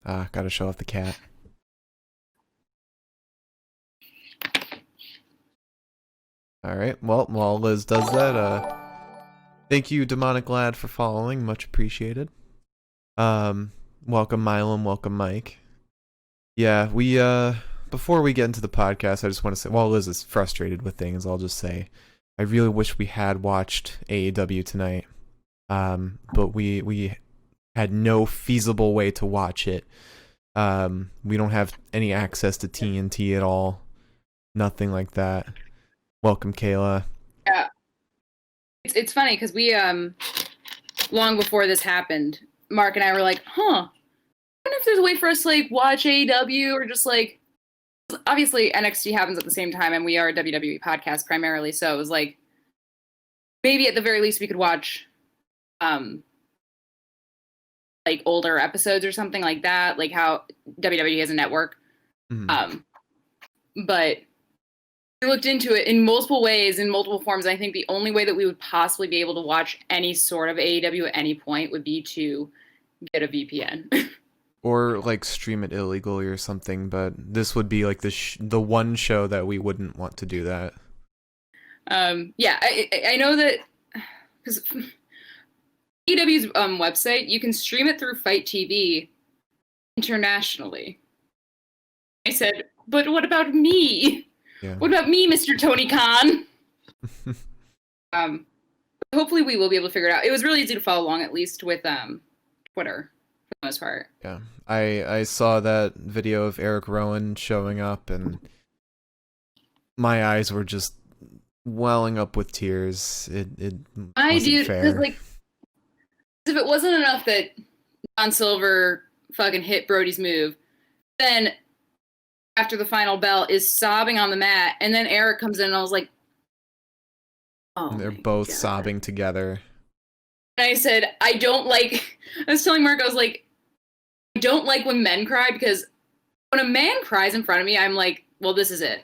Gotta show off the cat. Alright, well, while Liz does that, thank you, Demonic Lad, for following. Much appreciated. Welcome, Milam. Welcome, Mike. Yeah, before we get into the podcast, I just want to say, while Liz is frustrated with things, I'll just say, I really wish we had watched AEW tonight. But we had no feasible way to watch it. We don't have any access to TNT at all. Nothing like that. Welcome, Kayla. Yeah. It's funny because we, long before this happened, Mark and I were like, I wonder if there's a way for us to, like, watch AEW or just, like, obviously NXT happens at the same time and we are a WWE podcast primarily, so it was like, maybe at the very least we could watch, like, older episodes or something like that, like how WWE has a network. Mm-hmm. But we looked into it in multiple ways, in multiple forms. I think the only way that we would possibly be able to watch any sort of AEW at any point would be to get a VPN. Or like stream it illegally or something, but this would be like the one show that we wouldn't want to do that. Yeah, I know that because AEW's website, you can stream it through Fight TV internationally. I said, but what about me? Yeah. What about me, Mr. Tony Khan? Hopefully we will be able to figure it out. It was really easy to follow along, at least with Twitter, for the most part. Yeah. I saw that video of Eric Rowan showing up, and my eyes were just welling up with tears. It wasn't fair. Like, if it wasn't enough that John Silver fucking hit Brody's move, then after the final bell is sobbing on the mat, and then Eric comes in and I was like, oh, they're both sobbing together. And I said, I was telling Mark, I was like, I don't like when men cry, because when a man cries in front of me, I'm like, well, this is it.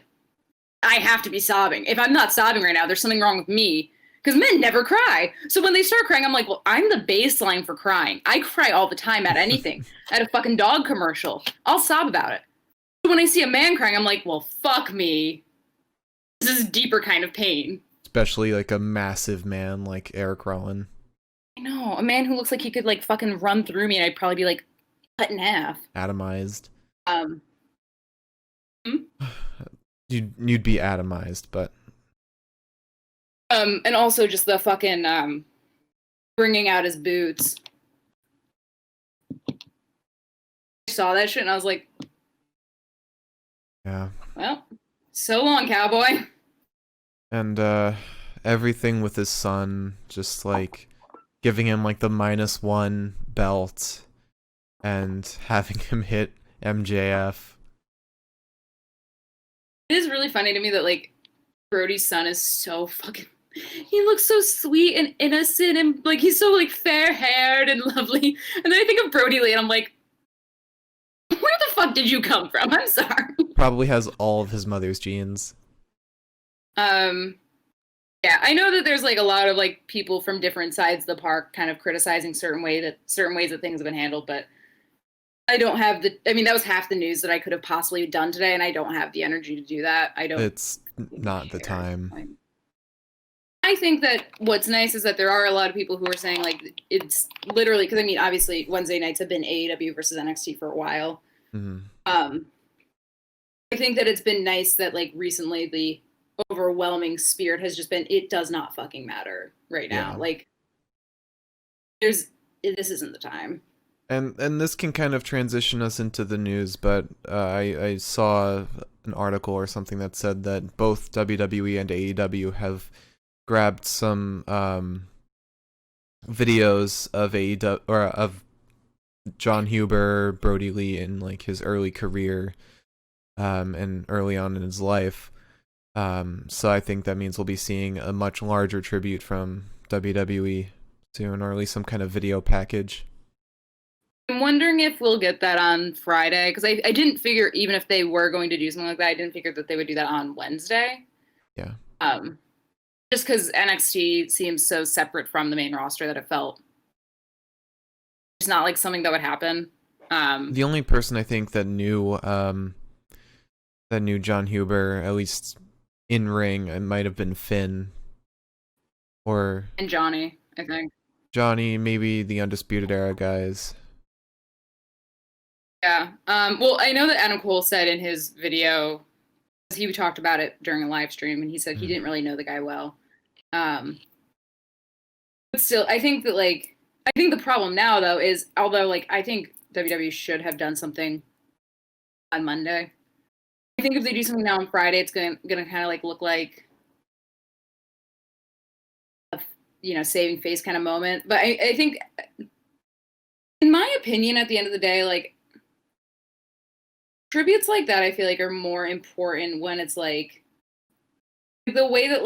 I have to be sobbing. If I'm not sobbing right now, there's something wrong with me, because men never cry. So when they start crying, I'm like, well, I'm the baseline for crying. I cry all the time at anything. At a fucking dog commercial, I'll sob about it. When I see a man crying, I'm like, well, fuck me. This is a deeper kind of pain. Especially like a massive man like Eric Rowan. I know, a man who looks like he could like fucking run through me and I'd probably be like cut in half. Atomized. You'd be atomized, but and also just the fucking bringing out his boots. I saw that shit and I was like, yeah. Well, so long, cowboy. And everything with his son, just like giving him like the -1 belt and having him hit MJF. It is really funny to me that like Brody's son is so fucking, he looks so sweet and innocent and like he's so like fair-haired and lovely. And then I think of Brody Lee and I'm like, where the fuck did you come from? I'm sorry. Probably has all of his mother's genes. Yeah, I know that there's like a lot of like people from different sides of the park kind of criticizing certain ways that things have been handled, but I don't have that was half the news that I could have possibly done today, and I don't have the energy to do that. It's not the time. I think that what's nice is that there are a lot of people who are saying like it's literally, because I mean obviously Wednesday nights have been AEW versus NXT for a while. Mm-hmm. I think that it's been nice that like recently the overwhelming spirit has just been, it does not fucking matter right now. Yeah. Like this isn't the time. And this can kind of transition us into the news, but I saw an article or something that said that both WWE and AEW have grabbed some videos of AEW or of John Huber, Brody Lee in like his early career, and early on in his life. So I think that means we'll be seeing a much larger tribute from WWE soon, or at least some kind of video package. I'm wondering if we'll get that on Friday, because I didn't figure, even if they were going to do something like that, I didn't figure that they would do that on Wednesday. Yeah. Just because NXT seems so separate from the main roster that it felt it's not like something that would happen. The only person I think that knew John Huber, at least in ring, it might have been Finn or and Johnny, I think. Johnny, maybe the Undisputed Era guys. Yeah. Well, I know that Adam Cole said in his video, he talked about it during a live stream, and he said he didn't really know the guy well. But still, I think that I think the problem now though is, although I think WWE should have done something on Monday. I think if they do something now on Friday, it's gonna kind of look like a saving face kind of moment. But I think, in my opinion, at the end of the day, tributes like that, I feel like are more important when it's the way that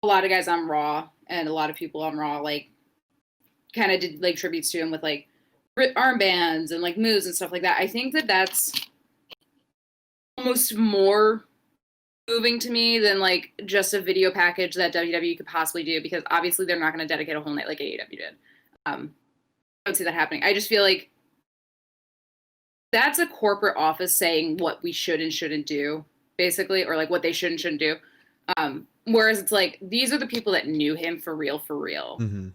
a lot of guys on Raw and a lot of people on Raw kind of did tributes to him with armbands and moves and stuff like that. I think that that's almost more moving to me than just a video package that WWE could possibly do, because obviously they're not going to dedicate a whole night like AEW did. I don't see that happening. I just feel like that's a corporate office saying what we should and shouldn't do, basically, or what they should and shouldn't do. Whereas it's these are the people that knew him for real, Mm-hmm.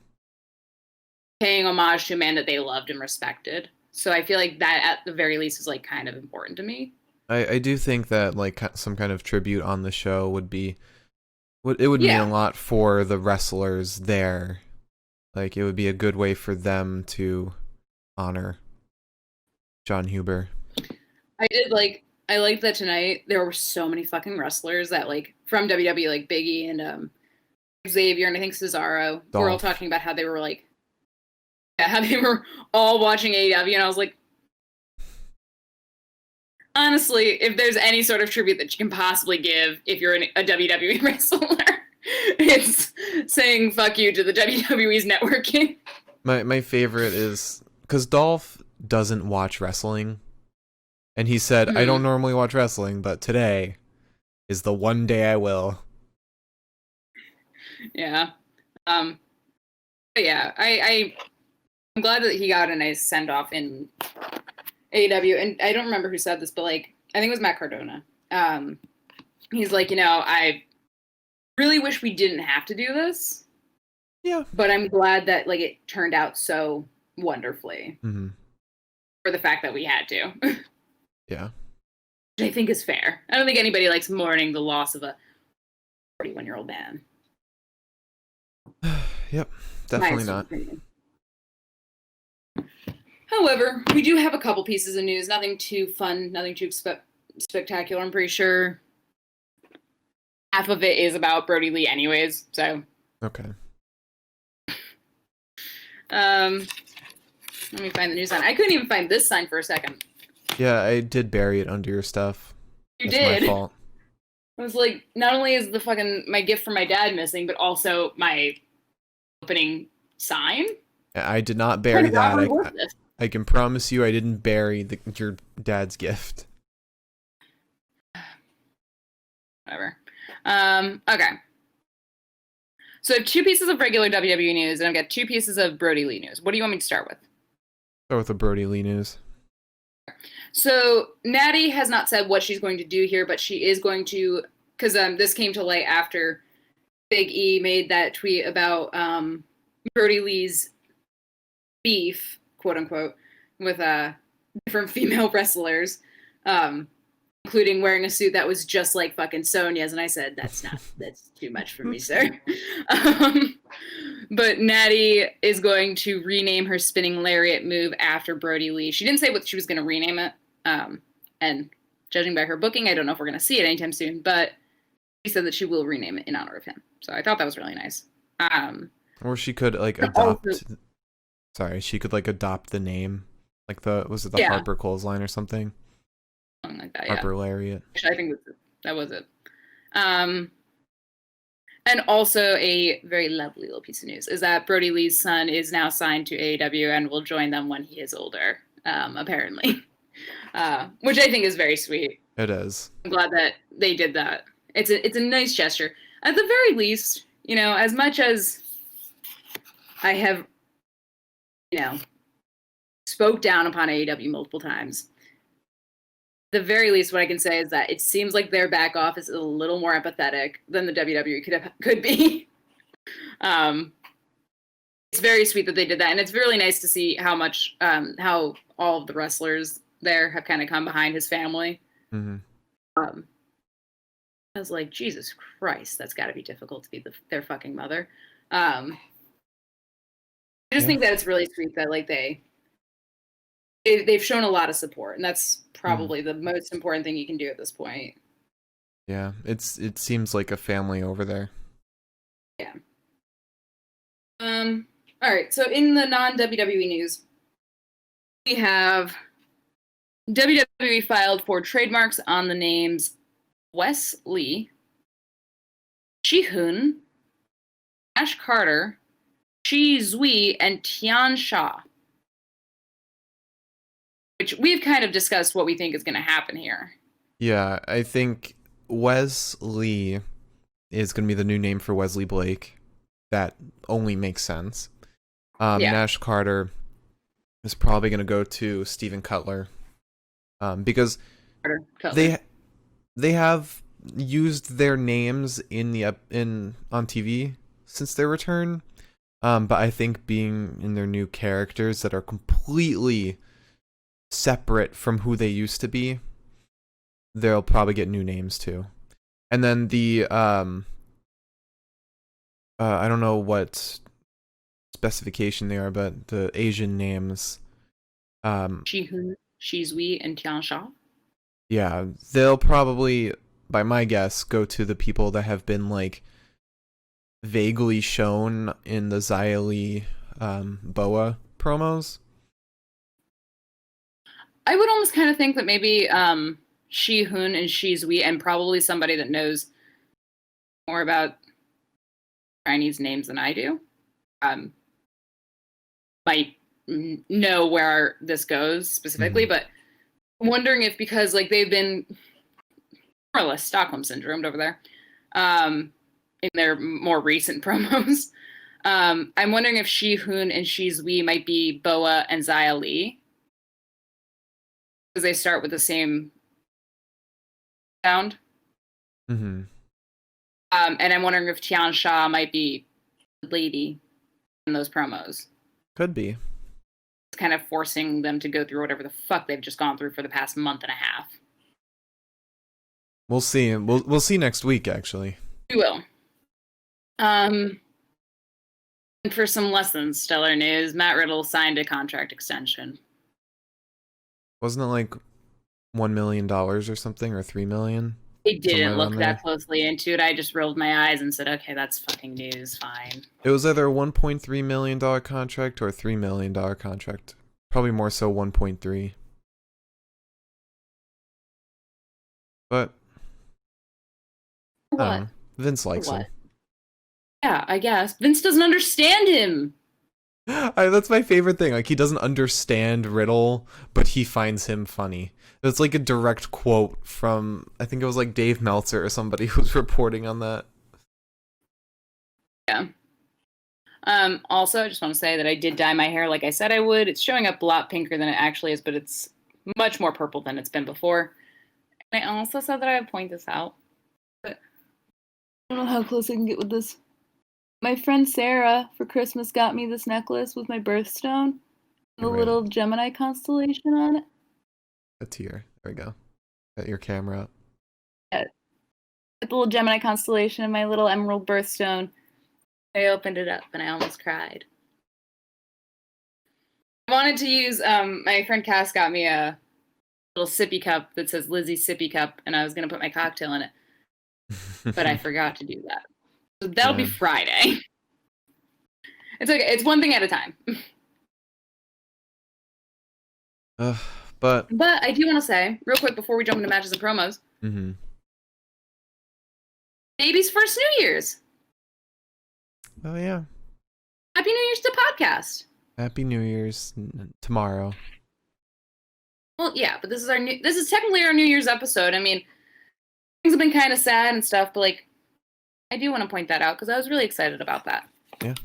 paying homage to a man that they loved and respected. So I feel like that at the very least is kind of important to me. I do think that some kind of tribute on the show would mean a lot for the wrestlers there. It would be a good way for them to honor John Huber. I liked that tonight there were so many fucking wrestlers that from WWE, like Big E and Xavier and I think Cesaro, who were all talking about how they were how they were all watching AEW, and I was like, honestly, if there's any sort of tribute that you can possibly give if you're a WWE wrestler, it's saying fuck you to the WWE's networking. My favorite is because Dolph doesn't watch wrestling, and he said, I don't normally watch wrestling, but today is the one day I will. Yeah. But yeah, I'm glad that he got a nice send-off in AEW, and I don't remember who said this, but I think it was Matt Cardona. He's I really wish we didn't have to do this. Yeah. But I'm glad that it turned out so wonderfully. Mm-hmm. For the fact that we had to. Yeah. Which I think is fair. I don't think anybody likes mourning the loss of a 41-year-old man. Yep, definitely not. Opinion. However, we do have a couple pieces of news. Nothing too fun, nothing too spectacular. I'm pretty sure half of it is about Brody Lee anyways, so. Okay. Let me find the news sign. I couldn't even find this sign for a second. Yeah, I did bury it under your stuff. You That's did? My fault. I was not only is my gift from my dad missing, but also my opening sign. I did not bury that. I can promise you I didn't bury your dad's gift. Whatever. Okay. So I have 2 pieces of regular WWE news, and I've got 2 pieces of Brody Lee news. What do you want me to start with? Start with the Brody Lee news. So Natty has not said what she's going to do here, but she is going to, because this came to light after Big E made that tweet about Brody Lee's beef, quote unquote, with different female wrestlers, including wearing a suit that was just like fucking Sonya's, and I said, that's too much for me, sir. But Natty is going to rename her spinning lariat move after Brody Lee. She didn't say what she was going to rename it, and judging by her booking, I don't know if we're going to see it anytime soon, but she said that she will rename it in honor of him. So I thought that was really nice. Or she could adopt. She could adopt the name, was it the Harper Clothesline or something? Something like that. Harper Lariat. I think that was it. And also a very lovely little piece of news is that Brody Lee's son is now signed to AEW and will join them when he is older, apparently, which I think is very sweet. It is. I'm glad that they did that. It's a nice gesture. At the very least, as much as I have, spoke down upon AEW multiple times. The very least, what I can say is that it seems like their back office is a little more empathetic than the WWE could be. It's very sweet that they did that, and it's really nice to see how much how all of the wrestlers there have kind of come behind his family. Mm-hmm. I was like, Jesus Christ, that's got to be difficult to be their fucking mother. I just think that it's really sweet that like they've shown a lot of support, and that's probably the most important thing you can do at this point. Yeah, it seems like a family over there. Yeah. All right, so in the non-WWE news, we have WWE filed for trademarks on the names Wes Lee, Shihun, Ash Carter, Shi Zui, and Tian Sha. Which we've kind of discussed what we think is going to happen here. Yeah, I think Wes Lee is going to be the new name for Wesley Blake. That only makes sense. Nash Carter is probably going to go to Steven Cutler. Because they have used their names on TV since their return. But I think being in their new characters that are completely separate from who they used to be, they'll probably get new names too. And then the I don't know what specification they are, but the Asian names, Shihun, Shizui, and Tian Sha. Yeah, they'll probably, by my guess, go to the people that have been like vaguely shown in the Xia Li Boa promos. I would almost kind of think that maybe Shihun and Shizui, and probably somebody that knows more about Chinese names than I do, might know where this goes specifically. But I'm wondering if, because like they've been more or less Stockholm syndromed over there in their more recent promos, I'm wondering if Shihun and Shizui might be Boa and Xia Li, because they start with the same sound. Mm-hmm. And I'm wondering if Tian Sha might be the lady in those promos. Could be. It's kind of forcing them to go through whatever the fuck they've just gone through for the past month and a half. We'll see. We'll see next week, actually. We will. And for some less than stellar news, Matt Riddle signed a contract extension. Wasn't it like $1 million or something, or $3 million? I didn't look that closely into it. I just rolled my eyes and said, okay, that's fucking news, fine. It was either a $1.3 million contract or a $3 million contract. Probably more so 1.3. But what? Vince likes him. Yeah, I guess. Vince doesn't understand him. That's my favorite thing. Like, he doesn't understand Riddle, but he finds him funny. That's like a direct quote from, I think it was like Dave Meltzer or somebody who was reporting on that. Yeah. Also, I just want to say that I did dye my hair like I said I would. It's showing up a lot pinker than it actually is, but it's much more purple than it's been before. And I also said that I would point this out. But I don't know how close I can get with this. My friend Sarah for Christmas got me this necklace with my birthstone, the little Gemini constellation on it. A tear. There we go. Got your camera up. Yeah. The little Gemini constellation and my little emerald birthstone. I opened it up and I almost cried. I wanted to use, my friend Cass got me a little sippy cup that says Lizzie Sippy Cup, and I was going to put my cocktail in it. But I forgot to do that. So that'll be Friday. It's okay. It's one thing at a time. But I do want to say, real quick, before we jump into matches and promos, baby's first New Year's. Oh, yeah. Happy New Year's to the podcast. Happy New Year's tomorrow. Well, yeah, but this is technically our New Year's episode. I mean, things have been kind of sad and stuff, but like, I do want to point that out because I was really excited about that. Yeah.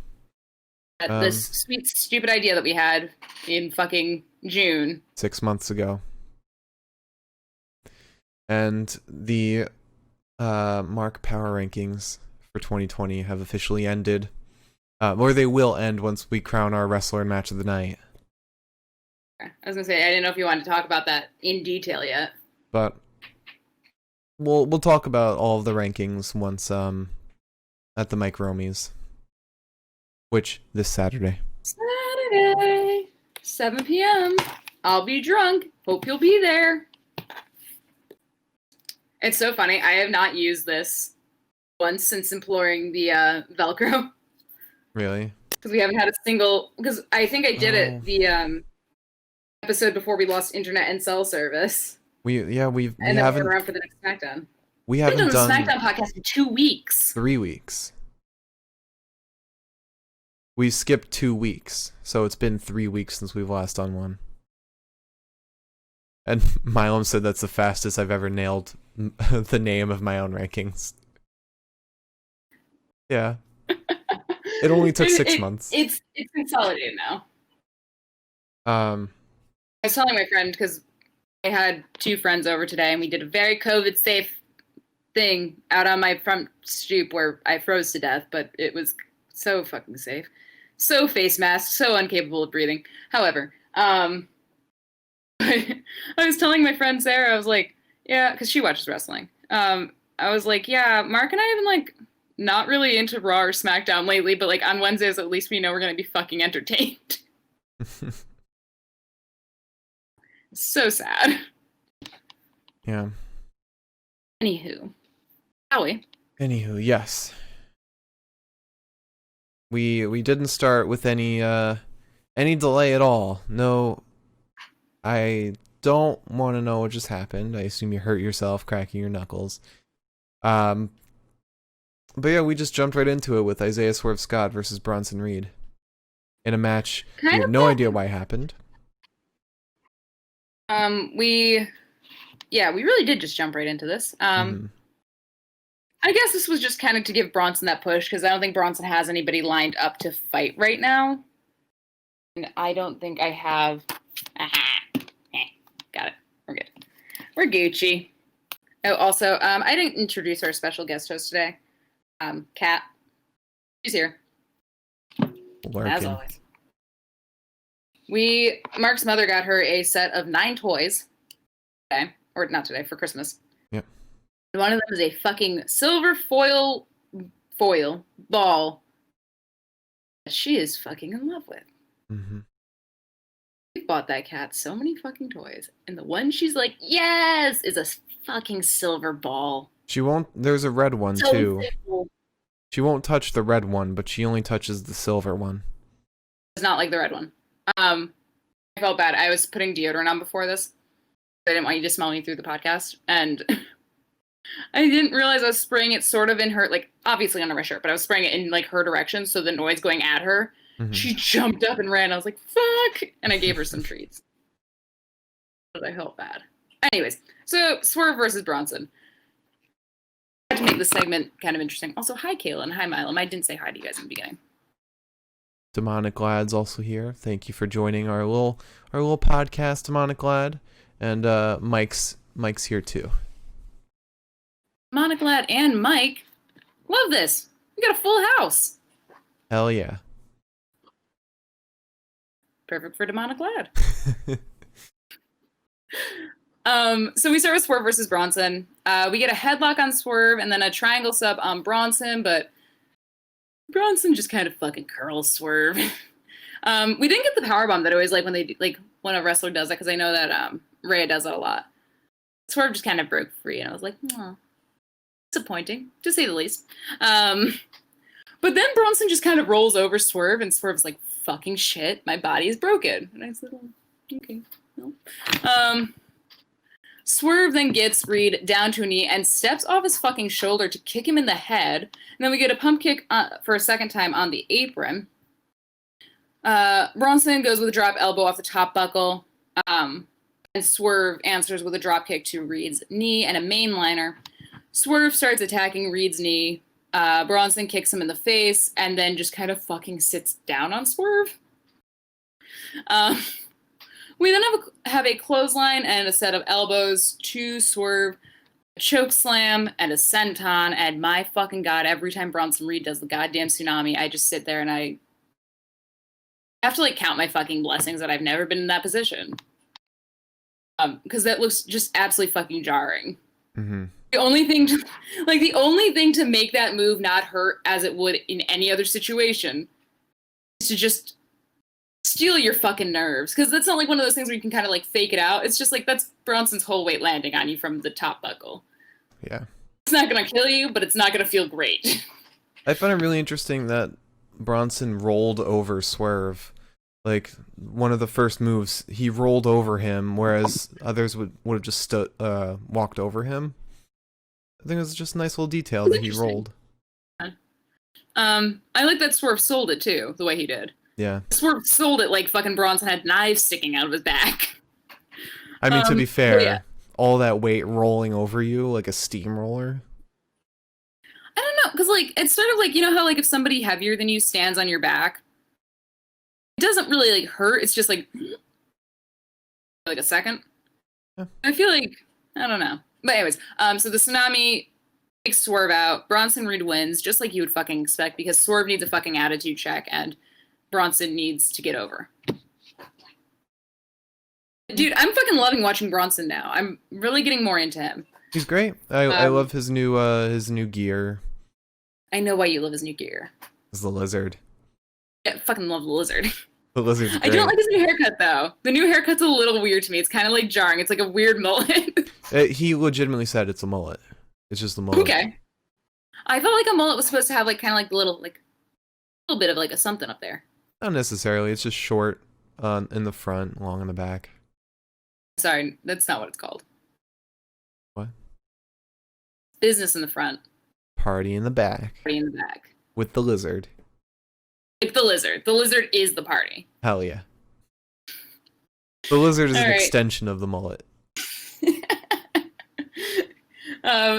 This sweet, stupid idea that we had in fucking June. 6 months ago. And the Mark Power Rankings for 2020 have officially ended. Or they will end once we crown our Wrestler and Match of the Night. I was going to say, I didn't know if you wanted to talk about that in detail yet. But we'll talk about all of the rankings once at the Mike Romies. Which, this Saturday. Saturday, 7 p.m. I'll be drunk. Hope you'll be there. It's so funny. I have not used this once since imploring the Velcro. Really? Because we haven't had a single... Because I think I did it the episode before we lost internet and cell service. We and haven't... then we were around for the next SmackDown. We haven't done the SmackDown podcast in 2 weeks. 3 weeks. We skipped 2 weeks, so it's been 3 weeks since we've last done one. And Milam said that's the fastest I've ever nailed the name of my own rankings. Yeah. It only took 6 months. It's consolidated now. I was telling my friend, because I had 2 friends over today, and we did a very COVID-safe thing out on my front stoop where I froze to death, but it was so fucking safe. So face masked, so incapable of breathing. However, I was telling my friend Sarah, I was like, yeah, because she watches wrestling. I was like, yeah, Mark and I have been, like, not really into Raw or SmackDown lately, but, like, on Wednesdays, at least we know we're going to be fucking entertained. So sad. Yeah. Anywho. Howie. Anywho, yes. We didn't start with any delay at all. No, I don't want to know what just happened. I assume you hurt yourself cracking your knuckles. But yeah, we just jumped right into it with Isaiah Swerve Scott versus Bronson Reed in a match we have no idea why it happened. We really did just jump right into this. I guess this was just kind of to give Bronson that push, because I don't think Bronson has anybody lined up to fight right now. And I don't think I have... Got it. We're good. We're Gucci. Oh, also, I didn't introduce our special guest host today. Kat. She's here. Lurking. As always. Mark's mother got her a set of 9 toys today. Or not today, for Christmas. Yep. One of them is a fucking silver foil ball that she is fucking in love with. Mm-hmm. We bought that cat so many fucking toys, and the one she's like, yes, is a fucking silver ball. She won't. There's a red one so too. simple. She won't touch the red one, but she only touches the silver one. It's not like the red one. I felt bad. I was putting deodorant on before this. I didn't want you to smell me through the podcast, and I didn't realize I was spraying it sort of in her, like, obviously under my shirt, but I was spraying it in, like, her direction, so the noise going at her. Mm-hmm. She jumped up and ran. I was like, fuck! And I gave her some treats. But I felt bad. Anyways, so Swerve versus Bronson. I had to make this segment kind of interesting. Also, hi, Kayla, and hi, Milam. I didn't say hi to you guys in the beginning. Demonic Lad's also here. Thank you for joining our little podcast, Demonic Lad. And Mike's here too. Demonic Lad and Mike. Love this. We got a full house. Hell yeah. Perfect for Demonic Lad. So we start with Swerve versus Bronson. We get a headlock on Swerve and then a triangle sub on Bronson, but Bronson just kind of fucking curls Swerve. We didn't get the powerbomb that I always like when they do, like when a wrestler does that, because I know that Rhea does that a lot. Swerve just kind of broke free, and I was like, oh, disappointing, to say the least. But then Bronson just kind of rolls over Swerve, and Swerve's like, fucking shit, my body is broken. And I said, oh, okay, no. Swerve then gets Reed down to a knee and steps off his fucking shoulder to kick him in the head. And then we get a pump kick for a second time on the apron. Bronson goes with a drop elbow off the top buckle. And Swerve answers with a drop kick to Reed's knee and a mainliner. Swerve starts attacking Reed's knee. Bronson kicks him in the face and then just kind of fucking sits down on Swerve. We then have a clothesline and a set of elbows to Swerve, a choke slam, and a senton. And my fucking god, every time Bronson Reed does the goddamn tsunami, I just sit there and I have to like count my fucking blessings that I've never been in that position. Because that looks just absolutely fucking jarring. Mm-hmm. The only thing to make that move not hurt as it would in any other situation is to just steal your fucking nerves. Because that's not like one of those things where you can kind of like fake it out. It's just like that's Bronson's whole weight landing on you from the top buckle. Yeah. It's not going to kill you, but it's not going to feel great. I found it really interesting that Bronson rolled over Swerve. Like, one of the first moves, he rolled over him, whereas others would have just walked over him. I think it was just a nice little detail that he rolled. I like that Swerve sold it, too, the way he did. Yeah. Swerve sold it like fucking Bronson had knives sticking out of his back. I mean, to be fair, all that weight rolling over you like a steamroller. I don't know, because like it's sort of like, you know how like if somebody heavier than you stands on your back, it doesn't really like hurt. It's just like a second. Yeah. I feel like I don't know, but anyways, so the tsunami takes Swerve out. Bronson Reed wins, just like you would fucking expect, because Swerve needs a fucking attitude check and Bronson needs to get over. Dude, I'm fucking loving watching Bronson now. I'm really getting more into him. He's great. I love his new gear. I know why you love his new gear. It's the lizard. Yeah, fucking love the lizard. The lizard's great. I don't like his new haircut though. The new haircut's a little weird to me. It's kind of like jarring. It's like a weird mullet. He legitimately said it's a mullet. It's just a mullet. Okay. I felt like a mullet was supposed to have like kind of like a little bit of like a something up there. Not necessarily. It's just short in the front, long in the back. Sorry, that's not what it's called. What? Business in the front. Party in the back. Party in the back. With the lizard. Like the lizard. The lizard is the party. Hell yeah. The lizard is All an right. extension of the mullet.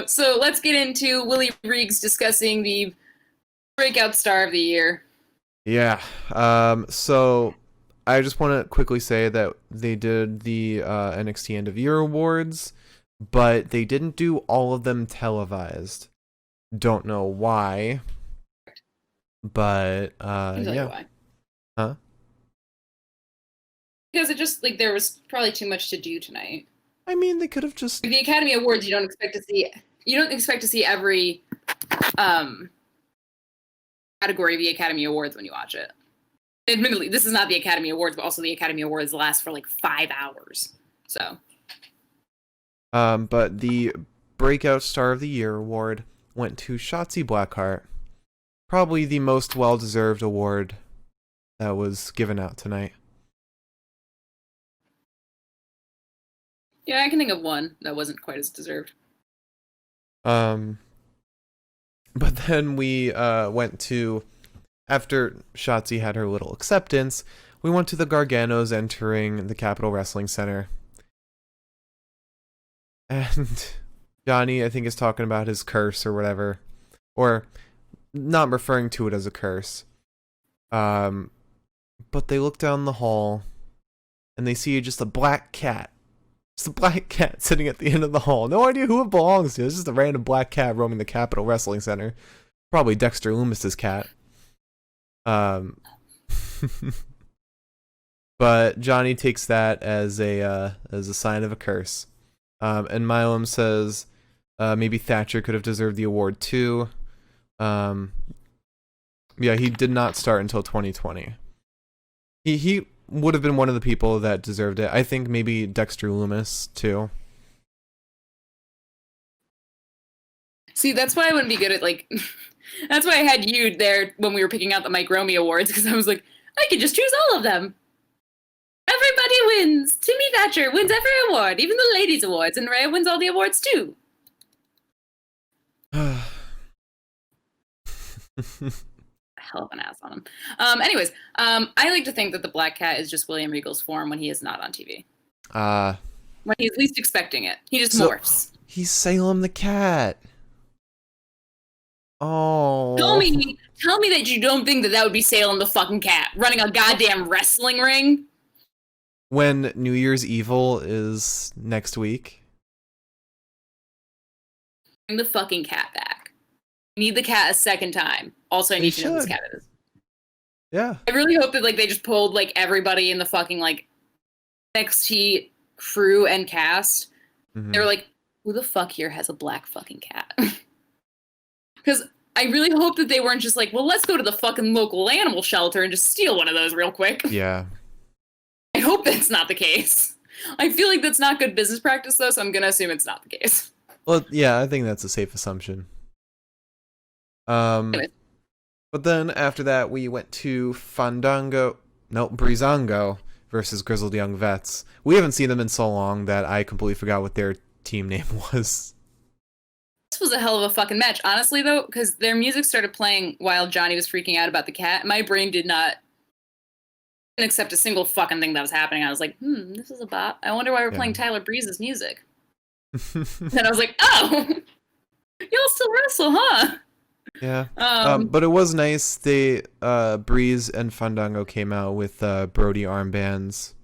So let's get into Willie Reegs discussing the breakout star of the year. Yeah. So I just want to quickly say that they did the NXT End of Year Awards, but they didn't do all of them televised. Don't know why. But yeah. Why. Huh? Because it just like there was probably too much to do tonight. I mean, they could have just The Academy Awards, you don't expect to see every category of the Academy Awards when you watch it. Admittedly, this is not the Academy Awards, but also the Academy Awards last for like 5 hours. So but the Breakout Star of the Year award went to Shotzi Blackheart. Probably the most well-deserved award that was given out tonight. yeah, I can think of one that wasn't quite as deserved. But then we went to, after Shotzi had her little acceptance, we went to the Garganos entering the Capitol Wrestling Center. And Johnny, I think, is talking about his curse or whatever. Or not referring to it as a curse. But they look down the hall and they see just a black cat. Just a black cat sitting at the end of the hall. No idea who it belongs to. It's just a random black cat roaming the Capitol Wrestling Center. Probably Dexter Loomis's cat. But Johnny takes that as a sign of a curse. And Milam says maybe Thatcher could have deserved the award too. Yeah, he did not start until 2020. He would have been one of the people that deserved it. I think maybe Dexter Loomis too. See, that's why I wouldn't be good at like. That's why I had you there when we were picking out the Mike Romy Awards, because I was like, I could just choose all of them. Everybody wins. Timmy Thatcher wins every award, even the ladies' awards, and Rhea wins all the awards too. Hell of an ass on him. Anyways, I like to think that the Black Cat is just William Regal's form when he is not on TV. When he's least expecting it. He just morphs. He's Salem the Cat. Oh. Tell me that you don't think that that would be Salem the fucking cat running a goddamn wrestling ring. When New Year's Evil is next week. Bring the fucking cat back. I need the cat a second time. Also, I need to know who this cat is. Yeah. I really hope that like they just pulled like everybody in the fucking like NXT crew and cast. Mm-hmm. They were like, who the fuck here has a black fucking cat? Because I really hope that they weren't just like, well, let's go to the fucking local animal shelter and just steal one of those real quick. Yeah. I hope that's not the case. I feel like that's not good business practice, though, so I'm going to assume it's not the case. Well, yeah, I think that's a safe assumption. Anyway. But then after that, we went to Breezango versus Grizzled Young Vets. We haven't seen them in so long that I completely forgot what their team name was. This was a hell of a fucking match, honestly, though, because their music started playing while Johnny was freaking out about the cat. My brain didn't accept a single fucking thing that was happening. I was like, this is a bop. I wonder why we're playing Tyler Breeze's music. And I was like, oh, y'all still wrestle, huh? Yeah. But it was nice. They Breeze and Fandango came out with Brody armbands.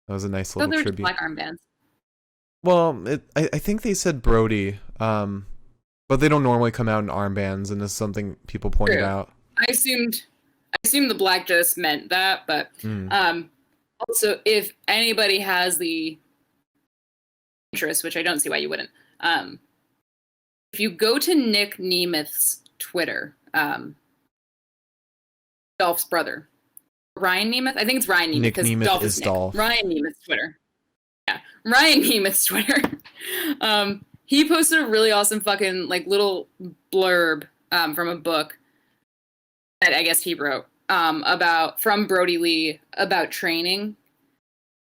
That was a nice little tribute. Black armbands. Well, I think they said Brody, but they don't normally come out in armbands, and this is something people pointed out. I assumed the black just meant that, but also if anybody has the interest, which I don't see why you wouldn't, if you go to Nick Nemeth's Twitter, Dolph's brother, Ryan Nemeth, I think it's Ryan Nemeth. Nick Nemeth Dolph is Dolph. Ryan Nemeth's Twitter. Yeah, Ryan Nemeth's Twitter. He posted a really awesome fucking like little blurb from a book that I guess he wrote from Brody Lee about training.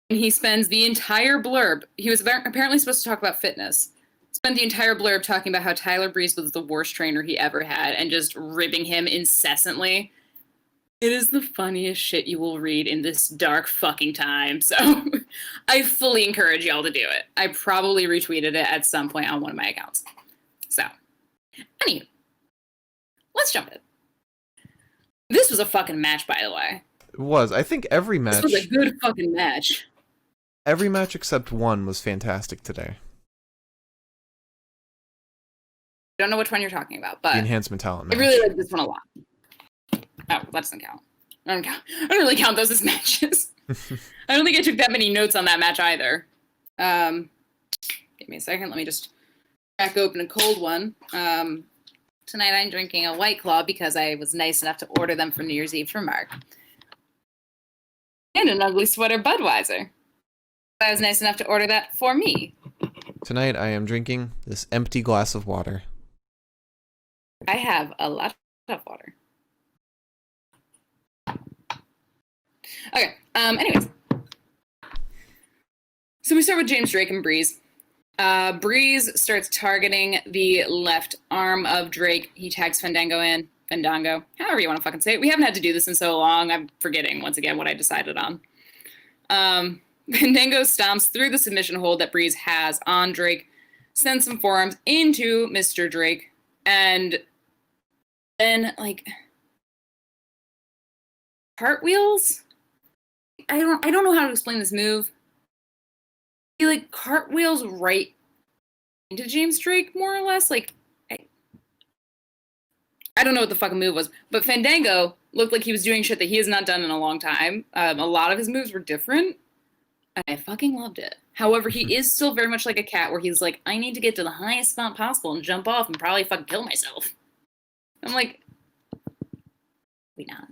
And he spends the entire blurb. He was apparently supposed to talk about fitness. Spent the entire blurb talking about how Tyler Breeze was the worst trainer he ever had and just ribbing him incessantly. It is the funniest shit you will read in this dark fucking time. So I fully encourage y'all to do it. I probably retweeted it at some point on one of my accounts. So, anyway, let's jump in. This was a fucking match, by the way. It was. I think every match. This was a good fucking match. Every match except one was fantastic today. I don't know which one you're talking about, but the enhancement talent match. I really like this one a lot. Oh, that doesn't count. I don't really count those as matches. I don't think I took that many notes on that match either. Give me a second. Let me just crack open a cold one. Tonight I'm drinking a White Claw because I was nice enough to order them for New Year's Eve for Mark. And an ugly sweater Budweiser. I was nice enough to order that for me. Tonight I am drinking this empty glass of water. I have a lot of water. Okay, anyways. So we start with James Drake and Breeze. Breeze starts targeting the left arm of Drake. He tags Fandango, however you want to fucking say it. We haven't had to do this in so long. I'm forgetting, once again, what I decided on. Fandango stomps through the submission hold that Breeze has on Drake, sends some forearms into Mr. Drake, and then, like, cartwheels? I don't know how to explain this move. He, like, cartwheels right into James Drake, more or less. Like, I don't know what the fucking move was, but Fandango looked like he was doing shit that he has not done in a long time. A lot of his moves were different, and I fucking loved it. However, he is still very much like a cat where he's like, I need to get to the highest spot possible and jump off and probably fucking kill myself. I'm like, we not.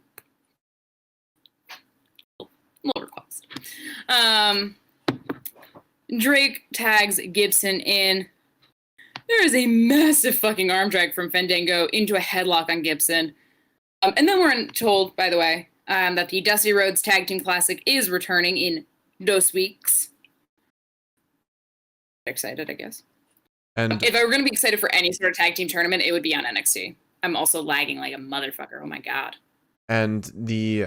Little request. Drake tags Gibson in. There is a massive fucking arm drag from Fandango into a headlock on Gibson. And then we're told, by the way, that the Dusty Rhodes Tag Team Classic is returning in 2 weeks. Excited, I guess. And if I were going to be excited for any sort of tag team tournament, it would be on NXT. I'm also lagging like a motherfucker. Oh my god. And the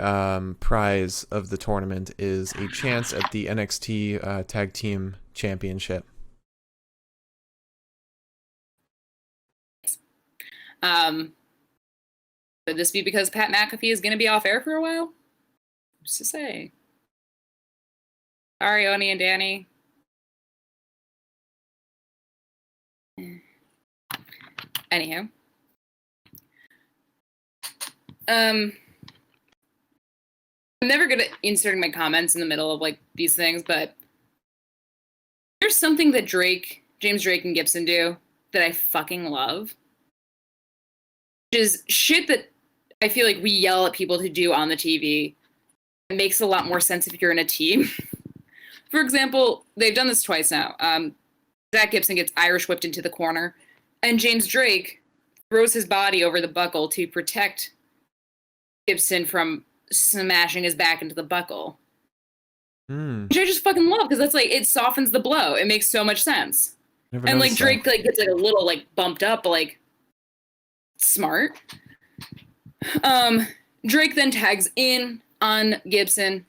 prize of the tournament is a chance at the NXT Tag Team Championship. Could this be because Pat McAfee is going to be off air for a while? Who's to say? Sorry, Oni and Danny. Anyhow. I'm never good at inserting my comments in the middle of like these things, but there's something that James Drake and Gibson do that I fucking love. Which is shit that I feel like we yell at people to do on the TV. It makes a lot more sense if you're in a team. For example, they've done this twice now. Zach Gibson gets Irish whipped into the corner, and James Drake throws his body over the buckle to protect Gibson from smashing his back into the buckle. Which I just fucking love, because that's like, it softens the blow. It makes so much sense. And like Drake like gets like a little like bumped up, but like smart. Drake then tags in on Gibson.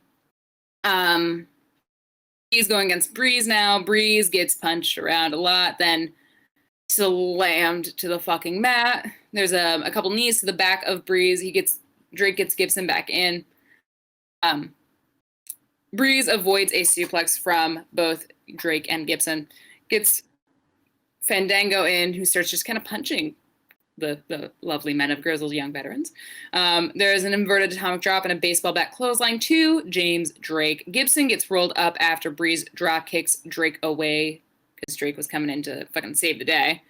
He's going against Breeze now. Breeze gets punched around a lot, then slammed to the fucking mat. There's a couple knees to the back of Breeze. Drake gets Gibson back in. Breeze avoids a suplex from both Drake and Gibson. Gets Fandango in, who starts just kind of punching the lovely men of Grizzled young veterans. There's an inverted atomic drop and a baseball bat clothesline to James Drake. Gibson gets rolled up after Breeze drop kicks Drake away because Drake was coming in to fucking save the day.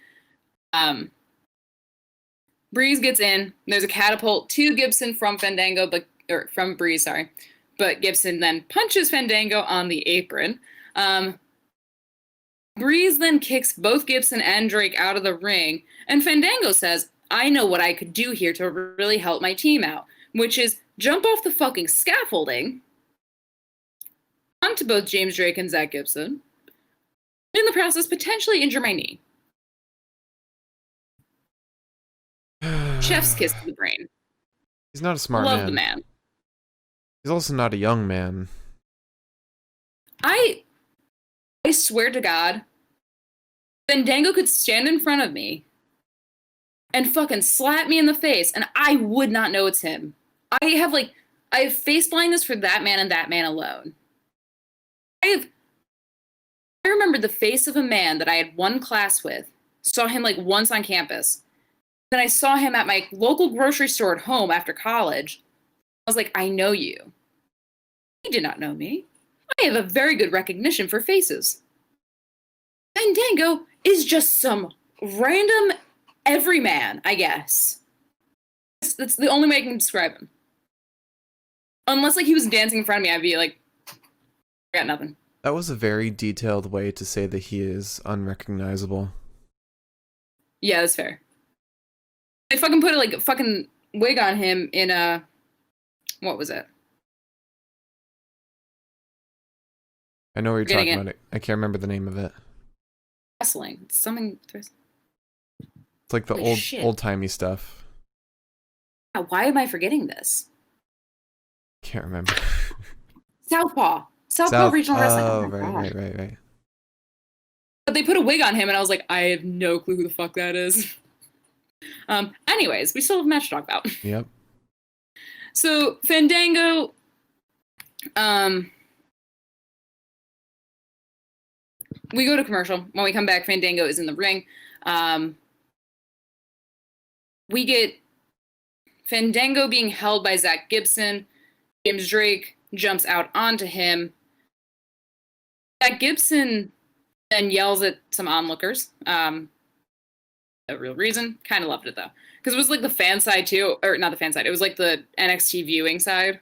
Breeze gets in. There's a catapult to Gibson from Fandango, from Breeze, sorry. But Gibson then punches Fandango on the apron. Breeze then kicks both Gibson and Drake out of the ring, and Fandango says, I know what I could do here to really help my team out, which is jump off the fucking scaffolding onto both James Drake and Zach Gibson, in the process potentially injure my knee. Chef's kiss to the brain. He's not a smart man. Love the man. He's also not a young man. I swear to God, Fandango could stand in front of me and fucking slap me in the face, and I would not know it's him. I have face blindness for that man and that man alone. I remember the face of a man that I had one class with, saw him like once on campus. Then I saw him at my local grocery store at home after college. I was like, I know you. He did not know me. I have a very good recognition for faces. Fandango is just some random everyman, I guess. That's the only way I can describe him. Unless like he was dancing in front of me, I'd be like, I got nothing. That was a very detailed way to say that he is unrecognizable. Yeah, that's fair. They fucking put a fucking wig on him in what was it? I know what you're talking about. I can't remember the name of it. Wrestling. It's something. It's like the old timey stuff. Why am I forgetting this? Can't remember. Southpaw Regional Wrestling. Oh, right. But they put a wig on him, and I was like, I have no clue who the fuck that is. Anyways, we still have a match to talk about. Yep. So Fandango, we go to commercial. When we come back, Fandango is in the ring. We get Fandango being held by Zach Gibson. James Drake jumps out onto him. Zach Gibson then yells at some onlookers. A real reason. Kind of loved it, though. Because it was like the fan side, too. Or not the fan side. It was like the NXT viewing side.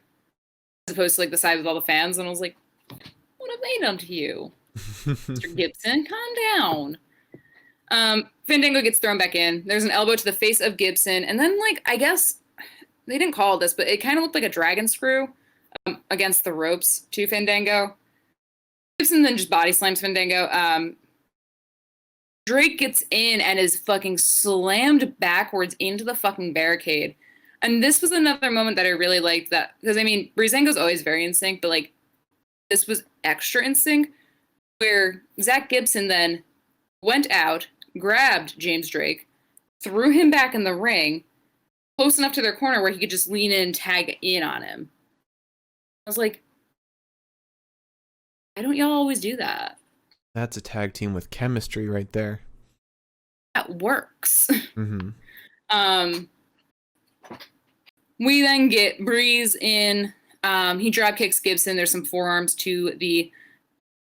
As opposed to like the side with all the fans. And I was like, what have they done to you? Mr. Gibson, calm down. Fandango gets thrown back in. There's an elbow to the face of Gibson. And then, like, I guess they didn't call it this, but it kind of looked like a dragon screw against the ropes to Fandango. Gibson then just body slams Fandango. Drake gets in and is fucking slammed backwards into the fucking barricade. And this was another moment that I really liked, that because, I mean, Breezango's always very in sync, but, like, this was extra in sync, where Zach Gibson then went out, grabbed James Drake, threw him back in the ring, close enough to their corner where he could just lean in and tag in on him. I was like, why don't y'all always do that? That's a tag team with chemistry right there. That works. Mm-hmm. We then get Breeze in. He drop kicks Gibson. There's some forearms to the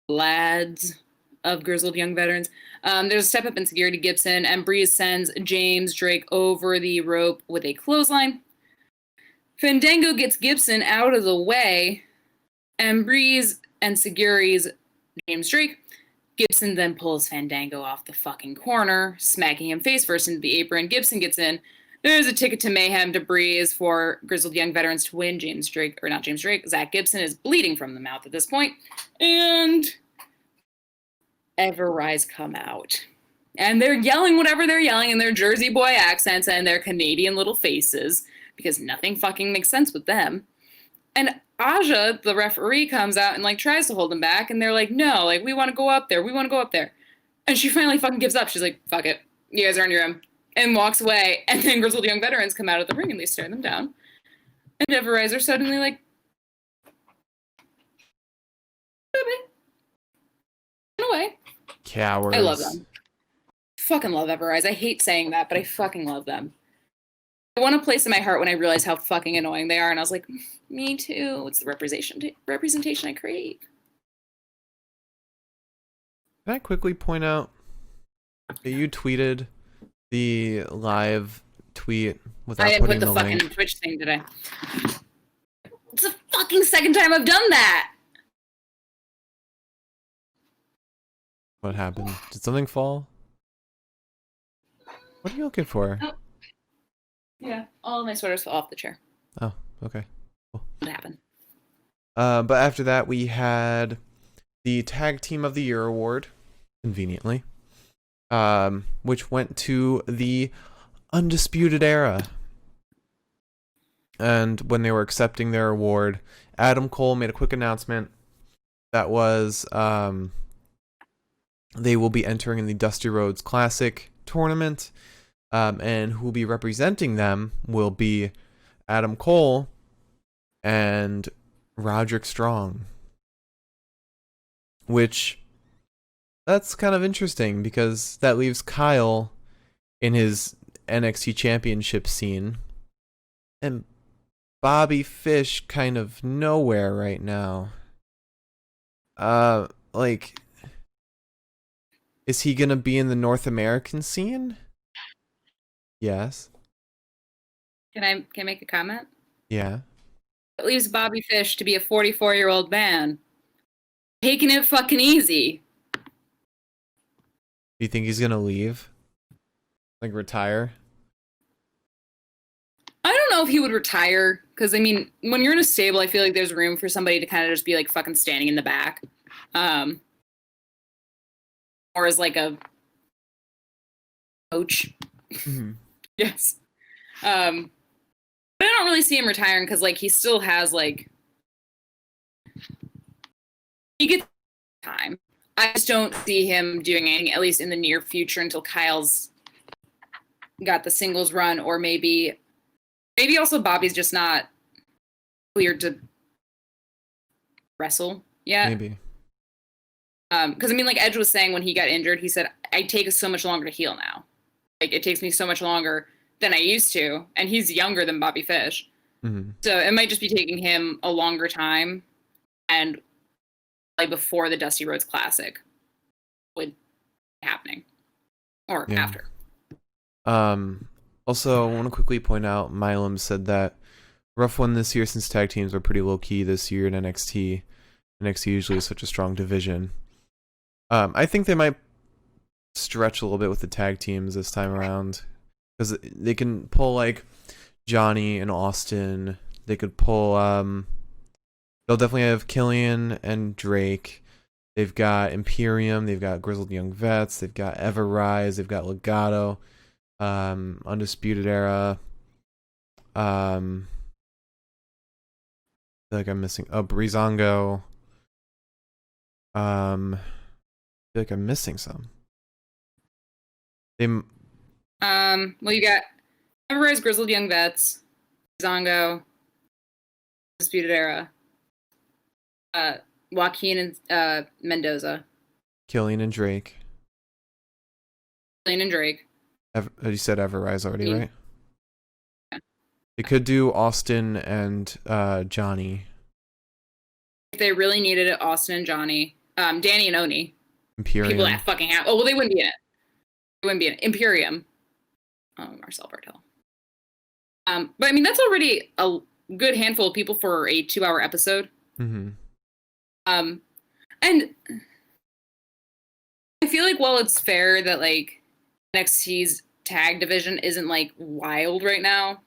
lads of Grizzled Young Veterans. There's a step up in security Gibson, and Breeze sends James Drake over the rope with a clothesline. Fandango gets Gibson out of the way, and Breeze and Seguri's James Drake. Gibson then pulls Fandango off the fucking corner, smacking him face first into the apron. Gibson gets in. There's a ticket to mayhem to Breeze for Grizzled Young Veterans to win. Zach Gibson is bleeding from the mouth at this point. And Everrise come out. And they're yelling whatever they're yelling in their Jersey boy accents and their Canadian little faces, because nothing fucking makes sense with them. And Aja, the referee, comes out and, like, tries to hold them back, and they're like, no, like, we want to go up there. And she finally fucking gives up. She's like, fuck it. You guys are on your own. And walks away. And then Grizzled Young Veterans come out of the ring, and they stare them down. And Everrise are suddenly like, in a way. Cowards. I love them. Fucking love Everrise. I hate saying that, but I fucking love them. I want a place in my heart when I realize how fucking annoying they are, and I was like, me too. It's the representation I crave. Can I quickly point out that you tweeted the live tweet without I didn't putting put the fucking link? Twitch thing, did I? It's the fucking second time I've done that! What happened? Did something fall? What are you looking for? Oh. Yeah, all of my sweaters fell off the chair. Oh, okay. Cool. What happened? But after that, we had the Tag Team of the Year award, conveniently, which went to the Undisputed Era. And when they were accepting their award, Adam Cole made a quick announcement that was they will be entering in the Dusty Rhodes Classic tournament, and who will be representing them will be Adam Cole and Roderick Strong. Which, that's kind of interesting, because that leaves Kyle in his NXT championship scene, and Bobby Fish kind of nowhere right now. Like, is he gonna be in the North American scene? Yes. Can I make a comment? Yeah. It leaves Bobby Fish to be a 44-year-old man. Taking it fucking easy. Do you think he's gonna leave? Like, retire? I don't know if he would retire, because, I mean, when you're in a stable, I feel like there's room for somebody to kind of just be, like, fucking standing in the back. Or as, like, a coach. Mm-hmm. Yes. But I don't really see him retiring, because, like, he still has, like, he gets time. I just don't see him doing anything, at least in the near future, until Kyle's got the singles run, or maybe also Bobby's just not cleared to wrestle yet. Maybe. Because, I mean, like Edge was saying when he got injured, he said, I take so much longer to heal now. Like, it takes me so much longer than I used to, and he's younger than Bobby Fish. Mm-hmm. So it might just be taking him a longer time, and like before the Dusty Rhodes Classic would be happening, or after. Also, I want to quickly point out, Milam said that Ruff won this year since tag teams were pretty low-key this year in NXT. NXT usually is such a strong division. I think they might stretch a little bit with the tag teams this time around, because they can pull, like, Johnny and Austin. They could pull, they'll definitely have Killian and Drake. They've got Imperium, they've got Grizzled Young Vets, they've got Everrise, they've got Legado, Undisputed Era. I feel like I'm missing Breezango. I feel like I'm missing some. Well, you got Everrise, Grizzled Young Vets, Breezango, Disputed Era, Joaquin and Mendoza, Killian and Drake. Lane and Drake. You said Everrise already, right? Yeah. They could do Austin and Johnny. If they really needed it, Austin and Johnny, Danny and Oni. Imperium. People that fucking have. Oh, well, they wouldn't be in it. They wouldn't be in it. Imperium. Marcel Bartel. But I mean, that's already a good handful of people for a 2-hour episode. Mm-hmm. And I feel like while it's fair that like NXT's tag division isn't like wild right now,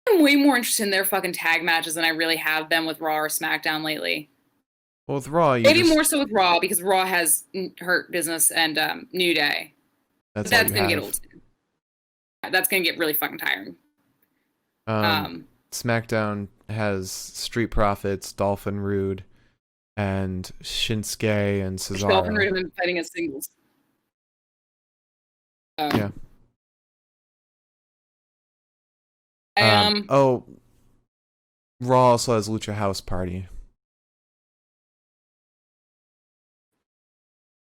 I'm way more interested in their fucking tag matches than I really have been with Raw or SmackDown lately. Well, with Raw, maybe more so with Raw because Raw has Hurt Business and New Day. That's gonna get old. That's gonna get really fucking tiring. SmackDown has Street Profits, Dolphin Rude, and Shinsuke and Cesaro. Dolphin Rude have been fighting as singles. Yeah. Raw also has Lucha House Party.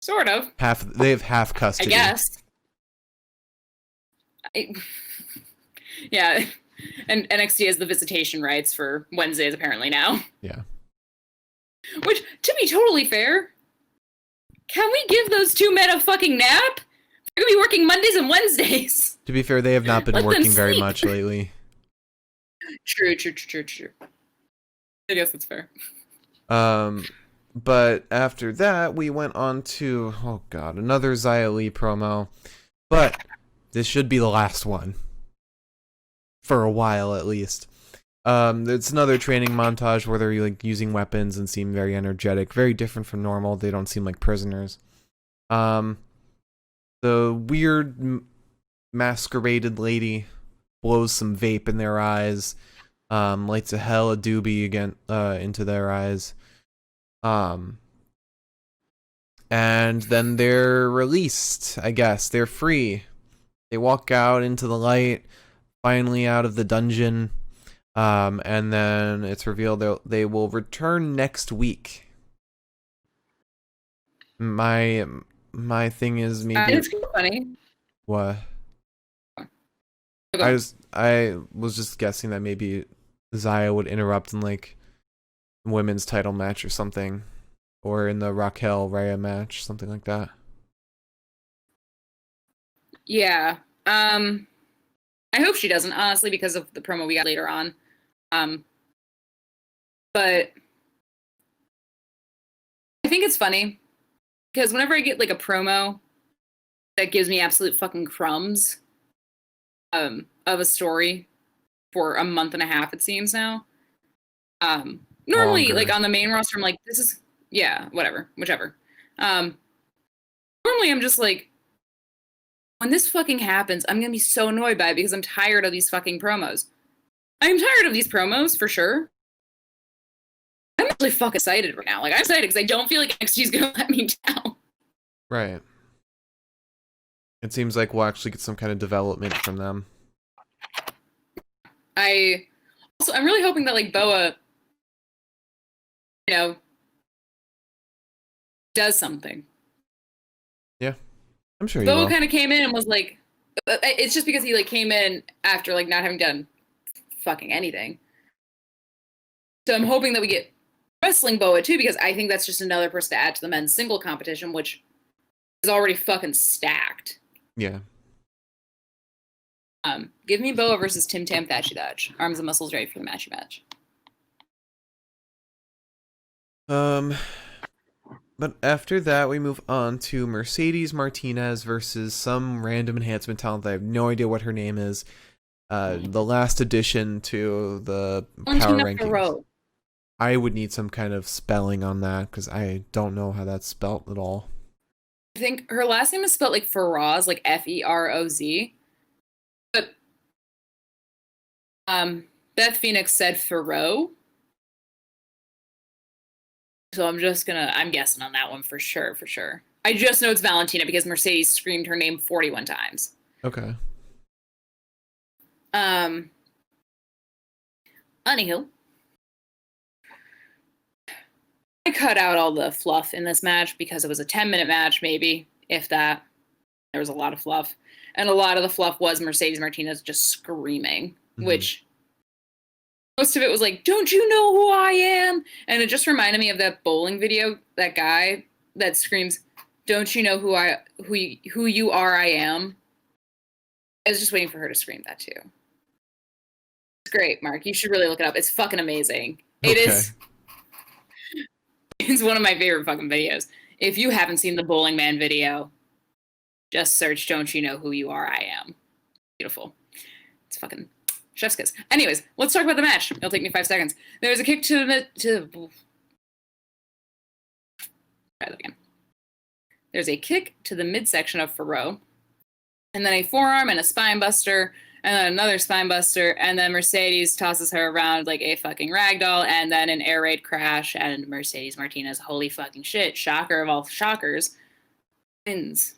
Sort of. They have half custody. I guess. Yeah. And NXT has the visitation rights for Wednesdays apparently now. Yeah. Which, to be totally fair, can we give those two men a fucking nap? They're gonna be working Mondays and Wednesdays. To be fair, they have not been working very much lately. True. I guess that's fair. But after that, we went on to, oh god, another Xia Li promo. But this should be the last one. For a while, at least. It's another training montage where they're like using weapons and seem very energetic. Very different from normal. They don't seem like prisoners. The weird masqueraded lady blows some vape in their eyes. Lights a hell of doobie again into their eyes. And then they're released, I guess. They're free. They walk out into the light, finally out of the dungeon. And then it's revealed they will return next week. My thing is maybe it's kind of funny. What? I was just guessing that maybe Xia would interrupt in like women's title match or something, or in the Raquel Rhea match, something like that. Yeah. I hope she doesn't, honestly, because of the promo we got later on. But I think it's funny because whenever I get like a promo that gives me absolute fucking crumbs of a story for a month and a half, it seems now. Normally, Longer. like on the main roster, I'm like, this is whichever. Normally, I'm just like, when this fucking happens, I'm gonna be so annoyed by it because I'm tired of these fucking promos. I'm tired of these promos for sure. I'm actually fucking excited right now. Like, I'm excited because I don't feel like NXT is gonna let me down. Right. It seems like we'll actually get some kind of development from them. I'm really hoping that like Boa, does something. Yeah, I'm sure Boa kind of came in and was like, it's just because he like came in after like not having done fucking anything. So I'm hoping that we get wrestling Boa too, because I think that's just another person to add to the men's single competition, which is already fucking stacked. Yeah. Give me Boa versus Tim Tam Thatchy Dodge. Arms and muscles ready for the matchy match. But after that, we move on to Mercedes Martinez versus some random enhancement talent that I have no idea what her name is. The last addition to the Valentina power rankings. Feroz. I would need some kind of spelling on that because I don't know how that's spelt at all. I think her last name is spelled like Feroz, like Feroz. But Beth Phoenix said Feroz. So I'm guessing on that one for sure. I just know it's Valentina because Mercedes screamed her name 41 times. Okay. Anywho, I cut out all the fluff in this match because it was a 10-minute match, maybe, if that. There was a lot of fluff. And a lot of the fluff was Mercedes Martinez just screaming, which most of it was like, don't you know who I am? And it just reminded me of that bowling video, that guy that screams, don't you know who you are, I am? I was just waiting for her to scream that too. It's great, Mark. You should really look it up. It's fucking amazing. Okay. It is. It's one of my favorite fucking videos. If you haven't seen the Bowling Man video, just search Don't You Know Who You Are, I Am. Beautiful. It's fucking chef's kiss. Anyways, let's talk about the match. It'll take me 5 seconds. There's a kick to try that again. There's a kick to the midsection of Feroz, and then a forearm and a spine buster, and then another spine buster, and then Mercedes tosses her around like a fucking ragdoll, and then an air raid crash, and Mercedes Martinez, holy fucking shit, shocker of all shockers, wins.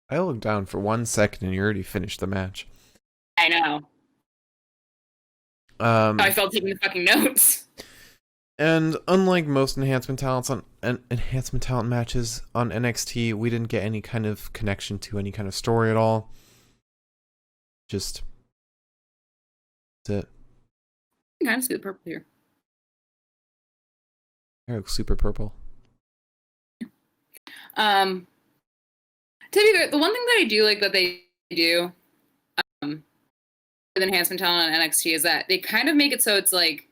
I looked down for 1 second and you already finished the match. I know. I felt taking the fucking notes. And unlike most enhancement talent matches on NXT, we didn't get any kind of connection to any kind of story at all. Just that's it. I kind of see the purple here. Super purple. To be fair, the one thing that I do like that they do with enhancement talent on NXT is that they kind of make it so it's like,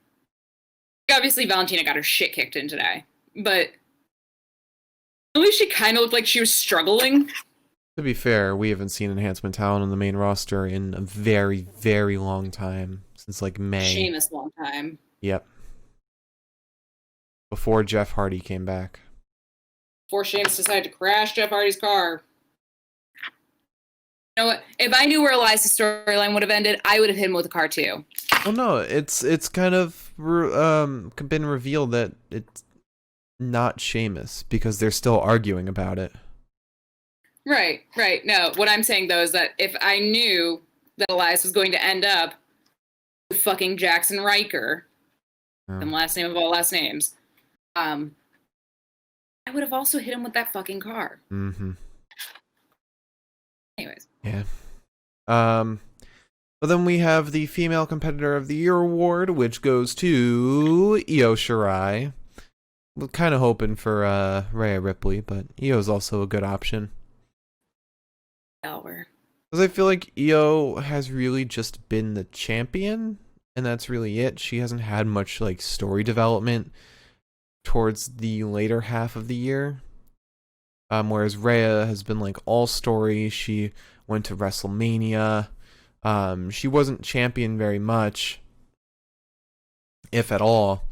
obviously Valentina got her shit kicked in today, but at least she kind of looked like she was struggling. To be fair, we haven't seen enhancement talent on the main roster in a very, very long time. Since like May. Shameless long time. Yep. Before Jeff Hardy came back. Before Sheamus decided to crash Jeff Hardy's car. You know what? If I knew where Elias's storyline would have ended, I would have hit him with a car too. Well, no, it's kind of been revealed that it's not Sheamus because they're still arguing about it. Right. No, what I'm saying though is that if I knew that Elias was going to end up with fucking Jackson Riker, the last name of all last names, I would have also hit him with that fucking car. Mm-hmm. Anyways. Yeah. But then we have the Female Competitor of the Year award, which goes to Io Shirai. We're kind of hoping for Rhea Ripley, but Io's also a good option. Because I feel like Io has really just been the champion, and that's really it. She hasn't had much like story development towards the later half of the year. Whereas Rhea has been like all story. She went to WrestleMania. She wasn't champion very much, if at all,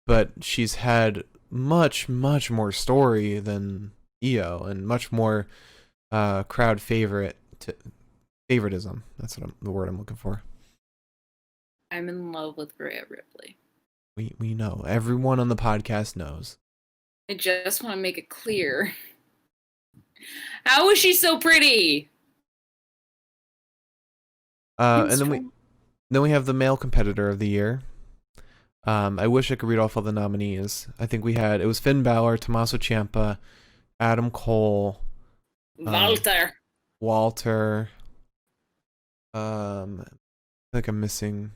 but she's had much more story than Io and much more crowd favoritism. That's the word I'm looking for. I'm in love with Rhea Ripley. We know. Everyone on the podcast knows. I just want to make it clear. How is she so pretty? And then we have the Male Competitor of the Year. I wish I could read off all the nominees. I think it was Finn Balor, Tommaso Ciampa, Adam Cole, Walter. I think I'm missing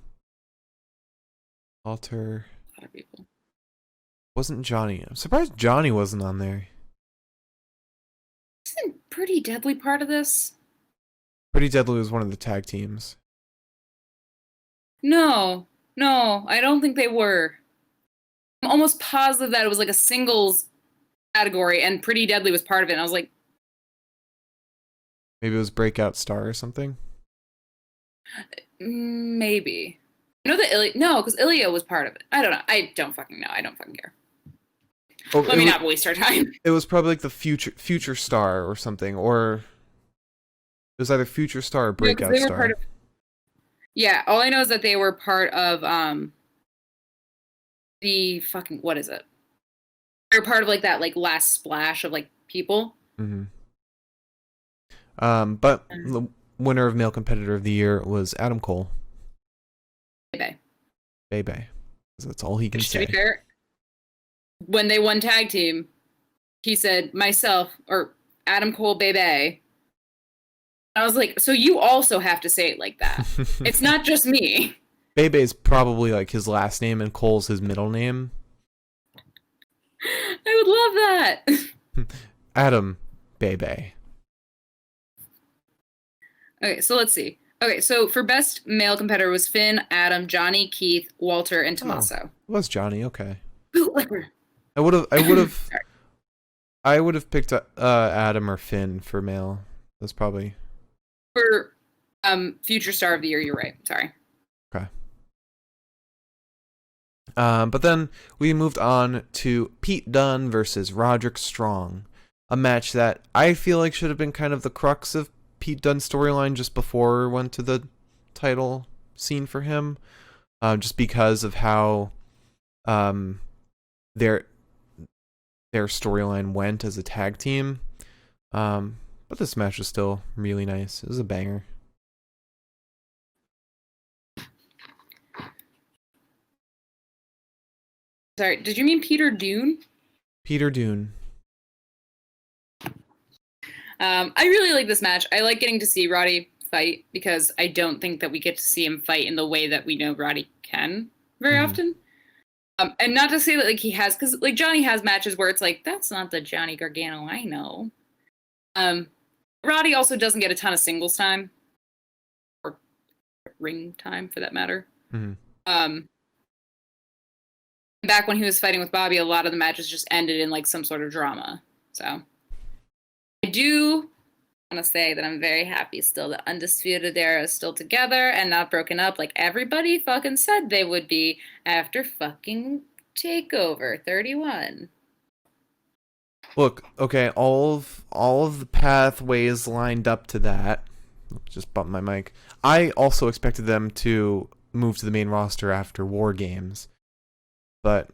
Walter. A lot of people. Wasn't Johnny? I'm surprised Johnny wasn't on there. Isn't Pretty Deadly part of this? Pretty Deadly was one of the tag teams. No, I don't think they were. I'm almost positive that it was like a singles category and Pretty Deadly was part of it. And I was like, maybe it was Breakout Star or something? Maybe. I know that no, because Ilya was part of it. I don't know. I don't fucking know. I don't fucking care. Oh, Let me not waste our time. It was probably like the Future Star or something, or it was either Future Star or Breakout Star. Yeah, all I know is that they were part of the fucking, what is it? They're part of like that like last splash of like people. Mm-hmm. But the winner of Male Competitor of the Year was Adam Cole. Bebe. Bebe. That's all he can Which, say. to be fair, when they won tag team, he said myself or Adam Cole Bebe. I was like, so you also have to say it like that. It's not just me. Bebe's probably like his last name and Cole's his middle name. I would love that. Adam Bebe. Okay, so let's see. Okay, so for best male competitor was Finn, Adam, Johnny, Keith, Walter, and Tommaso. Oh, it was Johnny, okay. Bootlicker. I would have picked Adam or Finn for male. That's probably For future star of the year, you're right. Sorry. okay. But then we moved on to Pete Dunne versus Roderick Strong, a match that I feel like should have been kind of the crux of Pete Dunne's storyline just before we went to the title scene for him, just because of how their storyline went as a tag team. But this match was still really nice. It was a banger. Sorry, did you mean Peter Dunne? Peter Dunne. I really like this match. I like getting to see Roddy fight because I don't think that we get to see him fight in the way that we know Roddy can very often. And not to say that like he has, because like Johnny has matches where it's like, that's not the Johnny Gargano I know. Roddy also doesn't get a ton of singles time or ring time for that matter. Back when he was fighting with Bobby, a lot of the matches just ended in like some sort of drama. So I do want to say that I'm very happy still the Undisputed Era is still together and not broken up like everybody fucking said they would be after fucking TakeOver 31. Look, okay, all of the pathways lined up to that. Just bumped my mic. I also expected them to move to the main roster after War Games. But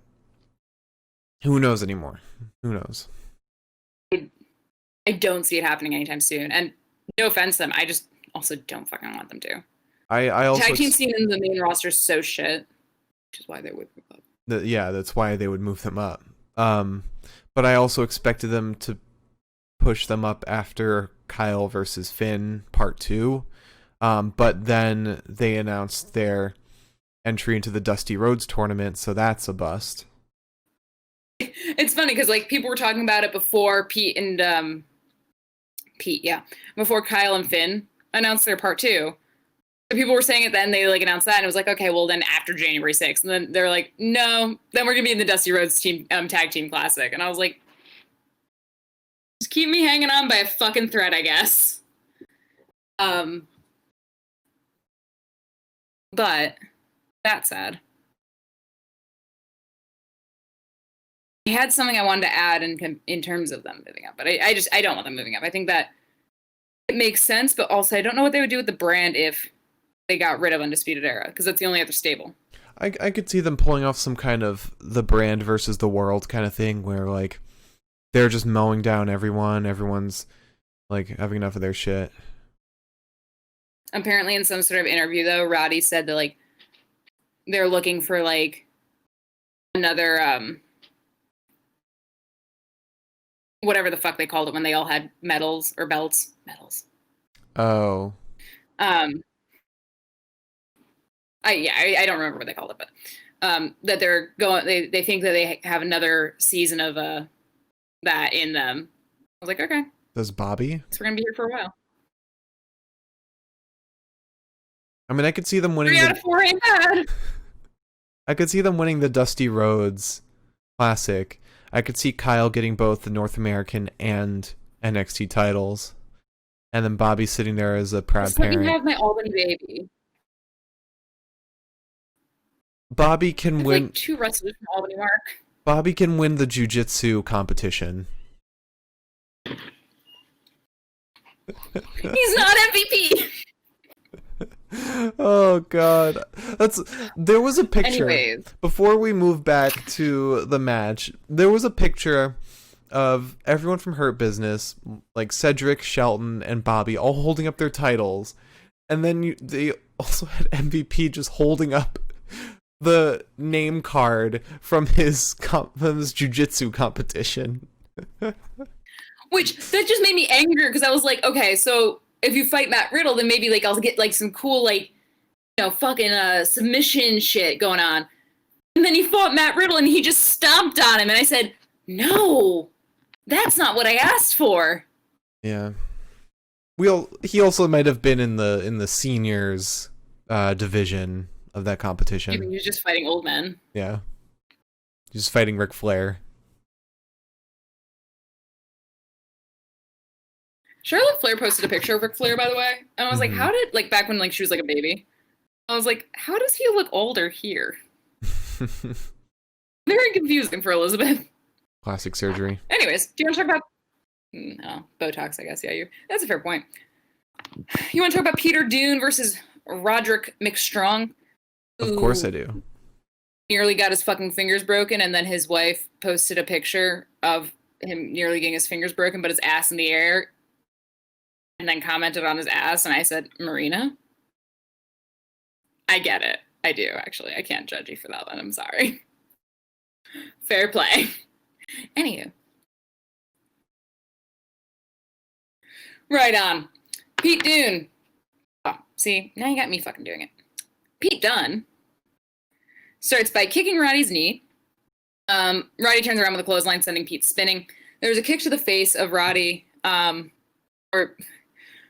who knows anymore? Who knows? I don't see it happening anytime soon. And no offense to them, I just also don't fucking want them to. I also tag team scene in the main roster is so shit, which is why they would move up. Yeah, that's why they would move them up. But I also expected them to push them up after Kyle versus Finn Part 2. But then they announced their entry into the Dusty Rhodes tournament, so that's a bust. It's funny because like people were talking about it before before Kyle and Finn announced their Part 2. So people were saying it then, they like announced that, and it was like, okay, well then after January 6th. And then they're like, no, then we're gonna be in the Dusty Rhodes team tag team classic. And I was like, just keep me hanging on by a fucking thread, I guess. But that said, I had something I wanted to add in terms of them moving up, but I don't want them moving up. I think that it makes sense, but also I don't know what they would do with the brand if they got rid of Undisputed Era, because that's the only other stable. I could see them pulling off some kind of the brand versus the world kind of thing where like they're just mowing down everyone. Everyone's like having enough of their shit. Apparently in some sort of interview though, Roddy said that like they're looking for like another whatever the fuck they called it when they all had medals or belts. Medals. Oh. I don't remember what they called it, but that they're going. They think that they have another season of that in them. I was like, okay. Does Bobby? So we're gonna be here for a while. I mean, I could see them winning. 3 out of 4 ain't bad. I could see them winning the Dusty Rhodes Classic. I could see Kyle getting both the North American and NXT titles, and then Bobby sitting there as a proud parent. Let me have my Albany baby. Bobby can win. Like 2 wrestlers from Albany, Mark. Bobby can win the jiu-jitsu competition. He's not MVP. Oh God, there was a picture. Anyways, Before we move back to the match, there was a picture of everyone from Hurt Business, like Cedric, Shelton, and Bobby, all holding up their titles, and then they also had MVP just holding up the name card from his jiu-jitsu competition. which that just made me angry because I was like, okay, so if you fight Matt Riddle, then maybe like I'll get like some cool like fucking submission shit going on. And then he fought Matt Riddle and he just stomped on him, and I said, no, that's not what I asked for. Yeah. He also might have been in the seniors division of that competition. I mean, he was just fighting old men. Yeah. Just fighting Ric Flair. Charlotte Flair posted a picture of Ric Flair, by the way. And I was like, how did, like, back when like she was like a baby, I was like, how does he look older here? Very confusing for Elizabeth. Classic surgery. Anyways, do you want to talk about Botox, I guess. Yeah, that's a fair point. You want to talk about Peter Dunne versus Roderick McStrong? Of course I do. Nearly got his fucking fingers broken, and then his wife posted a picture of him nearly getting his fingers broken, but his ass in the air, and then commented on his ass, and I said, Marina, I get it. I do, actually. I can't judge you for that one. I'm sorry. Fair play. Anywho. Right on. Pete Dunne. Oh, see, now you got me fucking doing it. Pete Dunne starts by kicking Roddy's knee. Roddy turns around with a clothesline, sending Pete spinning. There's a kick to the face of Roddy, or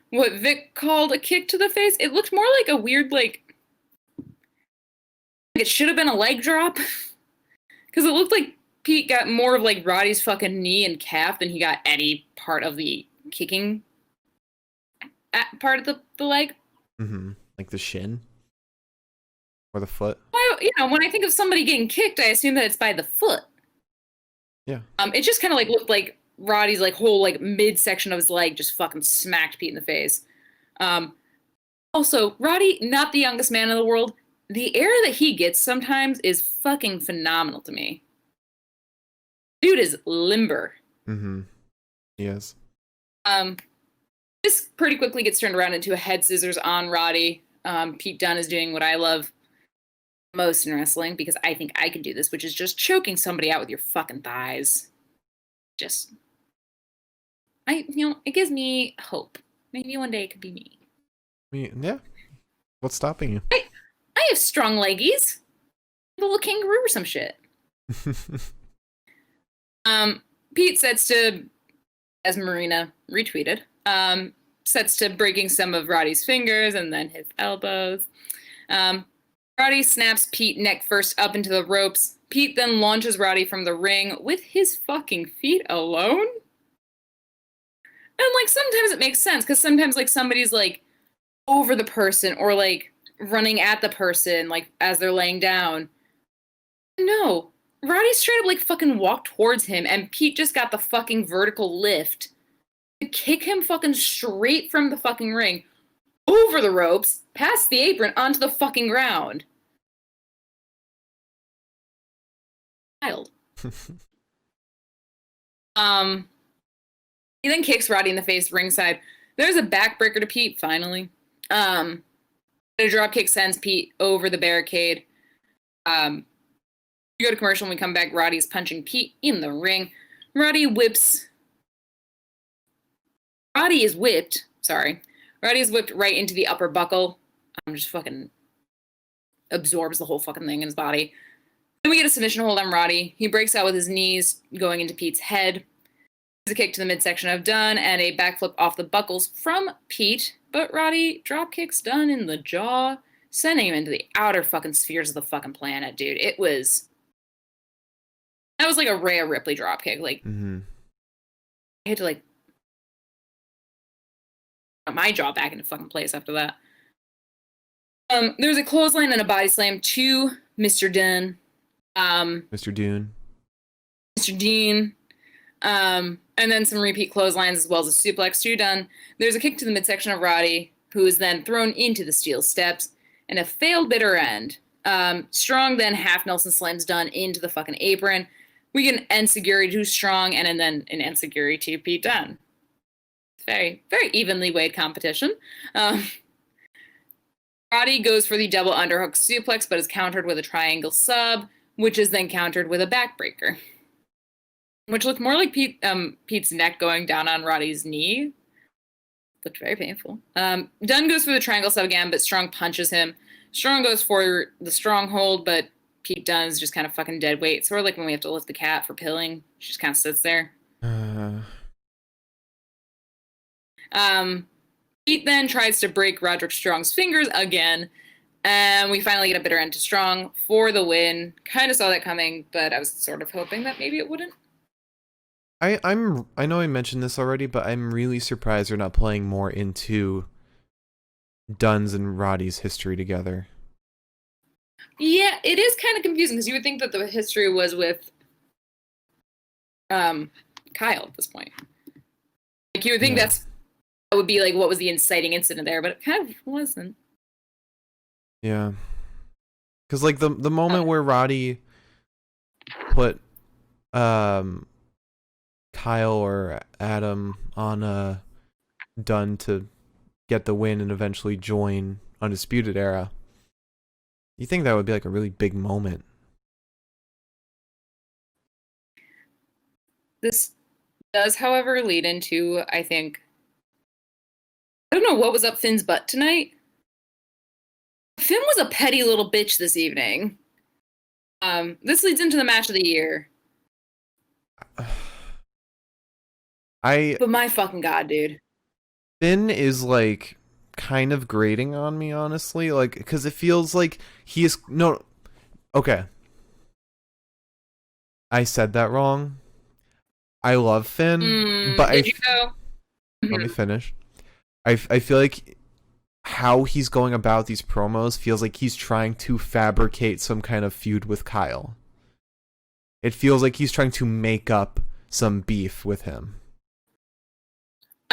what Vic called a kick to the face. It looked more like a weird, like it should have been a leg drop. Because it looked like Pete got more of like Roddy's fucking knee and calf than he got any part of the kicking part of the leg. Mm-hmm. Like the shin? Or the foot? Well, when I think of somebody getting kicked, I assume that it's by the foot. Yeah. It just kind of like looked like Roddy's like whole like midsection of his leg just fucking smacked Pete in the face. Also, Roddy, not the youngest man in the world. The air that he gets sometimes is fucking phenomenal to me. Dude is limber. Mm-hmm. He is. This pretty quickly gets turned around into a head scissors on Roddy. Pete Dunne is doing what I love most in wrestling, because I think I can do this, which is just choking somebody out with your fucking thighs. It gives me hope. Maybe one day it could be me. I mean, yeah. What's stopping you? I have strong leggies. A little kangaroo or some shit. Pete sets to, as Marina retweeted, sets to breaking some of Roddy's fingers and then his elbows. Roddy snaps Pete neck first up into the ropes. Pete then launches Roddy from the ring with his fucking feet alone. And like sometimes it makes sense, because sometimes like somebody's like over the person or like running at the person like as they're laying down. No, Roddy straight up like fucking walked towards him, and Pete just got the fucking vertical lift to kick him fucking straight from the fucking ring over the ropes, past the apron, onto the fucking ground. Wild. He then kicks Roddy in the face ringside. There's a backbreaker to Pete, finally. A dropkick sends Pete over the barricade. We go to commercial. When we come back, Roddy's punching Pete in the ring. Roddy is whipped right into the upper buckle. Just fucking absorbs the whole fucking thing in his body. Then we get a submission hold on Roddy. He breaks out with his knees going into Pete's head. There's a kick to the midsection of Dunne and a backflip off the buckles from Pete. But Roddy drop kicks Dunne in the jaw, sending him into the outer fucking spheres of the fucking planet, dude. That was like a Rhea Ripley drop kick. Like, I had to like put my jaw back into fucking place after that. There's a clothesline and a body slam to Mr. Dunne. Mr. Dunne. Mr. Dean. And then some repeat clotheslines as well as a suplex to Dunne. There's a kick to the midsection of Roddy. who is then thrown into the steel steps in a failed bitter end. Strong then half Nelson slams Dunne into the fucking apron. We get an enziguri to Strong and then an enziguri to Pete Dunne. Very, very evenly weighed competition. Roddy goes for the double underhook suplex, but is countered with a triangle sub, which is then countered with a backbreaker, which looked more like Pete's neck going down on Roddy's knee. Looked very painful. Dunne goes for the triangle sub again, but Strong punches him. Strong goes for the stronghold, but Pete Dunne's just kind of fucking dead weight. Sort of like when we have to lift the cat for pilling. She just kind of sits there. Pete then tries to break Roderick Strong's fingers again. And we finally get a bitter end to Strong for the win. Kind of saw that coming, but I was sort of hoping that maybe it wouldn't. I know I mentioned this already, but I'm really surprised they're not playing more into Dunne's and Roddy's history together. Yeah, it is kind of confusing because you would think that the history was with Kyle at this point. Like you would think that would be like what was the inciting incident there, but it kind of wasn't. Yeah, because like the moment where Roddy put Kyle or Adam on Dunne to get the win and eventually join Undisputed Era, you think that would be like a really big moment. This does, however, lead into, I think, I don't know what was up Finn's butt tonight. Finn was a petty little bitch this evening. This leads into the match of the year. But my fucking god, dude. Finn is like kind of grating on me, honestly, like because it feels like he is okay. I said that wrong. I love Finn, but did you go? Let me finish. I feel like how he's going about these promos feels like he's trying to fabricate some kind of feud with Kyle. It feels like he's trying to make up some beef with him.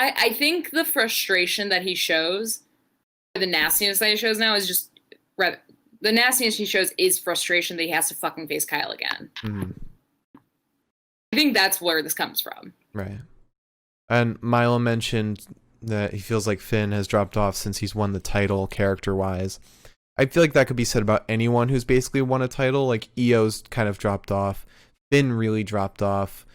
I think the frustration that he shows, the nastiness that he shows now is just, rather, the nastiness he shows is frustration that he has to fucking face Kyle again. Mm-hmm. I think that's where this comes from. Right. And Milo mentioned that he feels like Finn has dropped off since he's won the title character-wise. I feel like that could be said about anyone who's basically won a title. Like, Io's kind of dropped off. Finn really dropped off.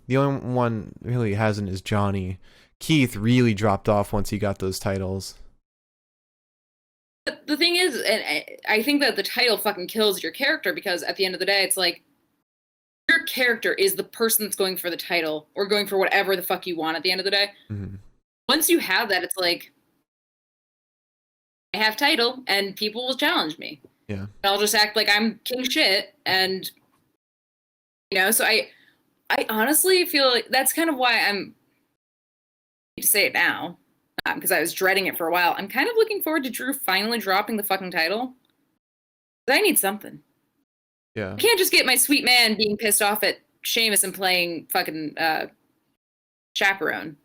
The only one really hasn't is Johnny. Keith really dropped off once he got those titles. The thing is, and I think that the title fucking kills your character because at the end of the day, it's like, your character is the person that's going for the title or going for whatever the fuck you want at the end of the day. Mm-hmm. Once you have that, it's like, I have title and people will challenge me. Yeah. And I'll just act like I'm king shit. And, so I honestly feel like that's kind of why I'm, to say it now, because I was dreading it for a while. I'm kind of looking forward to Drew finally dropping the fucking title. I need something. Yeah. I can't just get my sweet man being pissed off at Sheamus and playing fucking chaperone.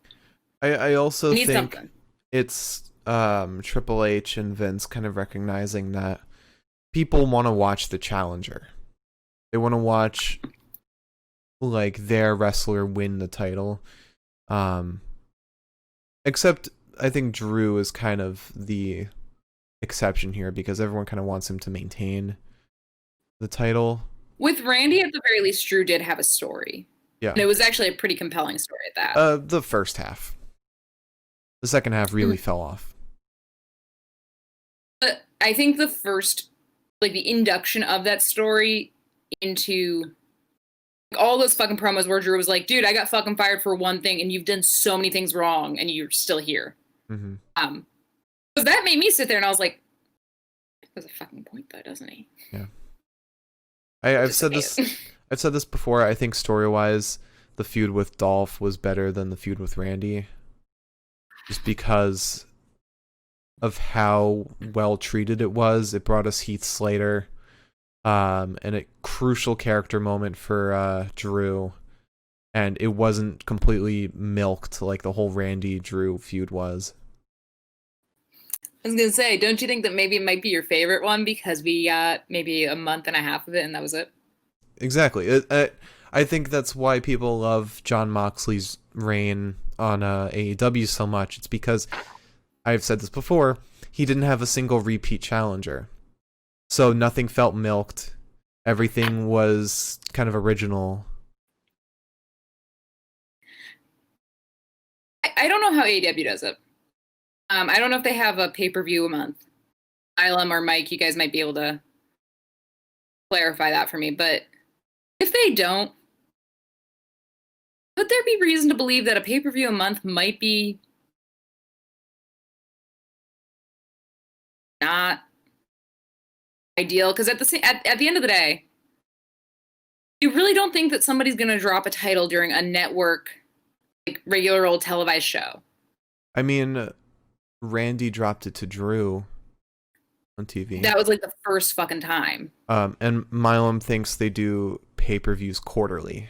I also think something. It's Triple H and Vince kind of recognizing that people want to watch the challenger. They want to watch like their wrestler win the title. Except I think Drew is kind of the exception here because everyone kind of wants him to maintain the title. With Randy, at the very least, Drew did have a story. Yeah. And it was actually a pretty compelling story at that. The first half. The second half really fell off. But I think the first, like the induction of that story into all those fucking promos where Drew was like, dude, I got fucking fired for one thing and you've done so many things wrong and you're still here. Mm-hmm. So that made me sit there and I was like, there's a fucking point though, doesn't he? Yeah. I've said this before. I think story-wise, the feud with Dolph was better than the feud with Randy, just because of how well treated it was. It brought us Heath Slater, and a crucial character moment for Drew, and it wasn't completely milked like the whole Randy Drew feud was. I was gonna say, don't you think that maybe it might be your favorite one because we got maybe a month and a half of it and that was it? Exactly. I think that's why people love Jon Moxley's reign on AEW so much. It's because, I've said this before, he didn't have a single repeat challenger. So nothing felt milked. Everything was kind of original. I don't know how AEW does it. I don't know if they have a pay-per-view a month. Ilum or Mike, you guys might be able to clarify that for me. But if they don't, could there be reason to believe that a pay-per-view a month might be not ideal? Because at the end of the day, you really don't think that somebody's going to drop a title during a network, like regular old televised show. I mean, Randy dropped it to Drew on TV. That was like the first fucking time. And Milam thinks they do pay-per-views quarterly.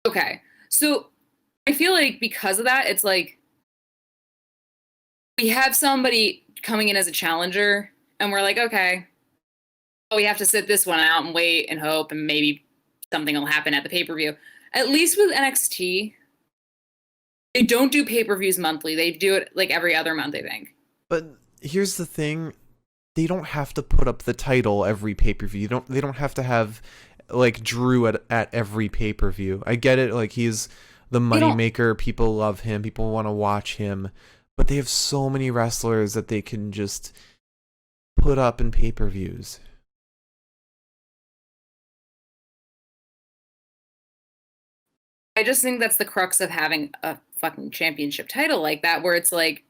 Okay. So I feel like because of that, it's like we have somebody coming in as a challenger and we're like, okay, well, we have to sit this one out and wait and hope and maybe something will happen at the pay-per-view. At least with NXT, they don't do pay-per-views monthly. They do it like every other month, I think. But here's the thing. They don't have to put up the title every pay-per-view. They don't have to have like Drew at every pay-per-view. I get it, like he's the moneymaker, people love him, people want to watch him, but they have so many wrestlers that they can just put up in pay-per-views. I just think that's the crux of having a fucking championship title like that, where it's like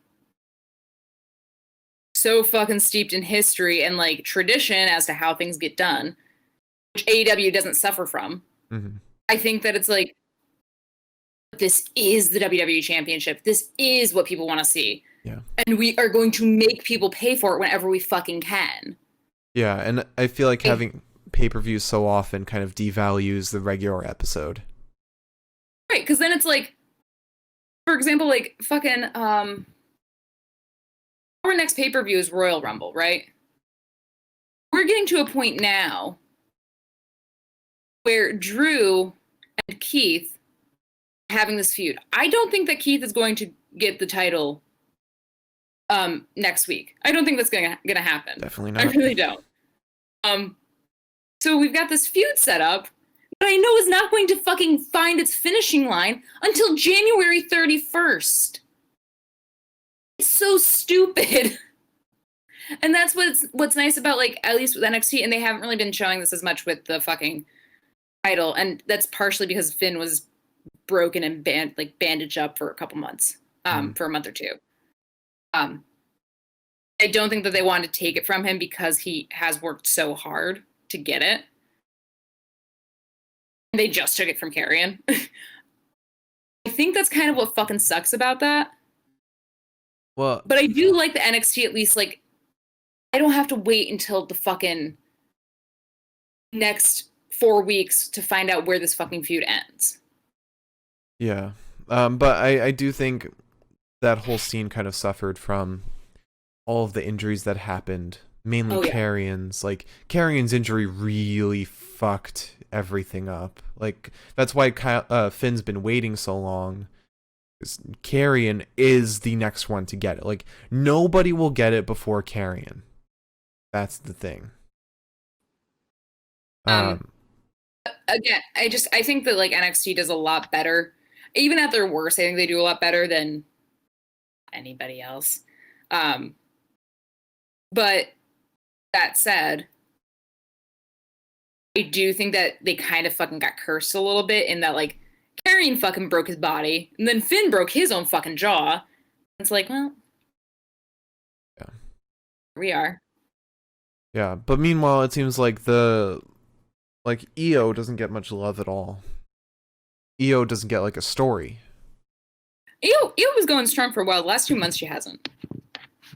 so fucking steeped in history and like tradition as to how things get done, which AEW doesn't suffer from. Mm-hmm. I think that it's like, this is the WWE Championship. This is what people want to see. Yeah. And we are going to make people pay for it whenever we fucking can. Yeah, and I feel like having pay-per-views so often kind of devalues the regular episode. Right, because then it's like, for example, like fucking our next pay-per-view is Royal Rumble, right? We're getting to a point now where Drew and Keith are having this feud. I don't think that Keith is going to get the title next week. I don't think that's gonna happen. Definitely not. I really don't. So we've got this feud set up that I know is not going to fucking find its finishing line until January 31st. It's so stupid. And that's what's nice about, like, at least with NXT, and they haven't really been showing this as much with the fucking title, and that's partially because Finn was broken and bandaged up for a couple months, for a month or two. I don't think that they wanted to take it from him because he has worked so hard to get it. And they just took it from Karrion. I think that's kind of what fucking sucks about that. Well, but I do like the NXT, at least, like, I don't have to wait until the fucking next 4 weeks to find out where this fucking feud ends. Yeah. But I do think that whole scene kind of suffered from all of the injuries that happened, mainly Karrion's. Like, Karrion's injury really fucked everything up. Like, that's why Finn's been waiting so long. Karrion is the next one to get it. Like, nobody will get it before Karrion. That's the thing. Again, I think that, like, NXT does a lot better. Even at their worst, I think they do a lot better than anybody else. But that said, I do think that they kind of fucking got cursed a little bit in that, like, Karrion fucking broke his body, and then Finn broke his own fucking jaw. It's like, well, yeah, here we are. Yeah, but meanwhile, it seems like EO doesn't get much love at all. EO doesn't get, like, a story. EO was going strong for a while. The last 2 months, she hasn't.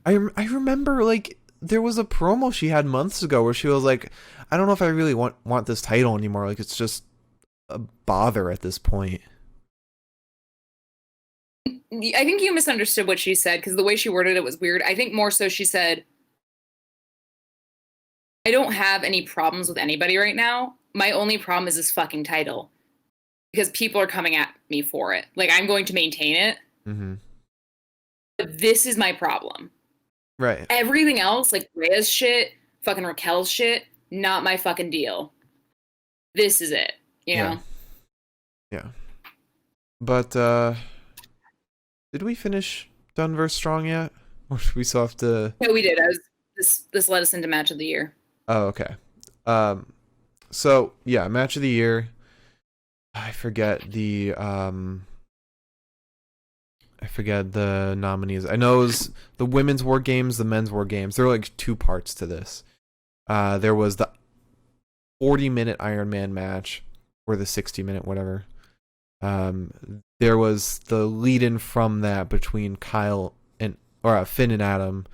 I remember, like, there was a promo she had months ago where she was like, I don't know if I really want this title anymore. Like, it's just a bother at this point. I think you misunderstood what she said because the way she worded it was weird. I think more so she said, I don't have any problems with anybody right now. My only problem is this fucking title because people are coming at me for it. Like, I'm going to maintain it. Mm-hmm. But this is my problem. Right. Everything else, like Rhea's shit, fucking Raquel's shit, not my fucking deal. This is it, you know? Yeah. But, did we finish Dunne vs. Strong yet? Or should we still have to... No, we did. This led us into match of the year. Oh, okay. So, yeah, match of the year. I forget the nominees. I know it was the women's war games, the men's war games. There were like two parts to this. There was the 40-minute Iron Man match, or the 60-minute, whatever. There was the lead-in from that between Finn and Adam,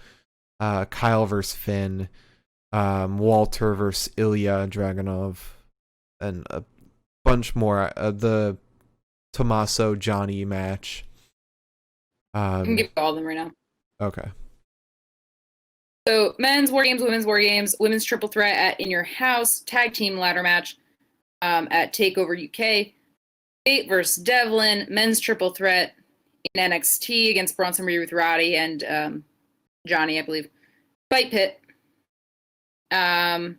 Kyle versus Finn, Walter versus Ilya Dragunov, and a bunch more. The Tommaso Johnny match. I can give all of them right now. Okay. So men's war games, women's triple threat at In Your House, tag team ladder match at TakeOver UK, Fate versus Devlin, men's triple threat in NXT against Bronson, with Roddy and Johnny, I believe. Fight Pit. I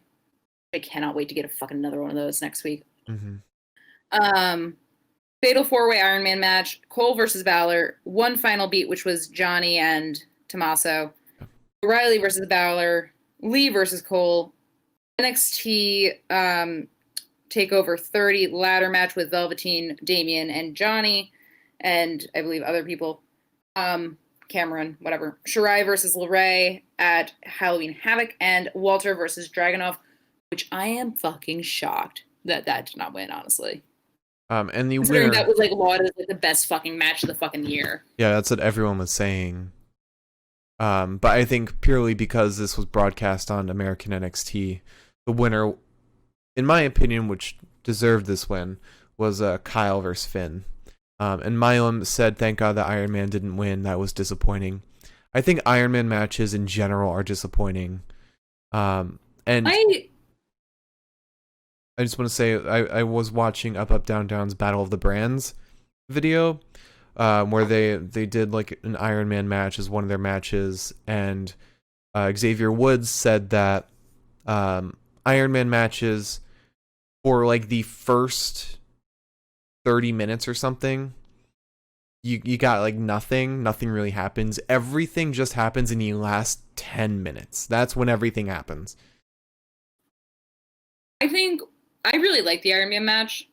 cannot wait to get a fucking another one of those next week. Mm-hmm. Fatal 4-way Iron Man match, Cole versus Balor, one final beat, which was Johnny and Tommaso. O'Reilly versus Balor, Lee versus Cole, NXT TakeOver 30 ladder match with Velveteen, Damian, and Johnny, and I believe other people. Cameron, whatever. Shirai versus LeRae at Halloween Havoc, and Walter versus Dragunov, which I am fucking shocked that did not win, honestly. And the winner, that was like lauded as like the best fucking match of the fucking year. Yeah, that's what everyone was saying. But I think purely because this was broadcast on American NXT, the winner, in my opinion, which deserved this win, was Kyle versus Finn. And Mylam said, thank God that Iron Man didn't win. That was disappointing. I think Iron Man matches in general are disappointing. And I just want to say, I was watching Up Down Down's Battle of the Brands video, where they did like an Iron Man match as one of their matches, and Xavier Woods said that Iron Man matches for like the first 30 minutes or something, you got like nothing really happens. Everything just happens in the last 10 minutes. That's when everything happens. I think I really like the Iron Man match.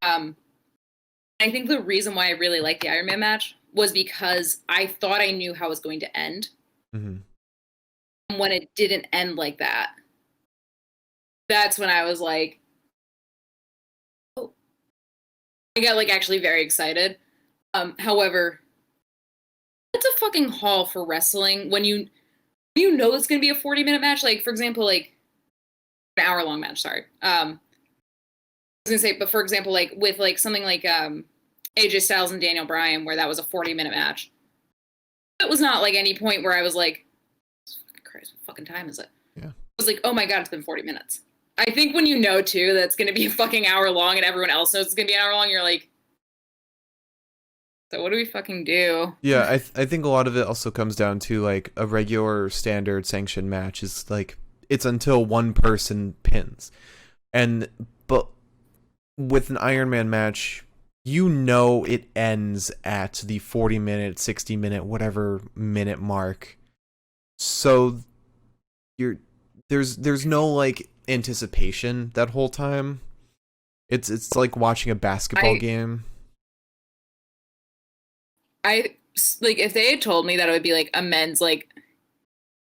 I think the reason why I really liked the Iron Man match was because I thought I knew how it was going to end. Mm-hmm. And when it didn't end like that, that's when I was like, oh. I got like actually very excited. However, it's a fucking haul for wrestling when you know it's going to be a 40-minute match. Like, for example, like an hour-long match, sorry. I was going to say, but for example, like with like something like AJ Styles and Daniel Bryan, where that was a 40-minute match. It was not like any point where I was like, Christ, what fucking time is it? Yeah. I was like, oh my God, it's been 40 minutes. I think when you know, too, that it's going to be a fucking hour long and everyone else knows it's going to be an hour long, you're like, so what do we fucking do? Yeah, I think a lot of it also comes down to like a regular standard sanctioned match is like, it's until one person pins. But with an Iron Man match, you know it ends at the 40-minute, 60-minute, whatever minute mark. So there's no like anticipation that whole time. It's like watching a basketball game. I like if they had told me that it would be like a men's like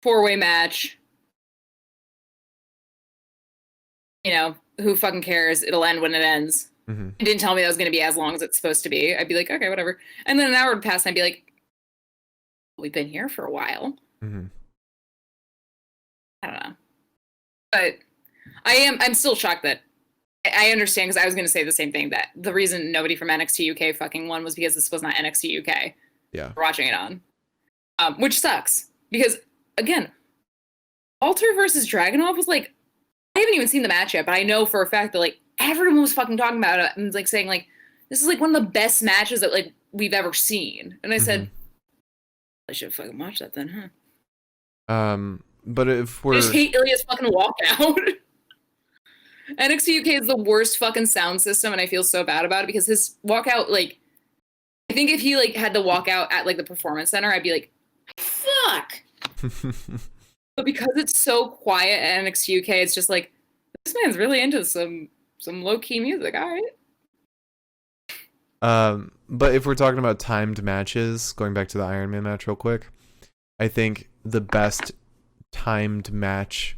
4-way match, you know, who fucking cares? It'll end when it ends. Mm-hmm. It didn't tell me that was going to be as long as it's supposed to be. I'd be like, okay, whatever. And then an hour would pass and I'd be like, we've been here for a while. Mm-hmm. I don't know. But I'm still shocked that I understand, because I was going to say the same thing, that the reason nobody from NXT UK fucking won was because this was not NXT UK. Yeah. we're watching it on, which sucks because again, Walter versus Dragunov was like, I haven't even seen the match yet, but I know for a fact that like everyone was fucking talking about it and like saying like this is like one of the best matches that like we've ever seen. And I said, I should fucking watch that then, huh? But if I just hate Ilya's fucking walkout. NXT UK is the worst fucking sound system, and I feel so bad about it because his walkout, like, I think if he like had the walkout at like the Performance Center, I'd be like, fuck. But because it's so quiet at NXT UK, it's just like this man's really into some low key music. All right. But if we're talking about timed matches, going back to the Iron Man match real quick, I think the best timed match,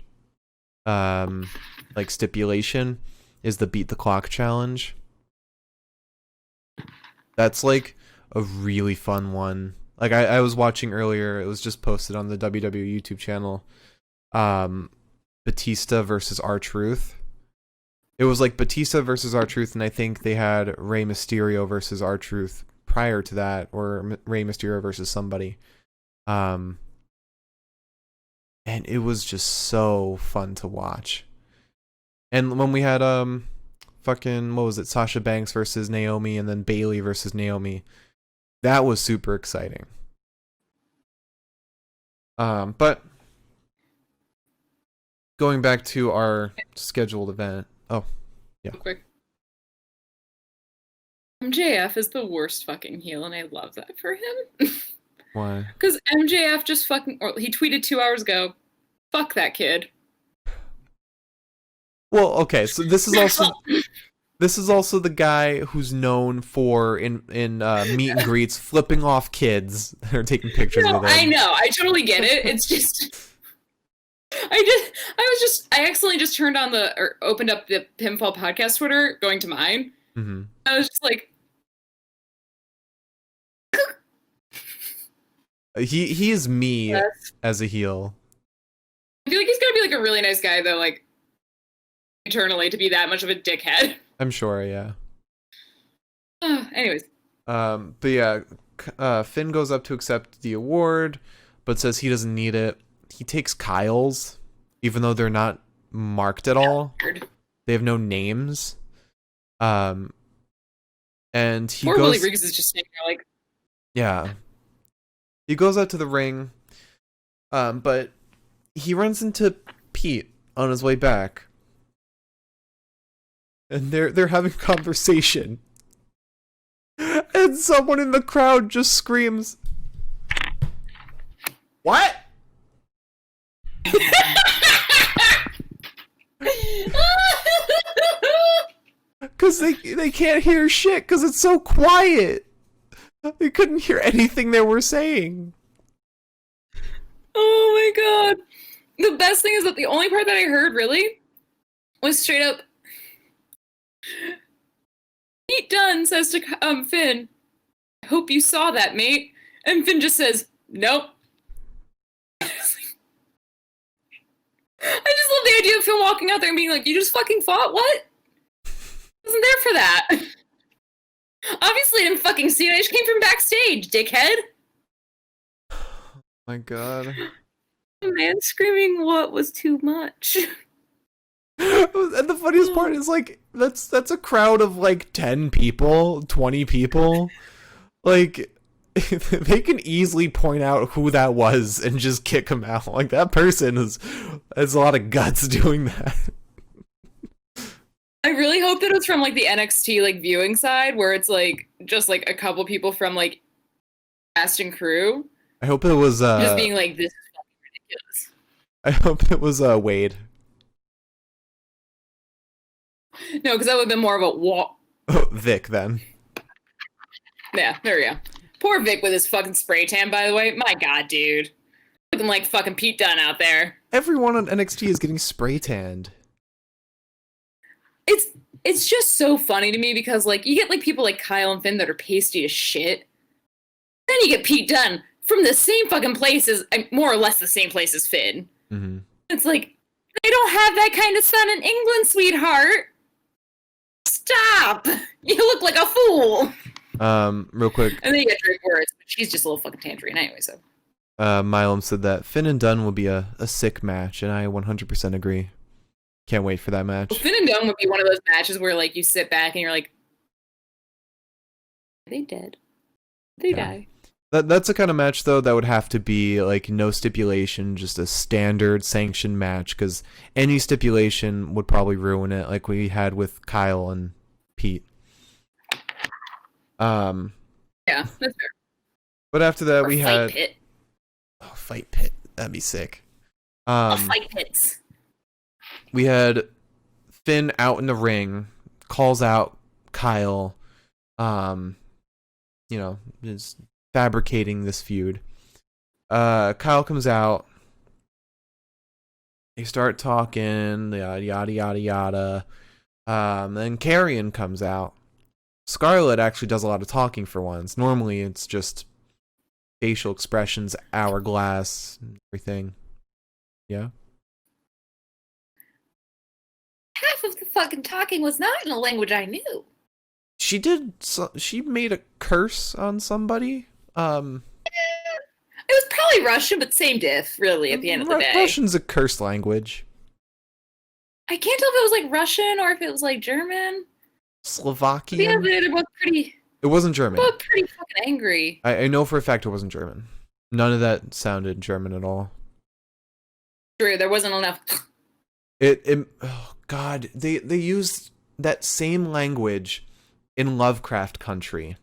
like stipulation, is the Beat the Clock challenge. That's like a really fun one. Like I was watching earlier, it was just posted on the WWE YouTube channel. Batista versus R-Truth. It was like Batista versus R-Truth, and I think they had Rey Mysterio versus R-Truth prior to that, or Rey Mysterio versus somebody. And it was just so fun to watch. And when we had fucking, what was it, Sasha Banks versus Naomi, and then Bayley versus Naomi, that was super exciting. But going back to our scheduled event. Oh, yeah. Real quick. MJF is the worst fucking heel, and I love that for him. Why? Because MJF just fucking, or he tweeted 2 hours ago, fuck that kid. Well, okay, so this is also the guy who's known for in meet and greets flipping off kids that are taking pictures with him. I know, I totally get it. It's just I accidentally just turned on or opened up the Pinfall Podcast Twitter, going to mine. Mm-hmm. I was just like, he is me as a heel. I feel like he's gonna be like a really nice guy though, like eternally, to be that much of a dickhead. I'm sure, yeah. Anyways. But yeah, Finn goes up to accept the award, but says he doesn't need it. He takes Kyle's, even though they're not marked at all. Weird. They have no names. And he Poor goes. Willie Riggs is just sitting there like. Yeah. He goes out to the ring, but he runs into Pete on his way back, and they're having a conversation, and someone in the crowd just screams, "What?" Because they can't hear shit because it's so quiet. They couldn't hear anything they were saying. Oh my god. The best thing is that the only part that I heard really was straight up Pete Dunne says to Finn, I hope you saw that, mate. And Finn just says, nope. I just love the idea of Finn walking out there and being like, you just fucking fought? What? I wasn't there for that. Obviously I didn't fucking see it. I just came from backstage, dickhead. Oh my god. The man screaming what was too much. And the funniest part is like that's a crowd of like 10 people, 20 people. Like they can easily point out who that was and just kick him out. Like that person has a lot of guts doing that. I really hope that it's from like the NXT like viewing side where it's like just like a couple people from like cast and crew. I hope it was just being like, this is fucking ridiculous. I hope it was Wade. No, because that would have been more of a walk. Oh, Vic then. Yeah, there we go. Poor Vic with his fucking spray tan, by the way. My god, dude. Looking like fucking Pete Dunne out there. Everyone on NXT is getting spray tanned. It's just so funny to me because like you get like people like Kyle and Finn that are pasty as shit. Then you get Pete Dunne from the same fucking place as, more or less the same place as Finn. Mm-hmm. It's like, they don't have that kind of sun in England, sweetheart. Stop! You look like a fool. Real quick. And then you get Drake words, but she's just a little fucking tangerine anyway, so. Milam said that Finn and Dunne will be a sick match, and I 100% agree. Can't wait for that match. Well, Finn and Dunne would be one of those matches where, like, you sit back and you're like, are they dead? They die. That's the kind of match, though, that would have to be, like, no stipulation, just a standard sanctioned match, because any stipulation would probably ruin it, like we had with Kyle and Pete. Yeah, that's fair. But after that, Or we Fight had... Pit. Oh, Fight Pit. That'd be sick. Fight Pits. We had Finn out in the ring, calls out Kyle, is fabricating this feud. Kyle comes out. They start talking, yada yada yada. Then Karrion comes out. Scarlett actually does a lot of talking for once. Normally it's just facial expressions, hourglass, and everything. Yeah. Half of the fucking talking was not in a language I knew. She did. She made a curse on somebody. It was probably Russian, but same diff, really, at the end of the day. Russian's a curse language. I can't tell if it was like Russian or if it was like German. Slovakian. Yeah, they're both pretty. It wasn't German. Both pretty fucking angry. I know for a fact it wasn't German. None of that sounded German at all. True, there wasn't enough. Oh God, they used that same language in Lovecraft Country,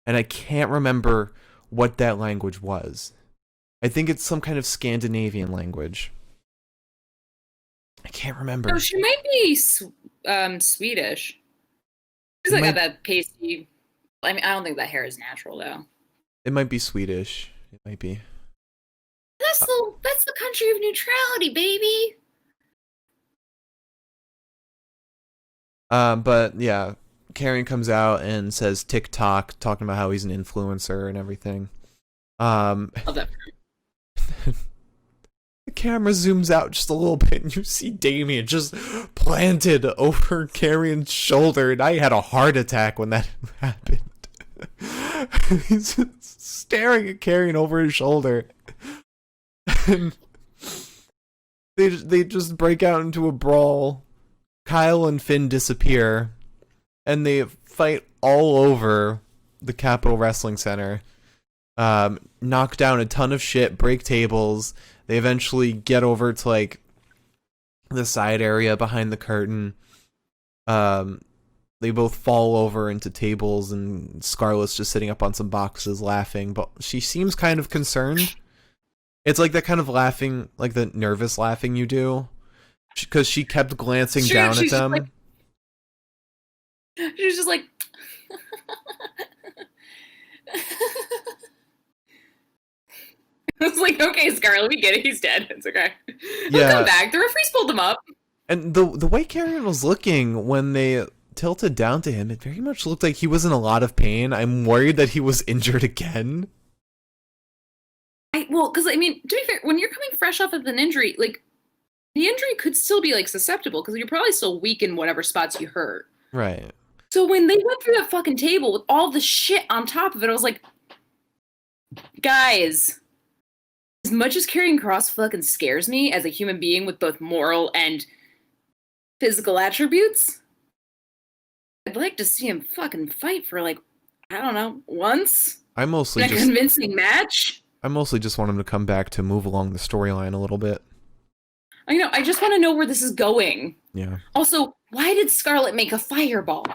and I can't remember what that language was. I think it's some kind of Scandinavian language. I can't remember. Oh, she might be Swedish. She's like got that pasty. I mean, I don't think that hair is natural though. It might be Swedish. It might be. That's the country of neutrality, baby. But yeah, Karrion comes out and says TikTok, talking about how he's an influencer and everything. Love that. The camera zooms out just a little bit, and you see Damien just planted over Karrion's shoulder, and I had a heart attack when that happened. He's just staring at Karrion over his shoulder, and they just break out into a brawl. Kyle and Finn disappear, and they fight all over the Capitol Wrestling Center. Knock down a ton of shit, break tables. They eventually get over to like the side area behind the curtain. They both fall over into tables, and Scarlett's just sitting up on some boxes laughing, but she seems kind of concerned. It's like that kind of laughing, like the nervous laughing you do, because she kept glancing down at them. She was just like I was like, okay, Scarlett, we get it. He's dead. It's okay. He'll come back. The referees pulled him up. And the way Karrion was looking when they tilted down to him, it very much looked like he was in a lot of pain. I'm worried that he was injured again. Because I mean, to be fair, when you're coming fresh off of an injury, like the injury could still be like susceptible because you're probably still weak in whatever spots you hurt. Right. So when they went through that fucking table with all the shit on top of it, I was like, guys, as much as Karrion Kross fucking scares me as a human being with both moral and physical attributes, I'd like to see him fucking fight for like, I don't know, once? I mostly in a convincing match? I mostly just want him to come back to move along the storyline a little bit. I know, I just want to know where this is going. Yeah. Also, why did Scarlett make a fireball?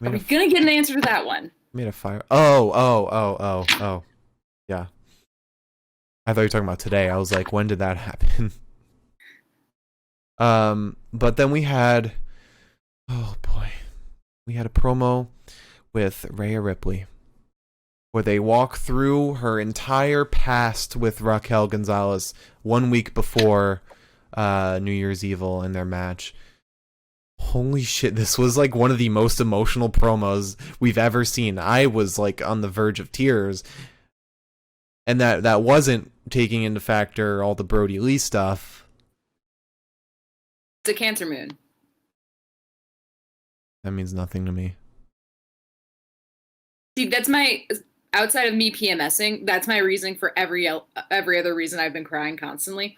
Are we gonna get an answer to that one? Made a fire. Oh. Yeah. I thought you were talking about today. I was like, when did that happen? But then we had, oh boy, we had a promo with Rhea Ripley, where they walk through her entire past with Raquel Gonzalez 1 week before New Year's Evil in their match. Holy shit, this was like one of the most emotional promos we've ever seen. I was like on the verge of tears. And that wasn't taking into factor all the Brody Lee stuff. It's a Cancer Moon. That means nothing to me. See, that's my outside of me PMSing. That's my reasoning for every other reason I've been crying constantly,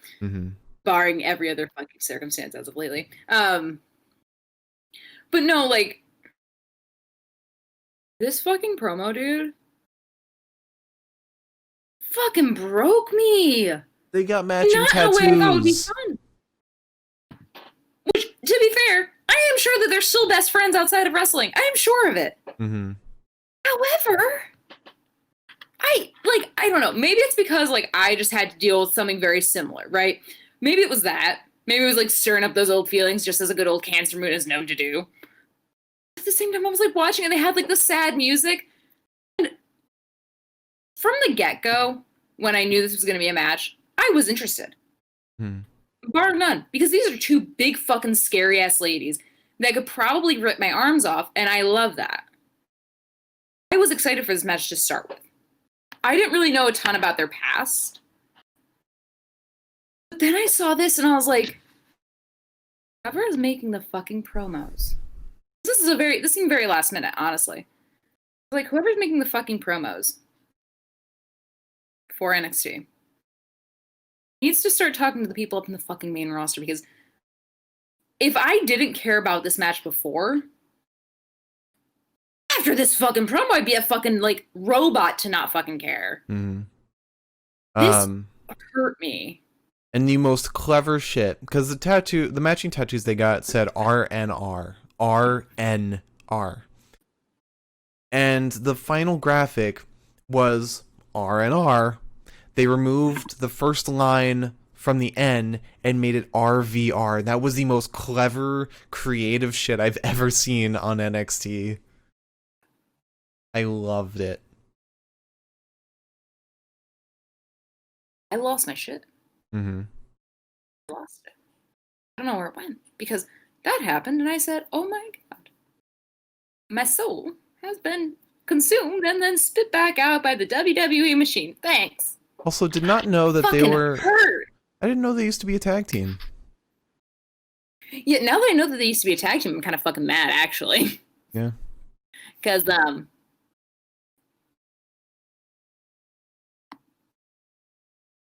barring every other fucking circumstance as of lately. But no, like this fucking promo, dude, fucking broke me. They got matching Not in a way I thought would be tattoos. fun. Which, to be fair, I am sure that they're still best friends outside of wrestling. I am sure of it. However, I don't know. Maybe it's because like I just had to deal with something very similar, right? Maybe it was that. Maybe it was like stirring up those old feelings just as a good old Cancer Moon is known to do. At the same time, I was like watching and they had like the sad music. And from the get-go, when I knew this was going to be a match, I was interested. Bar none. Because these are two big fucking scary ass ladies that could probably rip my arms off, and I love that. I was excited for this match to start with. I didn't really know a ton about their past. But then I saw this and I was like, whoever is making the fucking promos. This seemed very last minute, honestly. Like, whoever's making the fucking promos for NXT needs to start talking to the people up in the fucking main roster, because if I didn't care about this match before, after this fucking promo, I'd be a fucking, like, robot to not fucking care. This hurt me. And the most clever shit, because the matching tattoos they got said RNR. RNR. And the final graphic was RNR. They removed the first line from the N and made it RVR. That was the most clever, creative shit I've ever seen on NXT. I loved it. I lost my shit. Mm-hmm. I lost it. I don't know where it went, because that happened and I said, oh my god. My soul has been consumed and then spit back out by the WWE machine. Thanks. Also, did not know that they were... hurt. I didn't know they used to be a tag team. Yeah, now that I know that they used to be a tag team, I'm kind of fucking mad, actually. Yeah. Because,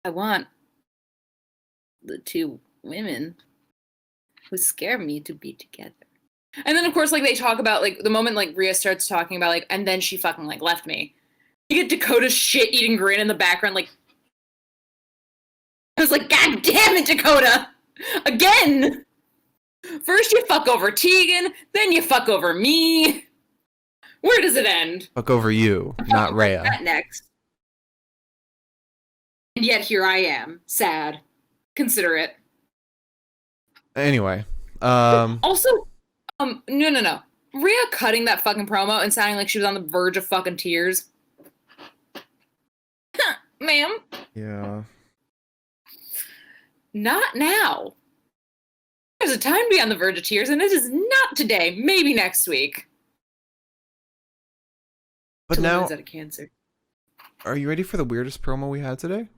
I want the two women who scare me to be together. And then, of course, like, they talk about, like, the moment, like, Rhea starts talking about, like, and then she fucking, like, left me. You get Dakota's shit-eating grin in the background, like... I was like, God damn it, Dakota! Again! First you fuck over Tegan, then you fuck over me. Where does it end? Fuck over you, not Rhea. That next. And yet here I am, sad. Consider it. Anyway, Also, no. Rhea cutting that fucking promo and sounding like she was on the verge of fucking tears. Ma'am. Yeah. Not now. There's a time to be on the verge of tears, and it is not today. Maybe next week. But now, out of cancer. Are you ready for the weirdest promo we had today?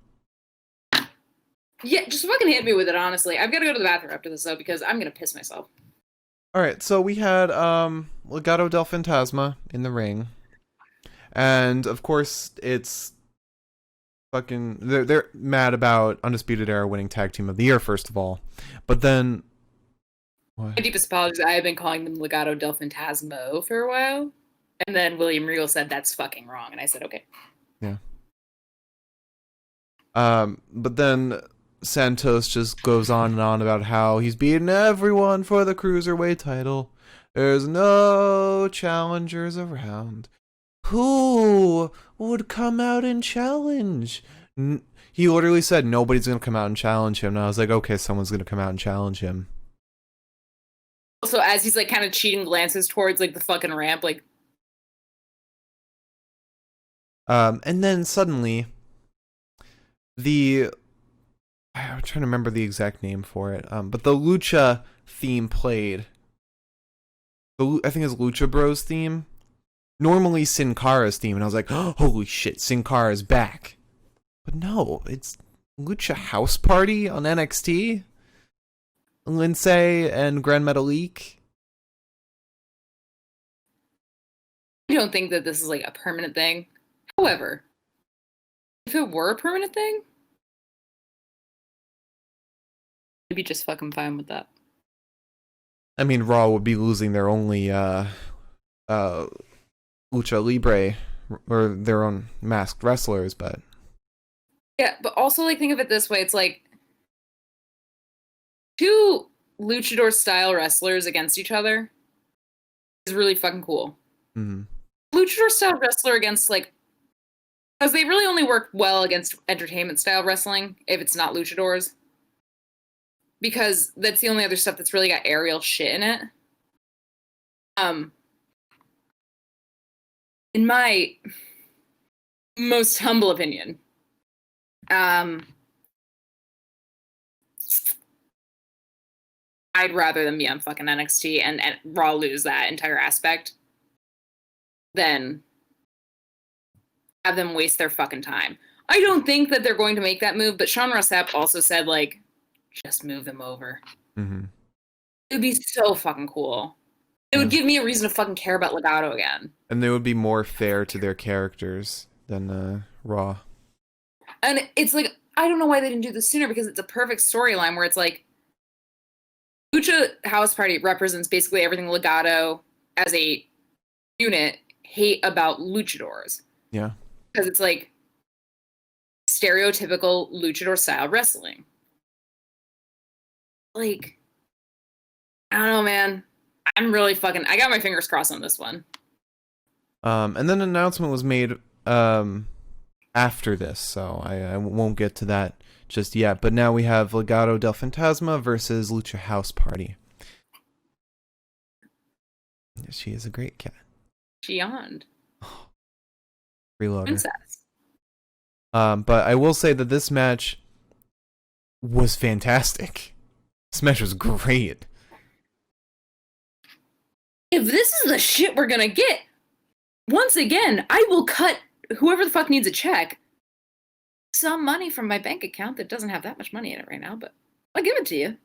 Yeah, just fucking hit me with it, honestly. I've got to go to the bathroom after this, though, because I'm going to piss myself. Alright, so we had Legado del Fantasma in the ring. And, of course, it's fucking... They're mad about Undisputed Era winning Tag Team of the Year, first of all. But then... What? My deepest apologies. I have been calling them Legado del Fantasma for a while. And then William Regal said, that's fucking wrong. And I said, okay. Yeah. But then Santos just goes on and on about how he's beaten everyone for the Cruiserweight title. There's no challengers around. Who would come out and challenge? He literally said nobody's going to come out and challenge him. And I was like, okay, someone's going to come out and challenge him. Also, as he's like kind of cheating glances towards like the fucking ramp, like. And then suddenly, I'm trying to remember the exact name for it. But the Lucha theme played. I think it's Lucha Bros theme. Normally Sin Cara's theme, and I was like, oh, holy shit, Sin Cara's back. But no, it's Lucha House Party on NXT. Lindsay and Grand Metalik. I don't think that this is like a permanent thing. However, if it were a permanent thing, I'd be just fucking fine with that. I mean, Raw would be losing their only Lucha Libre or their own masked wrestlers, but Yeah, but also like think of it this way: it's like two luchador style wrestlers against each other is really fucking cool. mm-hmm. Luchador style wrestler against like, because they really only work well against entertainment style wrestling if it's not luchadors, because that's the only other stuff that's really got aerial shit in it. In my most humble opinion, I'd rather them be on fucking NXT and Raw lose that entire aspect than have them waste their fucking time. I don't think that they're going to make that move, but Sean Ross Sapp also said, like, just move them over. Mm-hmm. It would be so fucking cool. It would give me a reason to fucking care about Legado again. And they would be more fair to their characters than Raw. And it's like, I don't know why they didn't do this sooner, because it's a perfect storyline where it's like, Lucha House Party represents basically everything Legado as a unit hate about luchadors. Yeah. Because it's like stereotypical luchador style wrestling. Like, I don't know, man. I'm really fucking, I got my fingers crossed on this one. And then an announcement was made after this, so I won't get to that just yet. But now we have Legado del Fantasma versus Lucha House Party. She is a great cat. She yawned. Freeloader. Princess. But I will say that this match was fantastic. This match was great. If this is the shit we're gonna get, once again, I will cut whoever the fuck needs a check some money from my bank account that doesn't have that much money in it right now, but I'll give it to you.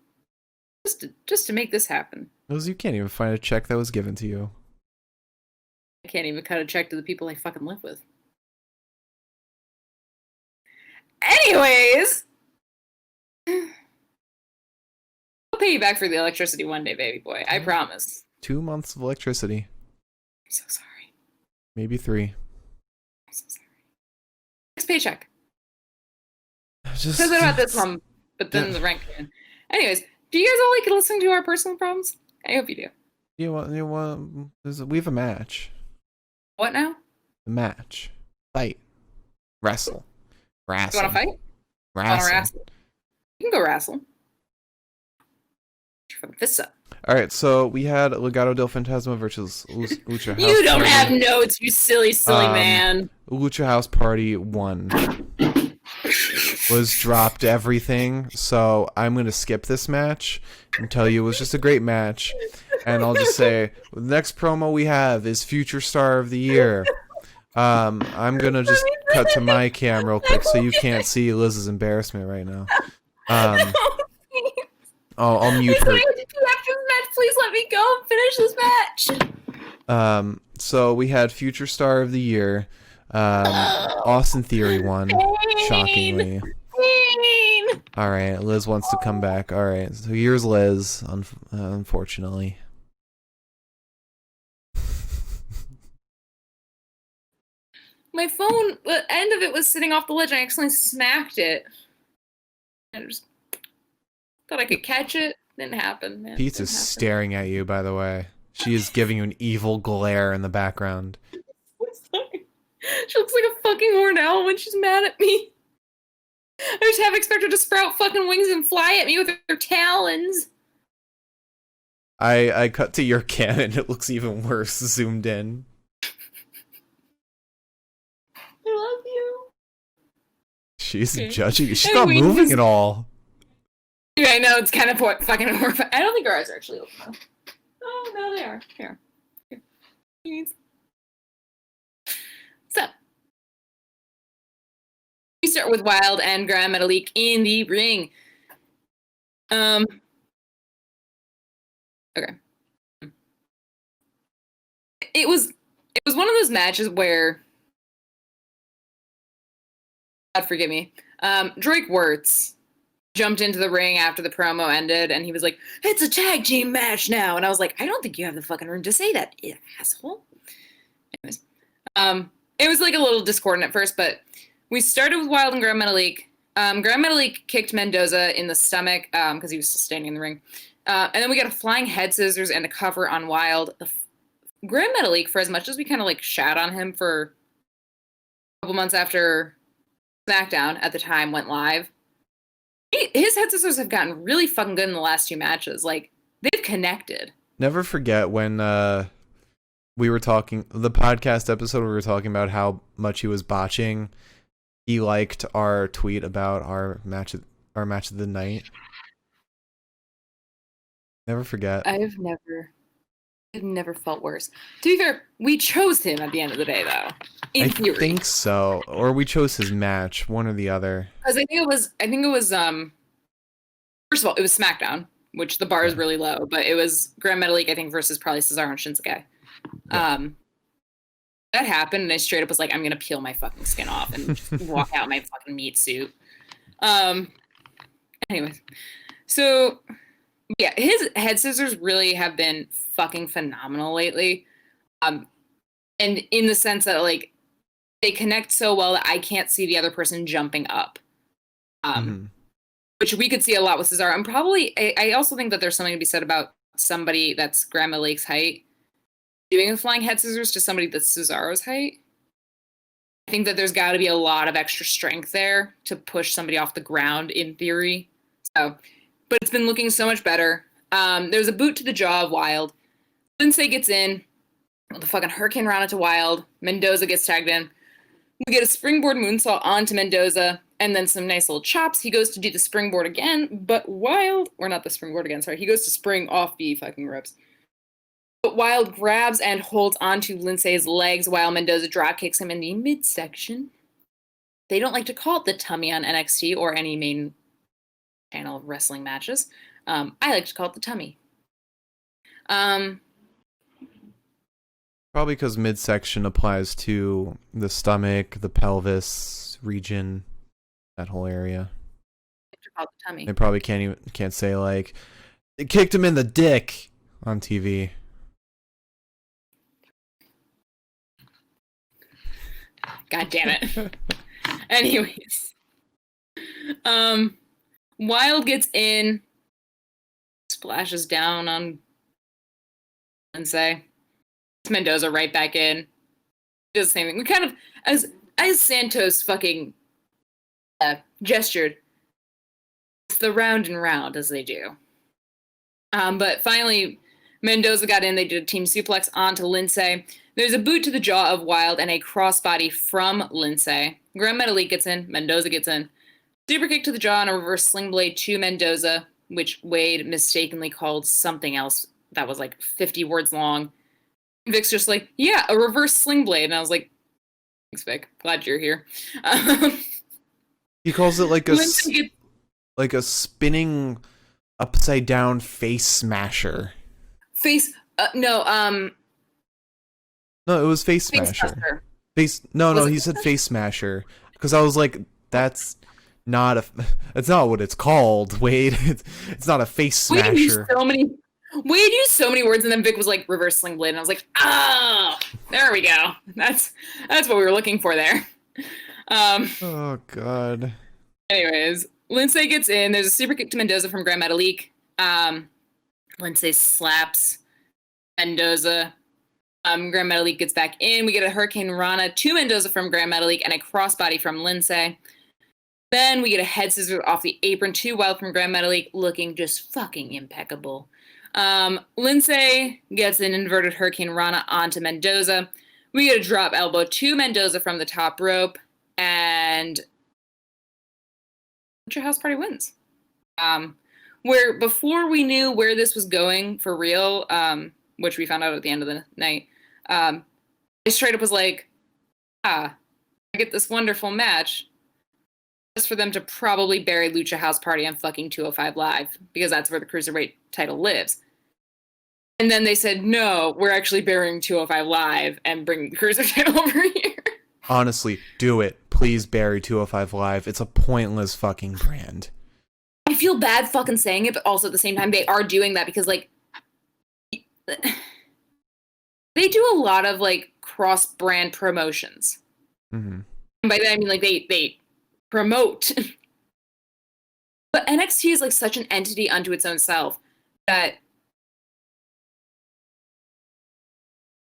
Just to make this happen. Because you can't even find a check that was given to you. I can't even cut a check to the people I fucking live with. Anyways, I'll pay you back for the electricity one day, baby boy. I promise. 2 months of electricity. I'm so sorry. Maybe 3. I'm so sorry. Next paycheck. Just Says it about this one, but then the rent came in. Anyways, do you guys all like listening to our personal problems? I hope you do. You want, we have a match. What now? A match. Fight. Wrestle. You Wrestle. want to fight? Wrestle. Wrestle? You can go wrestle. From fists up. All right, so we had Legado del Fantasma versus Lucha House You don't Party. have notes, you silly man. Lucha House Party 1 was dropped everything, so I'm going to skip this match and tell you it was just a great match. And I'll just say, the next promo we have is Future Star of the Year. I'm going to just cut to my cam real quick so you can't see Liz's embarrassment right now. I'll mute her. After this match, please let me go and finish this match. So we had Future Star of the Year. Austin Theory won, shockingly. All right, Liz wants to come back. All right, so here's Liz, unfortunately. My phone, the end of it was sitting off the ledge, and I accidentally smacked it. I just thought I could catch it. Didn't happen. Man. Pete's is staring at you, by the way. She is giving you an evil glare in the background. She looks like a fucking horned owl when she's mad at me. I just half expect her to sprout fucking wings and fly at me with her talons. I cut to your cam and it looks even worse zoomed in. I love you. She's Okay. judging you. She's not moving at all. Yeah, I know, it's kind of fucking horrifying. I don't think her eyes are actually open though. Oh, no, they are. Here. So, we start with Wild and Grand Metalik in the ring. Okay. It was it was one of those matches where, God forgive me, Drake Wirtz jumped into the ring after the promo ended, and he was like, "It's a tag team match now," and I was like, "I don't think you have the fucking room to say that, you asshole." Anyways, it was like a little discordant at first, but we started with Wild and Grand Metalik. Grand Metalik kicked Mendoza in the stomach because he was still standing in the ring. And then we got a flying head scissors and a cover on Wild. Grand Metalik, for as much as we kind of like shat on him for a couple months after SmackDown at the time went live, his head scissors have gotten really fucking good in the last 2 matches. Like, they've connected. Never forget when we were talking, the podcast episode we were talking about how much he was botching. He liked our tweet about our match of the night. Never forget. I've never felt worse. To be fair, we chose him at the end of the day, though. In theory. I think so, or we chose his match, one or the other. Because I think it was. First of all, it was SmackDown, which the bar is really low, but it was Grand Metalik, I think, versus probably Cesaro and Shinsuke. Yeah. That happened, and I straight up was like, I'm gonna peel my fucking skin off and just walk out in my fucking meat suit. Anyways, so yeah, his head scissors really have been fucking phenomenal lately. And in the sense that like they connect so well that I can't see the other person jumping up. Which we could see a lot with Cesaro. And probably I also think that there's something to be said about somebody that's Grand Metalik's height doing the flying head scissors to somebody that's Cesaro's height. I think that there's got to be a lot of extra strength there to push somebody off the ground in theory. So, but it's been looking so much better. There's a boot to the jaw of Wild. Lindsay gets in. The fucking Hurricane Rana to Wild. Mendoza gets tagged in. We get a springboard moonsault onto Mendoza and then some nice little chops. He goes to do the springboard again, but Wild, or not the springboard again, sorry. He goes to spring off the fucking ropes. But Wild grabs and holds onto Lindsay's legs while Mendoza drop kicks him in the midsection. They don't like to call it the tummy on NXT or any main channel wrestling matches. I like to call it the tummy. Probably because midsection applies to the stomach, the pelvis region, that whole area. The tummy. They probably can't say like, it kicked him in the dick on TV. God damn it. Anyways. Wild gets in, splashes down on Lindsay. Mendoza right back in. Does the same thing. We kind of, as Santos fucking gestured, it's the round and round as they do. But finally, Mendoza got in. They did a team suplex onto Lindsay. There's a boot to the jaw of Wild and a crossbody from Lindsay. Grand Metalik gets in. Mendoza gets in. Super kick to the jaw and a reverse sling blade to Mendoza, which Wade mistakenly called something else that was like 50 words long. Vic's just like, yeah, a reverse sling blade. And I was like, thanks, Vic. Glad you're here. He calls it like a spinning upside down face smasher. No, it was face smasher. He said face smasher. Because I was like, that's not what it's called, Wade. It's not a face smasher. Wade used so many words, and then Vic was like, reverse sling blade, and I was like, oh, there we go. That's what we were looking for there. Oh, God. Anyways, Lindsay gets in. There's a super kick to Mendoza from Grand Metalik. Lindsay slaps Mendoza. Grand Metalik gets back in. We get a Hurricane Rana to Mendoza from Grand Metalik and a crossbody from Lindsay. Then we get a head scissors off the apron to Wild from Grand Metalik, looking just fucking impeccable. Lindsay gets an inverted Hurricane Rana onto Mendoza. We get a drop elbow to Mendoza from the top rope, and Lucha House Party wins. Where before we knew where this was going for real, which we found out at the end of the night, I straight up was like, I get this wonderful match just for them to probably bury Lucha House Party on fucking 205 Live, because that's where the Cruiserweight title lives. And then they said, no, we're actually burying 205 Live and bringing the Cruiser title over here. Honestly, do it. Please bury 205 Live. It's a pointless fucking brand. I feel bad fucking saying it, but also at the same time, they are doing that because, like, they do a lot of, like, cross-brand promotions. Mm-hmm. And by that, I mean, like, they promote. But NXT is, like, such an entity unto its own self that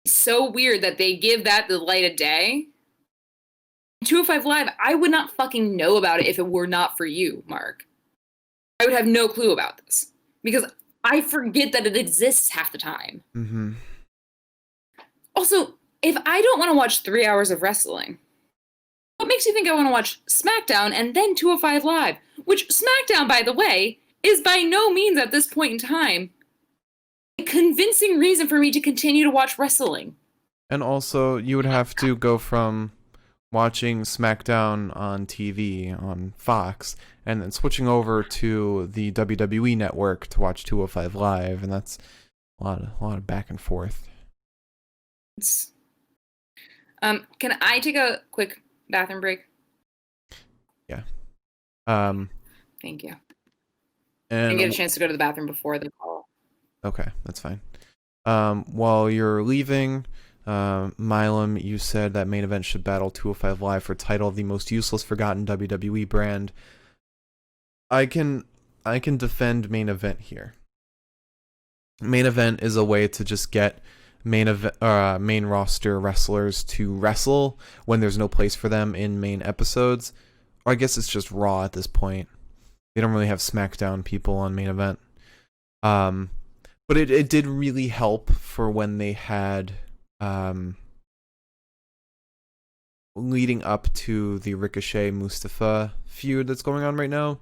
it's so weird that they give that the light of day. 205 Live, I would not fucking know about it if it were not for you, Mark. I would have no clue about this because I forget that it exists half the time. Mm-hmm. Also, if I don't want to watch 3 hours of wrestling, what makes you think I want to watch SmackDown and then 205 Live? Which SmackDown, by the way, is by no means at this point in time a convincing reason for me to continue to watch wrestling. And also, you would have to go from watching SmackDown on TV on Fox and then switching over to the WWE network to watch 205 Live, and that's a lot of back and forth. Can I take a quick bathroom break? Yeah. Thank you. And I get a chance to go to the bathroom before the call. Okay, that's fine. While you're leaving, Milam, you said that Main Event should battle 205 Live for title of the most useless, forgotten WWE brand. I can defend Main Event here. Main Event is a way to just get main roster wrestlers to wrestle when there's no place for them in main episodes. Or I guess it's just Raw at this point. They don't really have SmackDown people on Main Event. But it did really help for when they had leading up to the Ricochet Mustafa feud that's going on right now.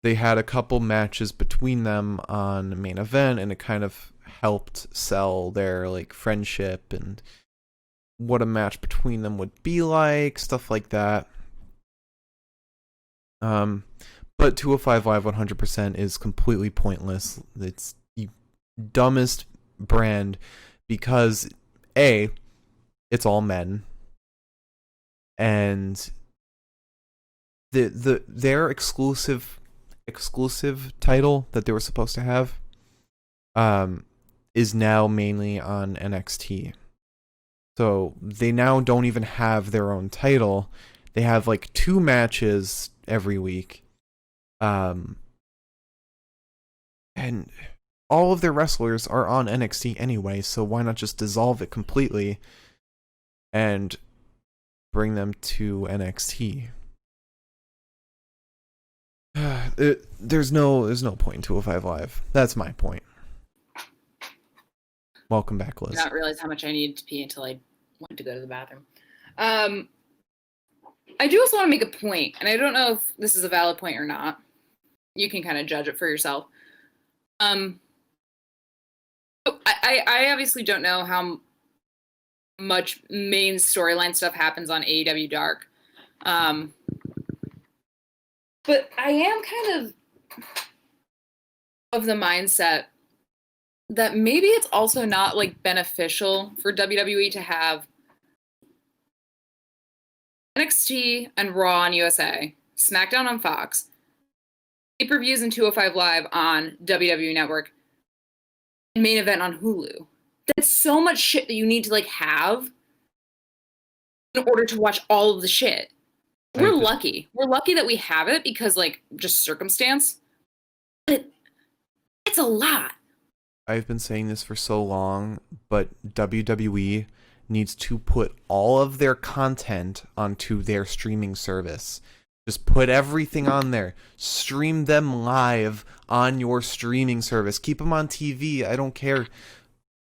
They had a couple matches between them on Main Event, and it kind of helped sell their like friendship and what a match between them would be like, stuff like that. But 205 Live 100% is completely pointless. It's the dumbest brand because A, it's all men, and their exclusive title that they were supposed to have is now mainly on NXT. So they now don't even have their own title. They have like 2 matches every week. And all of their wrestlers are on NXT anyway, so why not just dissolve it completely and bring them to NXT? There's no point in 205 Live. That's my point. Welcome back, Liz. I did not realize how much I needed to pee until I went to go to the bathroom. I do also want to make a point, and I don't know if this is a valid point or not. You can kind of judge it for yourself. I obviously don't know how much main storyline stuff happens on AEW Dark. But I am kind of the mindset that maybe it's also not like beneficial for WWE to have NXT and Raw on USA, SmackDown on Fox, pay-per-views and 205 Live on WWE Network, and Main Event on Hulu. That's so much shit that you need to like have in order to watch all of the shit. We're lucky. We're lucky that we have it because like just circumstance. But it's a lot. I've been saying this for so long, but WWE needs to put all of their content onto their streaming service. Just put everything on there. Stream them live on your streaming service. Keep them on TV. I don't care.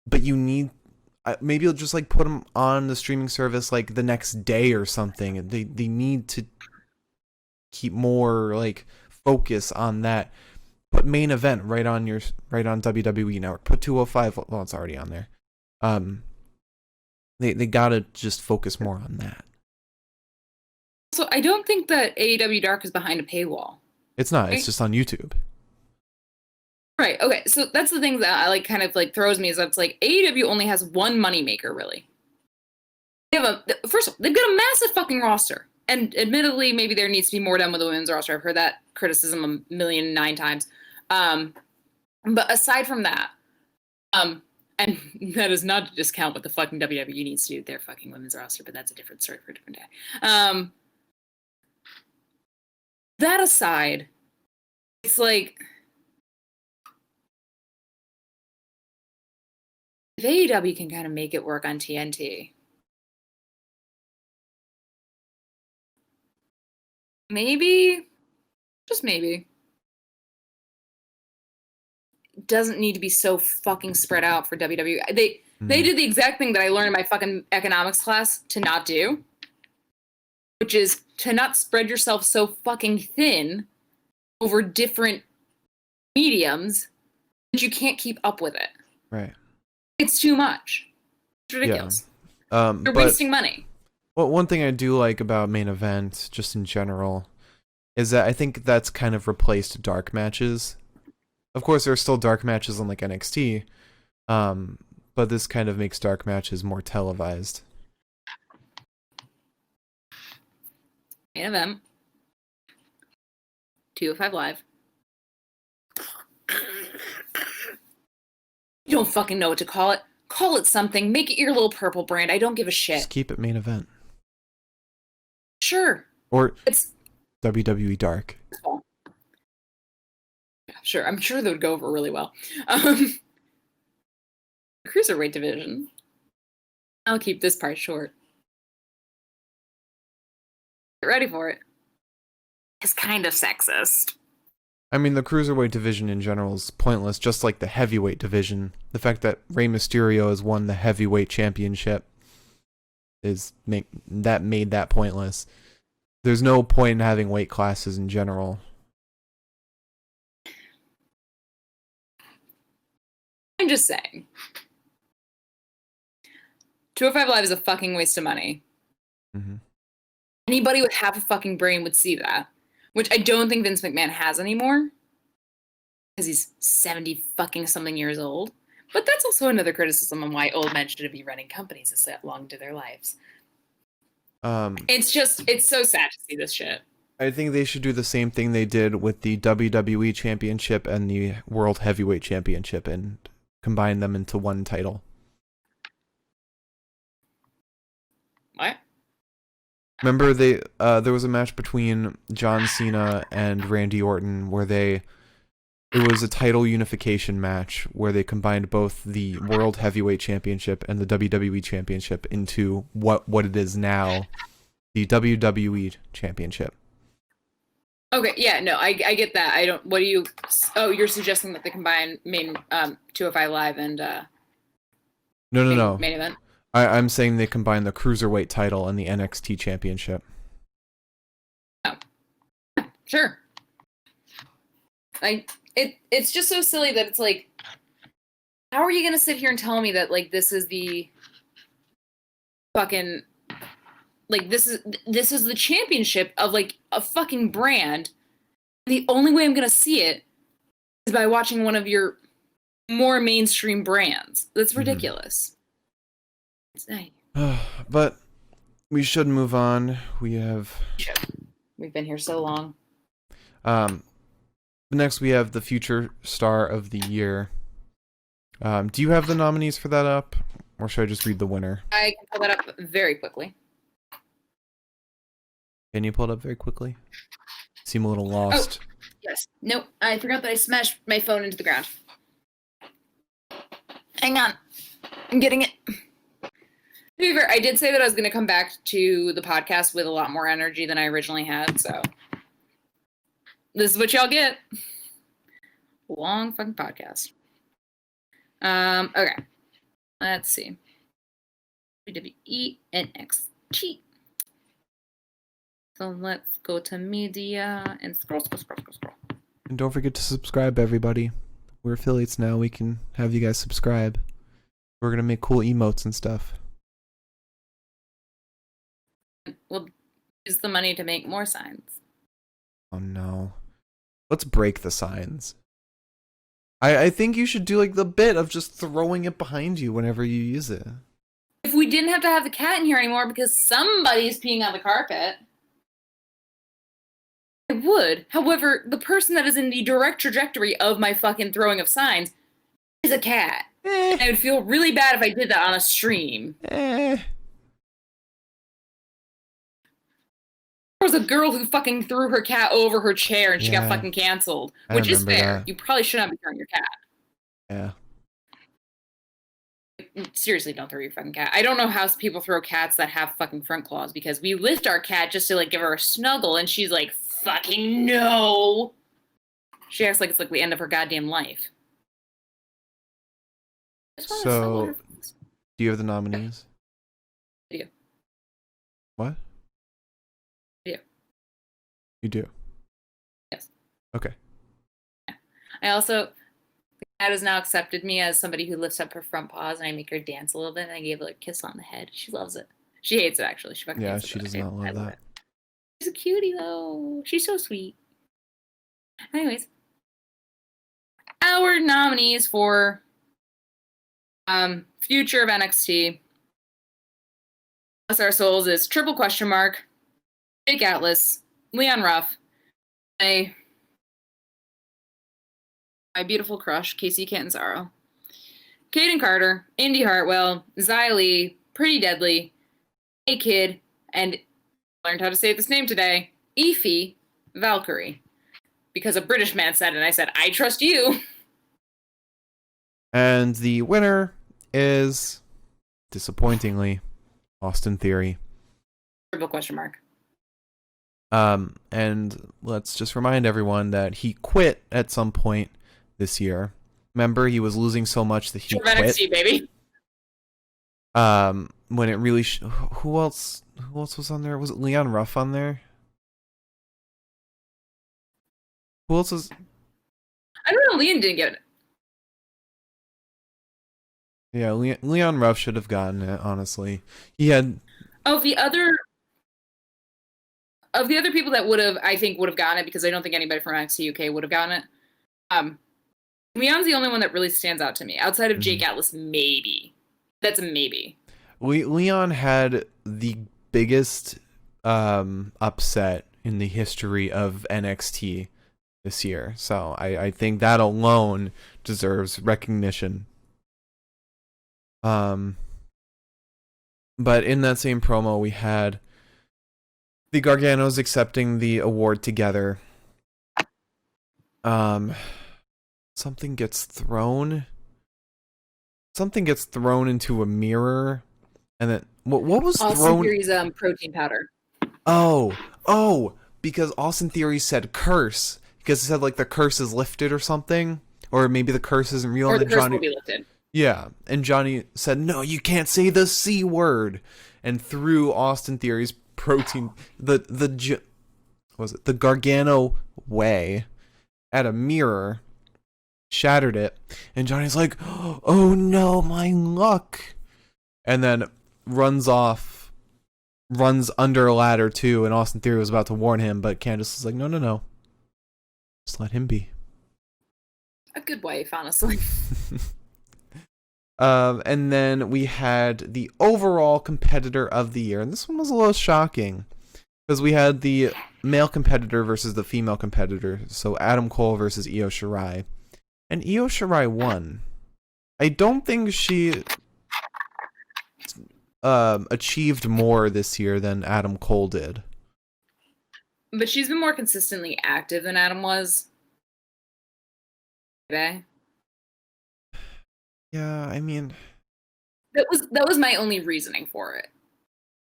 But you need... Maybe you'll just like put them on the streaming service like the next day or something. They need to keep more like focus on that. Put Main Event right on WWE Network. Put 205. Well, it's already on there. They gotta just focus more on that. So I don't think that AEW Dark is behind a paywall. It's not. It's just on YouTube. Right. Okay. So that's the thing that I like kind of like throws me is that it's like AEW only has one moneymaker really. They have first of all, they've got a massive fucking roster. And admittedly, maybe there needs to be more done with the women's roster. I've heard that criticism a million nine times. But aside from that, and that is not to discount what the fucking WWE needs to do with their fucking women's roster, but that's a different story for a different day. That aside, it's like if AEW can kind of make it work on TNT, maybe, just maybe, it doesn't need to be so fucking spread out for WWE. They did the exact thing that I learned in my fucking economics class to not do, which is to not spread yourself so fucking thin over different mediums that you can't keep up with it. Right. It's too much. It's ridiculous. Yeah. You're wasting money. Well, one thing I do like about main event, just in general, is that I think that's kind of replaced dark matches. Of course, there are still dark matches on like NXT, but this kind of makes dark matches more televised. Main event. 205 Live. You don't fucking know what to call it. Call it something. Make it your little purple brand. I don't give a shit. Just keep it main event. Sure. Or it's WWE Dark. Sure. I'm sure that would go over really well. The Cruiserweight division. I'll keep this part short. Get ready for it. It's kind of sexist. I mean, the Cruiserweight division in general is pointless, just like the Heavyweight division. The fact that Rey Mysterio has won the Heavyweight Championship made that pointless. There's no point in having weight classes in general. I'm just saying. 205 Live is a fucking waste of money. Mm-hmm. Anybody with half a fucking brain would see that. Which I don't think Vince McMahon has anymore. Because he's 70 fucking something years old. But that's also another criticism on why old men shouldn't be running companies this long into their lives. It's so sad to see this shit. I think they should do the same thing they did with the WWE Championship and the World Heavyweight Championship and combine them into one title. What? Remember there was a match between John Cena and Randy Orton where it was a title unification match where they combined both the World Heavyweight Championship and the WWE Championship into what it is now, the WWE Championship. Okay, yeah, no, I get that. I don't. What do you? Oh, you're suggesting that they combine main 205 Live and No. Main event. I'm saying they combine the Cruiserweight title and the NXT Championship. Oh, sure. It's just so silly that it's like, how are you gonna sit here and tell me that like this is the fucking like this is the championship of like a fucking brand? The only way I'm gonna see it is by watching one of your more mainstream brands. That's ridiculous. It's nice. But we should move on. We've been here so long. Next we have the Future Star of the Year. Do you have the nominees for that up? Or should I just read the winner? I can pull that up very quickly. Can you pull it up very quickly? Seem a little lost. Oh, yes. Nope. I forgot that I smashed my phone into the ground. Hang on. I'm getting it. To be fair, I did say that I was going to come back to the podcast with a lot more energy than I originally had, so this is what y'all get. Long fucking podcast. Okay. Let's see. WWE NXT. So let's go to media and scroll. And don't forget to subscribe, everybody. We're affiliates now. We can have you guys subscribe. We're going to make cool emotes and stuff. We'll use the money to make more signs. Oh no. Let's break the signs. I think you should do like the bit of just throwing it behind you whenever you use it. If we didn't have to have the cat in here anymore because somebody's peeing on the carpet, I would. However, the person that is in the direct trajectory of my fucking throwing of signs is a cat. And I would feel really bad if I did that on a stream. Eh. There was a girl who fucking threw her cat over her chair and she got fucking canceled. Which is fair. That. You probably should not be throwing your cat. Yeah. Seriously, don't throw your fucking cat. I don't know how people throw cats that have fucking front claws because we lift our cat just to like give her a snuggle and she's like, fucking no. She acts like it's like the end of her goddamn life. So, do you have the nominees? I do. What? I do. You do? Yes. Okay. I also, the cat has now accepted me as somebody who lifts up her front paws and I make her dance a little bit and I gave her a kiss on the head. She loves it. She hates it, actually. She fucking hates it. She does not love that. She's a cutie, though. She's so sweet. Anyways. Our nominees for future of NXT. Bless our souls is triple question mark, Jake Atlas, Leon Ruff, my beautiful crush, Casey Catanzaro, Kaden Carter, Indy Hartwell, Xia Li, Pretty Deadly, A Kid, and learned how to say this name today, Ify Valkyrie. Because a British man said it, and I said, I trust you. And the winner is, disappointingly, Austin Theory. Triple question mark. And let's just remind everyone that he quit at some point this year. Remember, he was losing so much that he quit. NXT, baby. When it really, who else was on there? Was it Leon Ruff on there? Who else was? I don't know. Leon didn't get it. Yeah, Leon Ruff should have gotten it. Honestly, he had. Of the other people that would have gotten it, because I don't think anybody from NXT UK would have gotten it. Leon's the only one that really stands out to me outside of Jake Atlas. Maybe that's a maybe. Leon had the biggest upset in the history of NXT this year, so I think that alone deserves recognition. But in that same promo, we had the Garganos accepting the award together. Something gets thrown into a mirror, and then what was Austin thrown? Theory's protein powder. Oh, because Austin Theory said curse, because it said like the curse is lifted or something, or maybe the curse isn't real. Or and the curse Johnny, will be lifted. Yeah, and Johnny said, no, you can't say the C word, and threw Austin Theory's protein, the Gargano way at a mirror, shattered it, and Johnny's like, oh no, my luck, and then runs under a ladder too, and Austin Theory was about to warn him, but Candice was like, no, just let him be. A good wife, honestly. And then we had the overall competitor of the year, and this one was a little shocking because we had the male competitor versus the female competitor. So Adam Cole versus Io Shirai, and Io Shirai won. I don't think she achieved more this year than Adam Cole did. But she's been more consistently active than Adam was. Okay. Yeah, I mean, that was my only reasoning for it.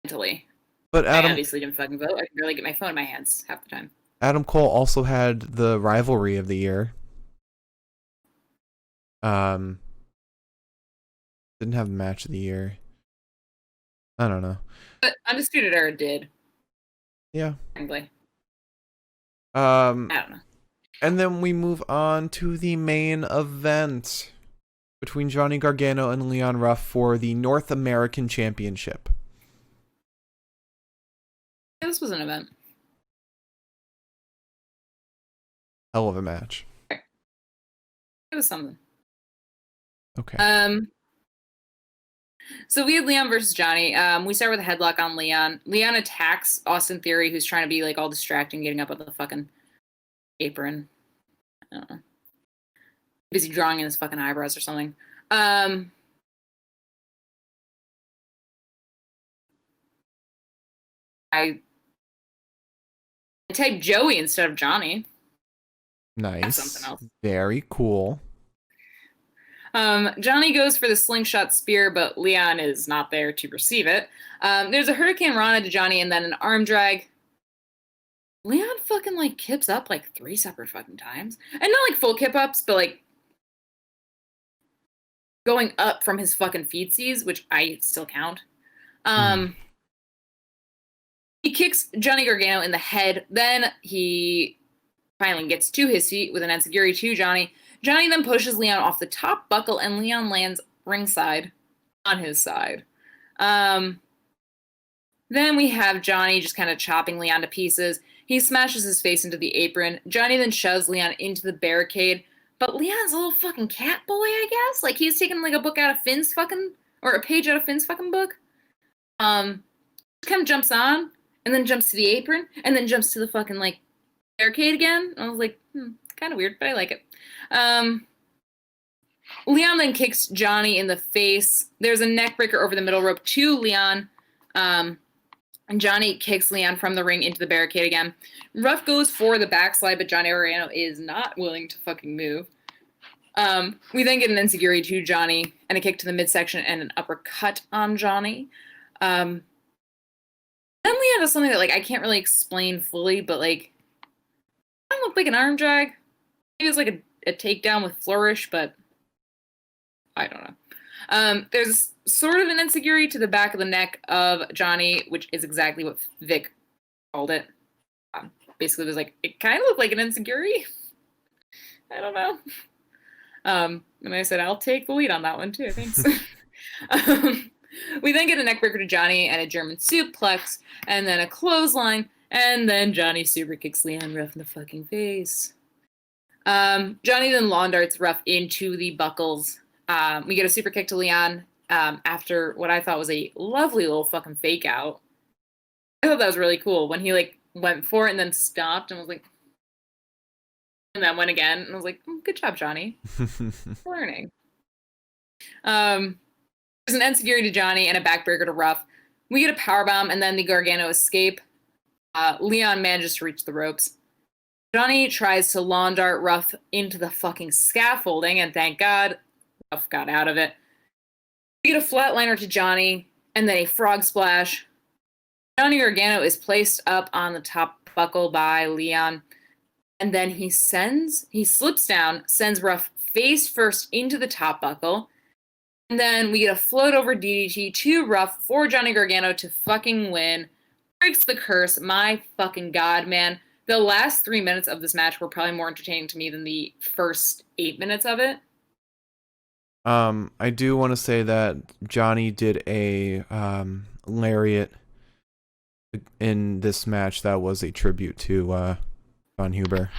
Mentally, but Adam I obviously didn't fucking vote. I could barely get my phone in my hands half the time. Adam Cole also had the rivalry of the year. Didn't have the match of the year. I don't know. But Undisputed Era did. Yeah. Frankly. I don't know. And then we move on to the main event between Johnny Gargano and Leon Ruff for the North American Championship. Yeah, this was an event. Hell of a match. It was something. Okay. So we had Leon versus Johnny. We start with a headlock on Leon. Leon attacks Austin Theory, who's trying to be like all distracting, getting up on the fucking apron. I don't know. Busy drawing in his fucking eyebrows or something. I typed Joey instead of Johnny. Nice. That's something else. Very cool. Johnny goes for the slingshot spear, but Leon is not there to receive it. There's a Hurricane Rana to Johnny and then an arm drag. Leon fucking like kips up like 3 separate fucking times. And not like full kip ups, but like going up from his fucking feetsies, which I still count. He kicks Johnny Gargano in the head. Then he finally gets to his feet with an enziguri to Johnny. Johnny then pushes Leon off the top buckle, and Leon lands ringside on his side. Then we have Johnny just kind of chopping Leon to pieces. He smashes his face into the apron. Johnny then shoves Leon into the barricade. But Leon's a little fucking cat boy, I guess. Like, he's taking like a book out of Finn's fucking, or a page out of Finn's fucking book. Kind of jumps on, and then jumps to the apron, and then jumps to the fucking like barricade again. I was like, kind of weird, but I like it. Leon then kicks Johnny in the face. There's a neck breaker over the middle rope to Leon. And Johnny kicks Leon from the ring into the barricade again. Ruff goes for the backslide, but Johnny Gargano is not willing to fucking move. We then get an enziguri to Johnny and a kick to the midsection and an uppercut on Johnny. Then Leon does something that like I can't really explain fully, but like I don't look like an arm drag. Maybe it's like a takedown with flourish, but I don't know. There's sort of an enziguri to the back of the neck of Johnny, which is exactly what Vic called it. Basically, it was like, it kind of looked like an enziguri. I don't know. And I said, I'll take the lead on that one too. Thanks. We then get a neckbreaker to Johnny and a German suplex, and then a clothesline, and then Johnny super kicks Leon Ruff in the fucking face. Johnny then lawn darts Ruff into the buckles. We get a super kick to Leon after what I thought was a lovely little fucking fake out. I thought that was really cool when he like went for it and then stopped and was like, and then went again and I was like, good job, Johnny. Learning. There's an enziguri to Johnny and a backbreaker to Ruff. We get a powerbomb and then the Gargano escape. Leon manages to reach the ropes. Johnny tries to lawn dart Ruff into the fucking scaffolding, and thank God, Ruff got out of it. We get a flatliner to Johnny, and then a frog splash. Johnny Gargano is placed up on the top buckle by Leon, and then he slips down, sends Ruff face first into the top buckle, and then we get a float over DDT to Ruff for Johnny Gargano to fucking win. Breaks the curse. My fucking God, man. The last 3 minutes of this match were probably more entertaining to me than the first 8 minutes of it. I do want to say that Johnny did a lariat in this match that was a tribute to Von Huber.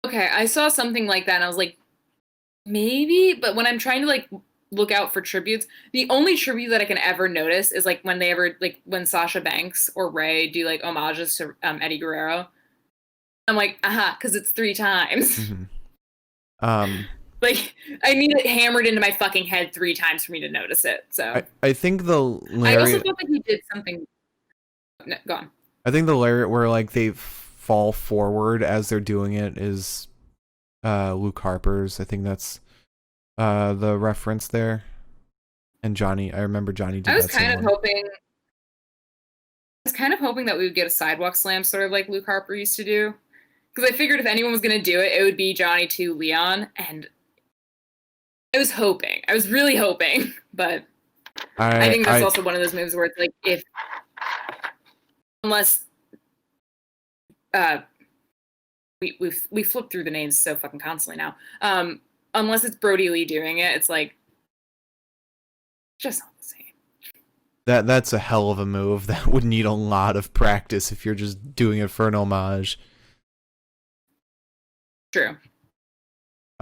Okay, I saw something like that and I was like, maybe, but when I'm trying to like look out for tributes, the only tribute that I can ever notice is like when they ever like when Sasha Banks or Ray do like homages to Eddie Guerrero. I'm like, because it's 3 times. Mm-hmm. Like I need it hammered into my fucking head 3 times for me to notice it. So I think the lariat. I also thought that he did something. No, go on. I think the lariat where like they fall forward as they're doing it is Luke Harper's. I think that's the reference there. And Johnny, I remember Johnny did that. I was kind of hoping that we would get a sidewalk slam, sort of like Luke Harper used to do. Because I figured if anyone was going to do it, it would be Johnny to Leon. And I was hoping. I was really hoping. But I think that's also one of those moves where it's like, unless we flip through the names so fucking constantly now. Unless it's Brody Lee doing it, it's like just not the same. That's a hell of a move. That would need a lot of practice if you're just doing it for an homage. True.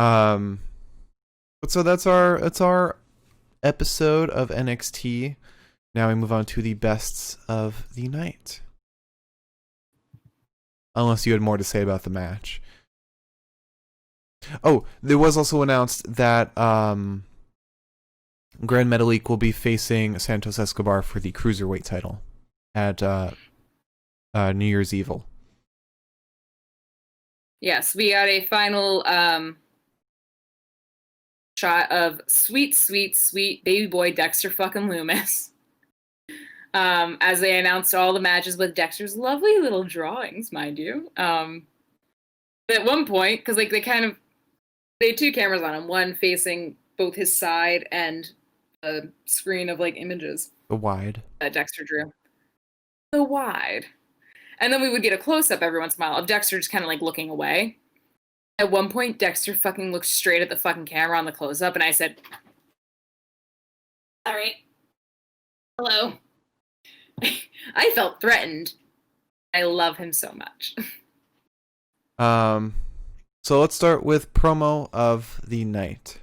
But so that's our episode of NXT. Now we move on to the bests of the night. Unless you had more to say about the match. Oh, there was also announced that Grand Metalik will be facing Santos Escobar for the Cruiserweight title at New Year's Evil. Yes, we got a final shot of sweet baby boy Dexter fucking Loomis. As they announced all the matches with Dexter's lovely little drawings, mind you. At one point, because like they had two cameras on him, one facing both his side and a screen of like images. The wide. That Dexter drew. The wide. And then we would get a close-up every once in a while of Dexter just kind of like looking away. At one point, Dexter fucking looked straight at the fucking camera on the close-up, and I said, all right. Hello. I felt threatened. I love him so much. So let's start with promo of the night.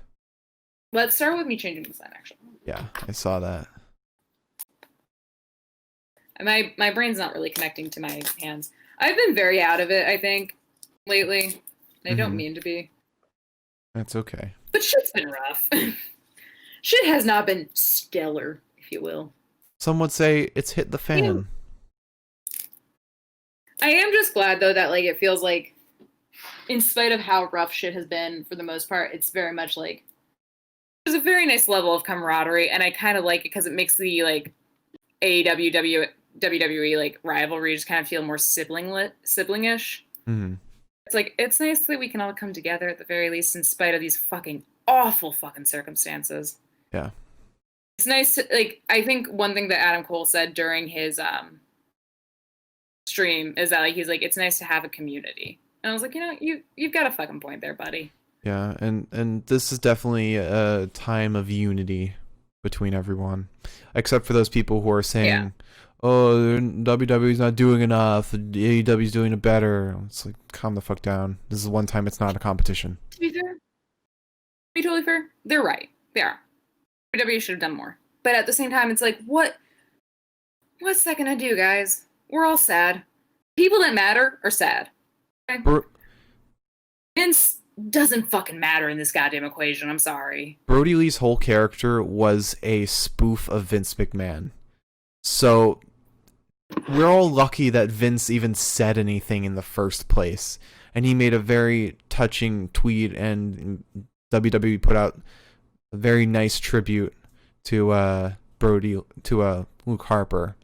Let's start with me changing the sign, actually. Yeah, I saw that. My brain's not really connecting to my hands. I've been very out of it, I think, lately. I don't mean to be. That's okay. But shit's been rough. Shit has not been stellar, if you will. Some would say it's hit the fan. You know, I am just glad, though, that like it feels like, in spite of how rough shit has been for the most part, it's very much like there's a very nice level of camaraderie, and I kind of like it because it makes the like AEW WWE like rivalry just kind of feel more siblingish. Mm-hmm. It's like it's nice that we can all come together at the very least, in spite of these fucking awful fucking circumstances. Yeah. It's nice to, like, I think one thing that Adam Cole said during his stream is that like he's like, it's nice to have a community. And I was like, you know, you've got a fucking point there, buddy. Yeah, and this is definitely a time of unity between everyone, except for those people who are saying, "Oh, WWE's not doing enough. AEW's doing it better." It's like, calm the fuck down. This is the one time it's not a competition. To be fair, to be totally fair, they're right. They are. WWE should have done more. But at the same time, it's like, what's that gonna do, guys? We're all sad. People that matter are sad. Okay? Vince doesn't fucking matter in this goddamn equation. I'm sorry. Brody Lee's whole character was a spoof of Vince McMahon. So we're all lucky that Vince even said anything in the first place. And he made a very touching tweet, and WWE put out a very nice tribute to Brody, to Luke Harper.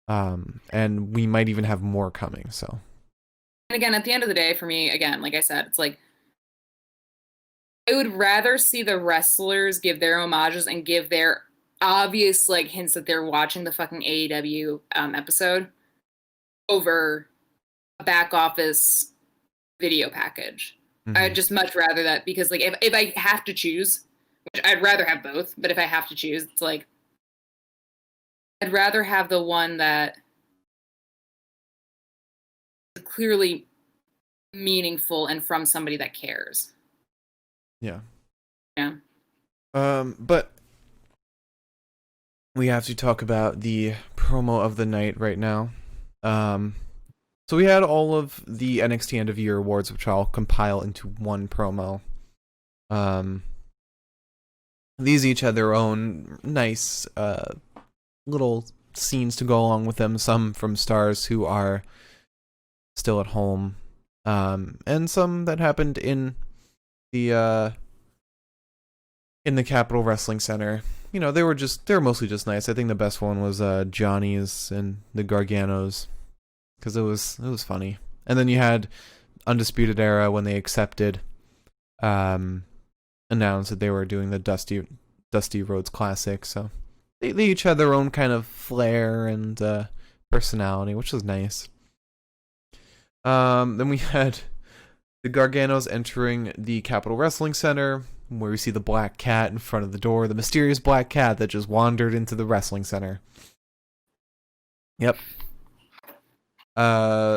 And we might even have more coming, so. And again, at the end of the day, for me, again, like I said, it's like, I would rather see the wrestlers give their homages and give their obvious like hints that they're watching the fucking AEW episode over a back office video package. Mm-hmm. I'd just much rather that, because like if I have to choose, which I'd rather have both, but if I have to choose, it's like I'd rather have the one that is clearly meaningful and from somebody that cares. Yeah. Yeah. But we have to talk about the promo of the night right now. So we had all of the NXT End of Year awards, which I'll compile into one promo. These each had their own nice little scenes to go along with them. Some from stars who are still at home, and some that happened in the Capitol Wrestling Center. You know, they were mostly just nice. I think the best one was Johnny's and the Garganos, because it was funny. And then you had Undisputed Era when they accepted, announced that they were doing the Dusty Rhodes Classic. So they each had their own kind of flair and personality, which was nice. Then we had the Garganos entering the Capitol Wrestling Center, where we see the black cat in front of the door, the mysterious black cat that just wandered into the wrestling center. Yep.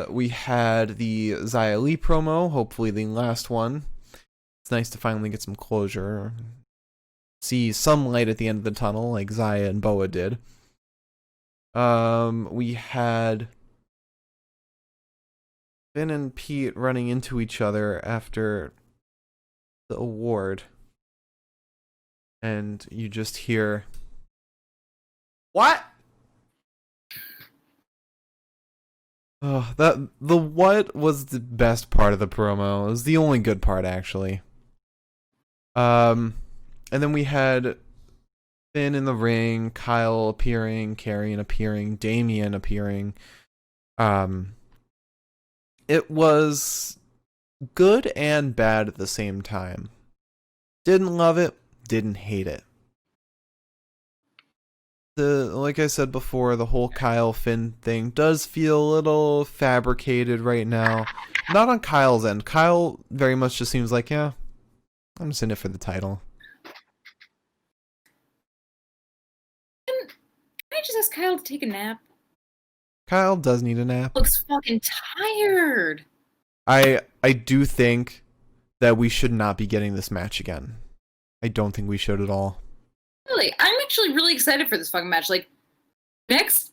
We had the Xia Li promo, hopefully the last one. It's nice to finally get some closure. See some light at the end of the tunnel, like Zaya and Boa did. We had Finn and Pete running into each other after the award. And you just hear, "What?" Oh, the what was the best part of the promo. It was the only good part, actually. And then we had Finn in the ring, Kyle appearing, Karrion appearing, Damian appearing. It was good and bad at the same time. Didn't love it, didn't hate it. Like I said before, the whole Kyle Finn thing does feel a little fabricated right now. Not on Kyle's end. Kyle very much just seems like, yeah, I'm just in it for the title. Can I just ask Kyle to take a nap? Kyle does need a nap. Looks fucking tired. I do think that we should not be getting this match again. I don't think we should at all. Really, I'm actually really excited for this fucking match. Like, next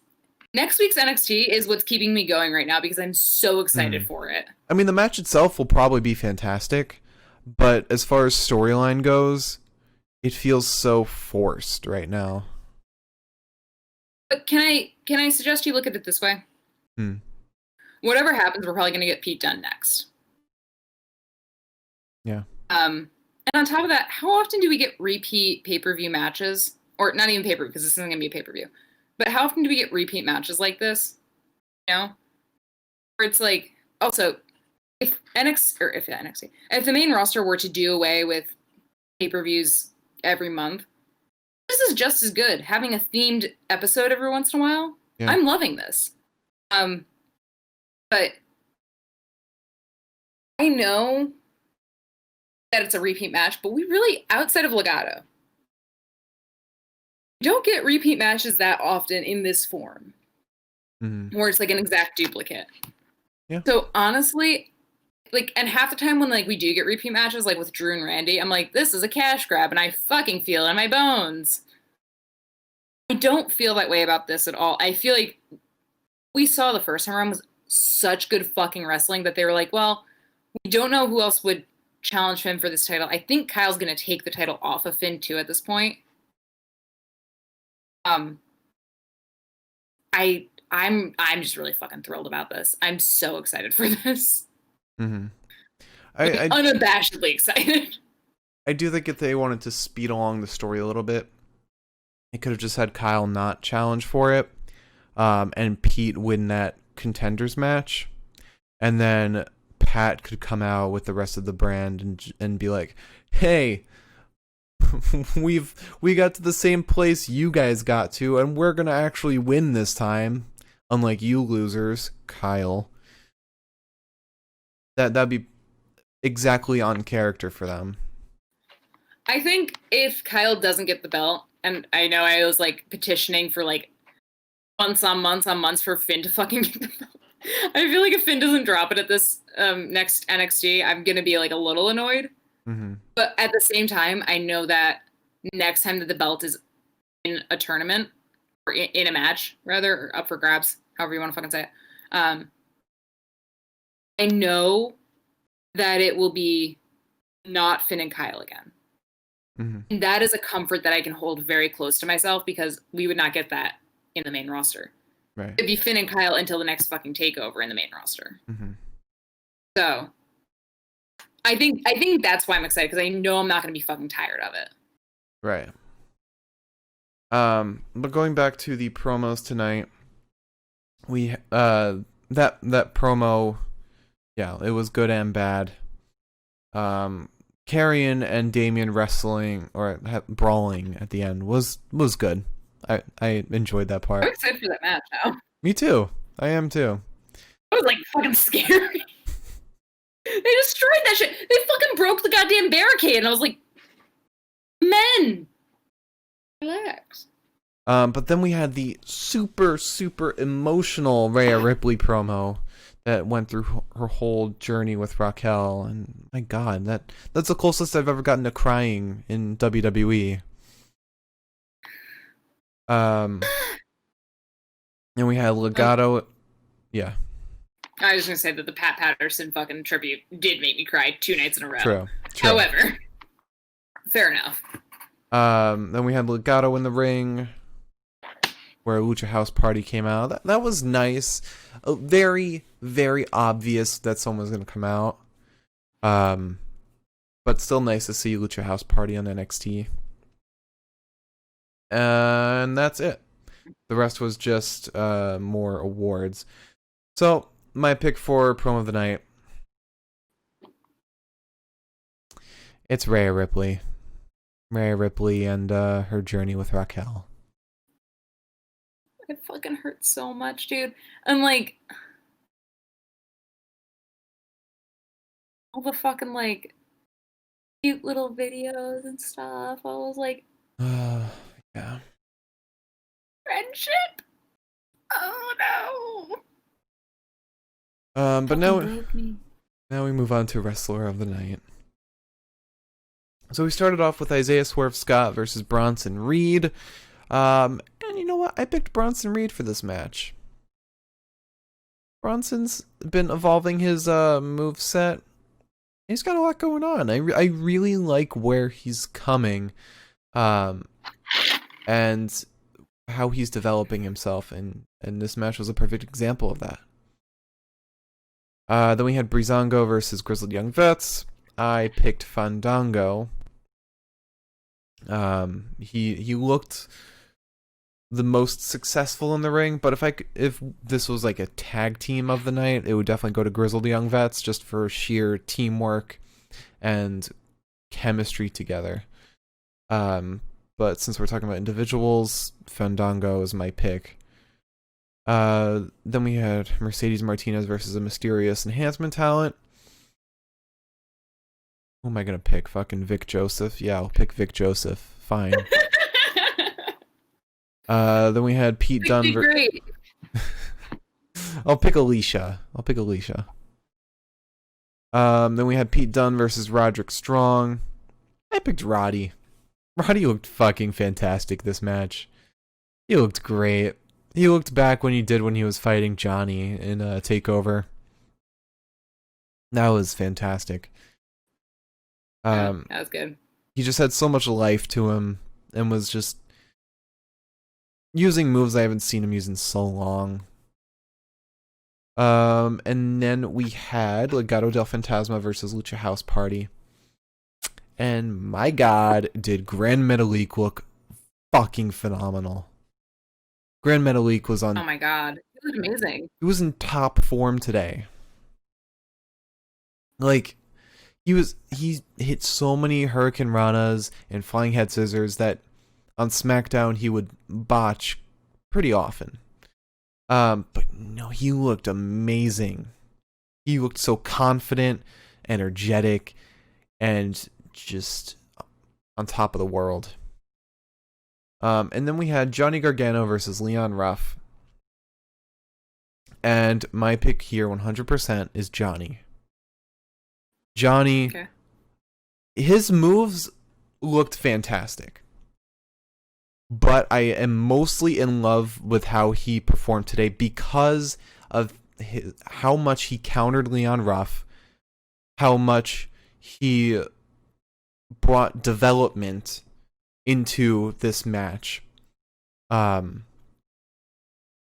week's NXT is what's keeping me going right now because I'm so excited for it. I mean, the match itself will probably be fantastic, but as far as storyline goes, it feels so forced right now. But can I suggest you look at it this way? Whatever happens, we're probably going to get Pete Dunne next. Yeah. And on top of that, how often do we get repeat pay-per-view matches? Or not even pay-per-view, because this isn't going to be a pay-per-view. But how often do we get repeat matches like this? You know? Where it's like, also, if the main roster were to do away with pay-per-views every month, this is just as good. Having a themed episode every once in a while, yeah. I'm loving this. But I know that it's a repeat match, but we really, outside of Legado, don't get repeat matches that often in this form, where it's like an exact duplicate. Yeah. So honestly, like, and half the time when like we do get repeat matches, like with Drew and Randy, I'm like, this is a cash grab, and I fucking feel it in my bones. I don't feel that way about this at all. I feel like we saw the first time around was such good fucking wrestling that they were like, well, we don't know who else would challenge Finn for this title. I think Kyle's going to take the title off of Finn too at this point. I'm just really fucking thrilled about this. I'm so excited for this. Mm-hmm. I'm unabashedly excited. I do think if they wanted to speed along the story a little bit, they could have just had Kyle not challenge for it, and Pete win that contenders match, and then Pat could come out with the rest of the brand and be like, hey, we got to the same place you guys got to, and we're gonna actually win this time, unlike you losers, Kyle. That'd be exactly on character for them. I think if Kyle doesn't get the belt, and I know I was like petitioning for like months on months for Finn to fucking get the belt. I feel like if Finn doesn't drop it at this next NXT, I'm going to be like a little annoyed. But at the same time, I know that next time that the belt is in a tournament, or in a match, rather, or up for grabs, however you want to fucking say it, I know that it will be not Finn and Kyle again. And that is a comfort that I can hold very close to myself because we would not get that in the main roster. Right. It'd be Finn and Kyle until the next fucking takeover in the main roster. So I think that's why I'm excited, because I know I'm not going to be fucking tired of it. Right. But going back to the promos tonight, we that promo, yeah, it was good and bad. Karrion and Damian wrestling or brawling at the end was good. I enjoyed that part. I'm excited for that match now. Me too. I am too. I was like fucking scared. They destroyed that shit. They fucking broke the goddamn barricade, and I was like, men, relax. But then we had the super emotional Rhea Ripley promo that went through her whole journey with Raquel, and my God, that's the closest I've ever gotten to crying in WWE. And we had Legado. Yeah. I was gonna say that the Pat Patterson fucking tribute did make me cry 2 nights in a row. True. However, fair enough. Then we had Legado in the ring, where Lucha House Party came out. That was nice. Very, very obvious that someone was going to come out. But still nice to see Lucha House Party on NXT. And that's it. The rest was just more awards. So, my pick for Promo of the Night. It's Rhea Ripley. Rhea Ripley and her journey with Raquel. It fucking hurts so much, dude. And like all the fucking like cute little videos and stuff. I was like, yeah. Friendship? Oh no. But now we move on to Wrestler of the Night. So we started off with Isaiah Swerve Scott versus Bronson Reed. And you know what? I picked Bronson Reed for this match. Bronson's been evolving his moveset. He's got a lot going on. I really like where he's coming. And how he's developing himself. And this match was a perfect example of that. Then we had Breezango versus Grizzled Young Vets. I picked Fandango. He looked the most successful in the ring, but if this was like a tag team of the night, it would definitely go to Grizzled Young Vets just for sheer teamwork and chemistry together. But since we're talking about individuals, Fandango is my pick. Then we had Mercedes Martinez versus a mysterious enhancement talent. Who am I gonna pick? Fucking Vic Joseph? Yeah, I'll pick Vic Joseph. Fine. Then we had Pete Dunne. great. I'll pick Alicia. Then we had Pete Dunne versus Roderick Strong. I picked Roddy. Roddy looked fucking fantastic this match. He looked great. He looked back when he was fighting Johnny in a TakeOver. That was fantastic. That was good. He just had so much life to him and was just using moves I haven't seen him use in so long. And then we had Legado del Fantasma versus Lucha House Party. And my God, did Gran Metalik look fucking phenomenal. Gran Metalik was on... Oh my God. It was amazing. He was in top form today. Like, he hit so many Hurricane Ranas and Flying Head Scissors that on SmackDown he would botch pretty often. But no, he looked amazing. He looked so confident, energetic, and just on top of the world. And then we had Johnny Gargano versus Leon Ruff. And my pick here 100% is Johnny. Johnny, okay. His moves looked fantastic. But I am mostly in love with how he performed today because of how much he countered Leon Ruff, how much he brought development into this match.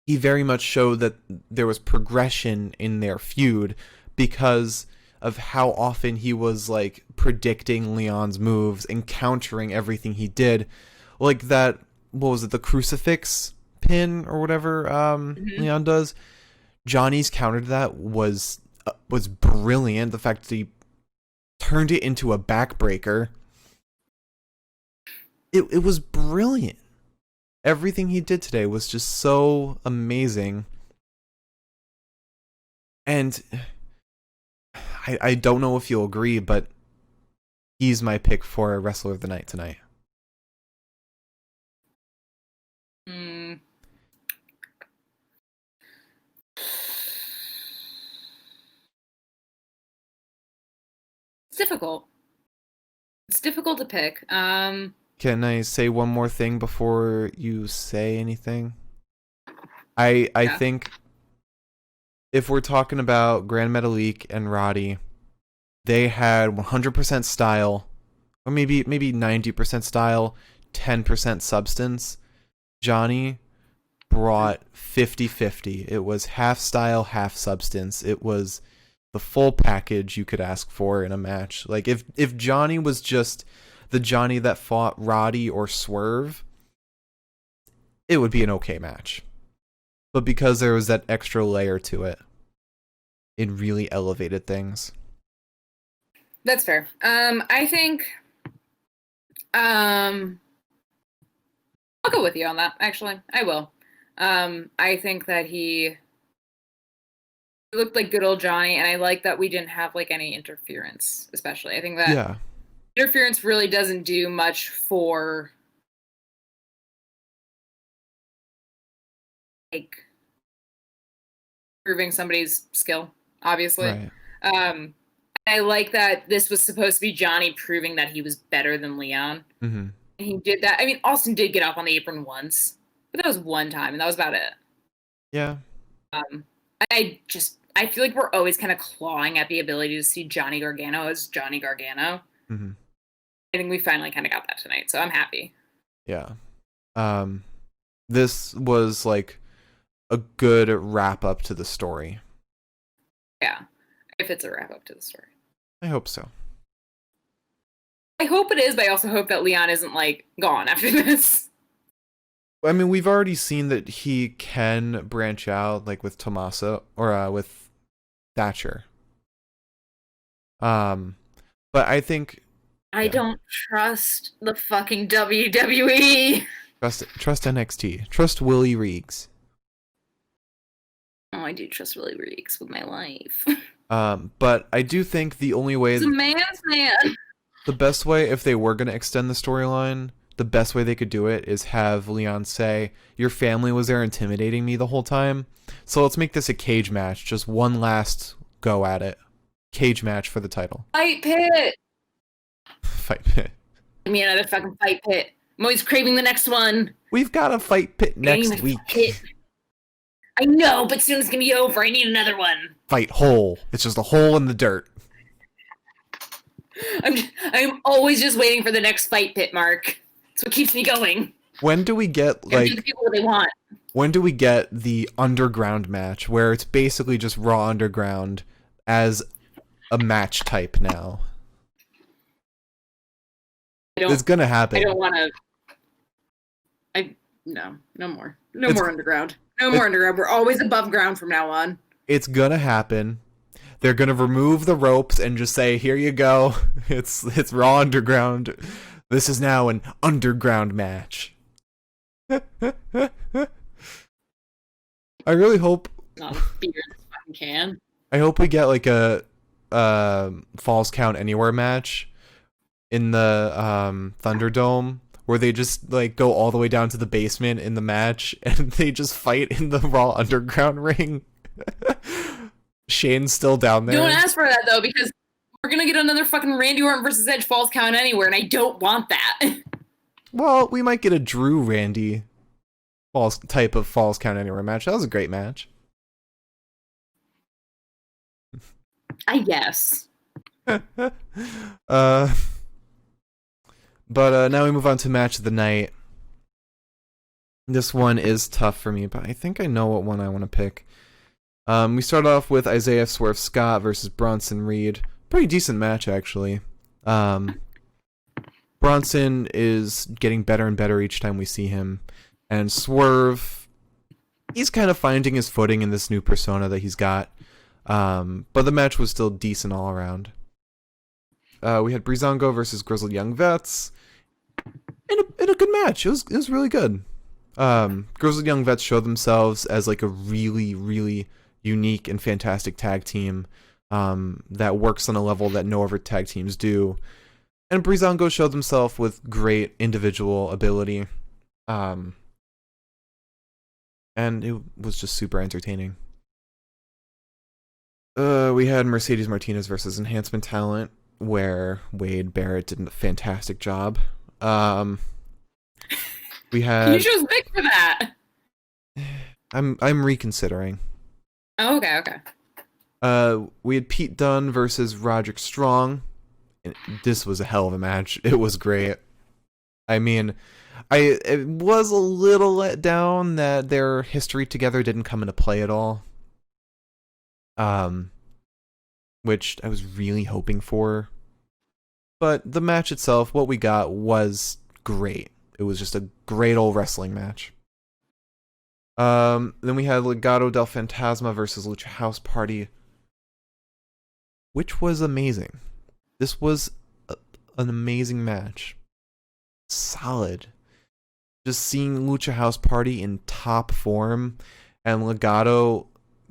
He very much showed that there was progression in their feud because of how often he was like predicting Leon's moves and countering everything he did. Like that, what was it, the crucifix pin or whatever Leon does. Johnny's counter to that was brilliant. The fact that he turned it into a backbreaker. It was brilliant. Everything he did today was just so amazing. And I don't know if you'll agree, but he's my pick for Wrestler of the Night tonight. It's difficult. It's difficult to pick. Can I say one more thing before you say anything? I Yeah. think if we're talking about Grand Metalik and Roddy, they had 100% style, or maybe 90% style, 10% substance. Johnny brought 50-50. It was half style, half substance. It was the full package you could ask for in a match. Like if Johnny was just the Johnny that fought Roddy or Swerve, it would be an okay match. But because there was that extra layer to it, it really elevated things. That's fair. I think I'll go with you on that, actually. I will. I think that he looked like good old Johnny, and I like that we didn't have like any interference, especially. I think that interference really doesn't do much for like proving somebody's skill, obviously. Right. I like that this was supposed to be Johnny proving that he was better than Leon. Mm-hmm. And he did that. I mean, Austin did get up on the apron once, but that was one time, and that was about it. Yeah. I feel like we're always kind of clawing at the ability to see Johnny Gargano as Johnny Gargano. Mm-hmm. I think we finally kind of got that tonight, so I'm happy. Yeah. This was like a good wrap up to the story. Yeah, if it's a wrap up to the story. I hope so. I hope it is, but I also hope that Leon isn't like gone after this. I mean, we've already seen that he can branch out, like with Tommaso or with Thatcher. But I think I don't trust the fucking WWE. Trust NXT. Trust Willie Reegs. Oh, I do trust Willie Reegs with my life. But I do think the only way... He's a man's man. The best way, if they were going to extend the storyline, the best way they could do it is have Leon say, your family was there intimidating me the whole time, so let's make this a cage match. Just one last go at it. Cage match for the title. Fight pit! Fight pit. Give me another fucking fight pit. I'm always craving the next one. We've got a fight pit next week. I know, but soon it's gonna be over. I need another one. Fight hole. It's just a hole in the dirt. I'm always just waiting for the next fight pit, Mark. That's what keeps me going. When do we get like give the people what they want? When do we get the underground match where it's basically just Raw Underground as a match type now? It's gonna happen. I don't want to. No more. No more underground. No more underground. We're always above ground from now on. It's gonna happen. They're gonna remove the ropes and just say, "Here you go. It's Raw Underground. This is now an underground match." I really hope. Not a beer in this fucking can. I hope we get like a Falls Count Anywhere match in the Thunderdome, where they just like go all the way down to the basement in the match and they just fight in the Raw Underground ring. Shane's still down there. Don't ask for that though, because we're gonna get another fucking Randy Orton versus Edge Falls Count Anywhere, and I don't want that. Well, we might get a Drew Randy type of Falls Count Anywhere match. That was a great match. I guess. But now we move on to match of the night. This one is tough for me, but I think I know what one I want to pick. We start off with Isaiah Swerve Scott versus Bronson Reed. Pretty decent match, actually. Bronson is getting better and better each time we see him. And Swerve, he's kind of finding his footing in this new persona that he's got. But the match was still decent all around. We had Breezango versus Grizzled Young Vets. In a good match. It was really good. Grizzled Young Vets showed themselves as like a really, really unique and fantastic tag team that works on a level that no other tag teams do. And Breezango showed himself with great individual ability. And it was just super entertaining. We had Mercedes Martinez versus Enhancement Talent. where Wade Barrett did a fantastic job. We You had chose Vic for that. I'm reconsidering. Oh, okay. We had Pete Dunne versus Roderick Strong. And this was a hell of a match. It was great. I mean, it was a little let down that their history together didn't come into play at all. Which I was really hoping for. But the match itself, what we got was great. It was just a great old wrestling match. Then we had Legado del Fantasma versus Lucha House Party, which was amazing. This was an amazing match. Solid. Just seeing Lucha House Party in top form and Legado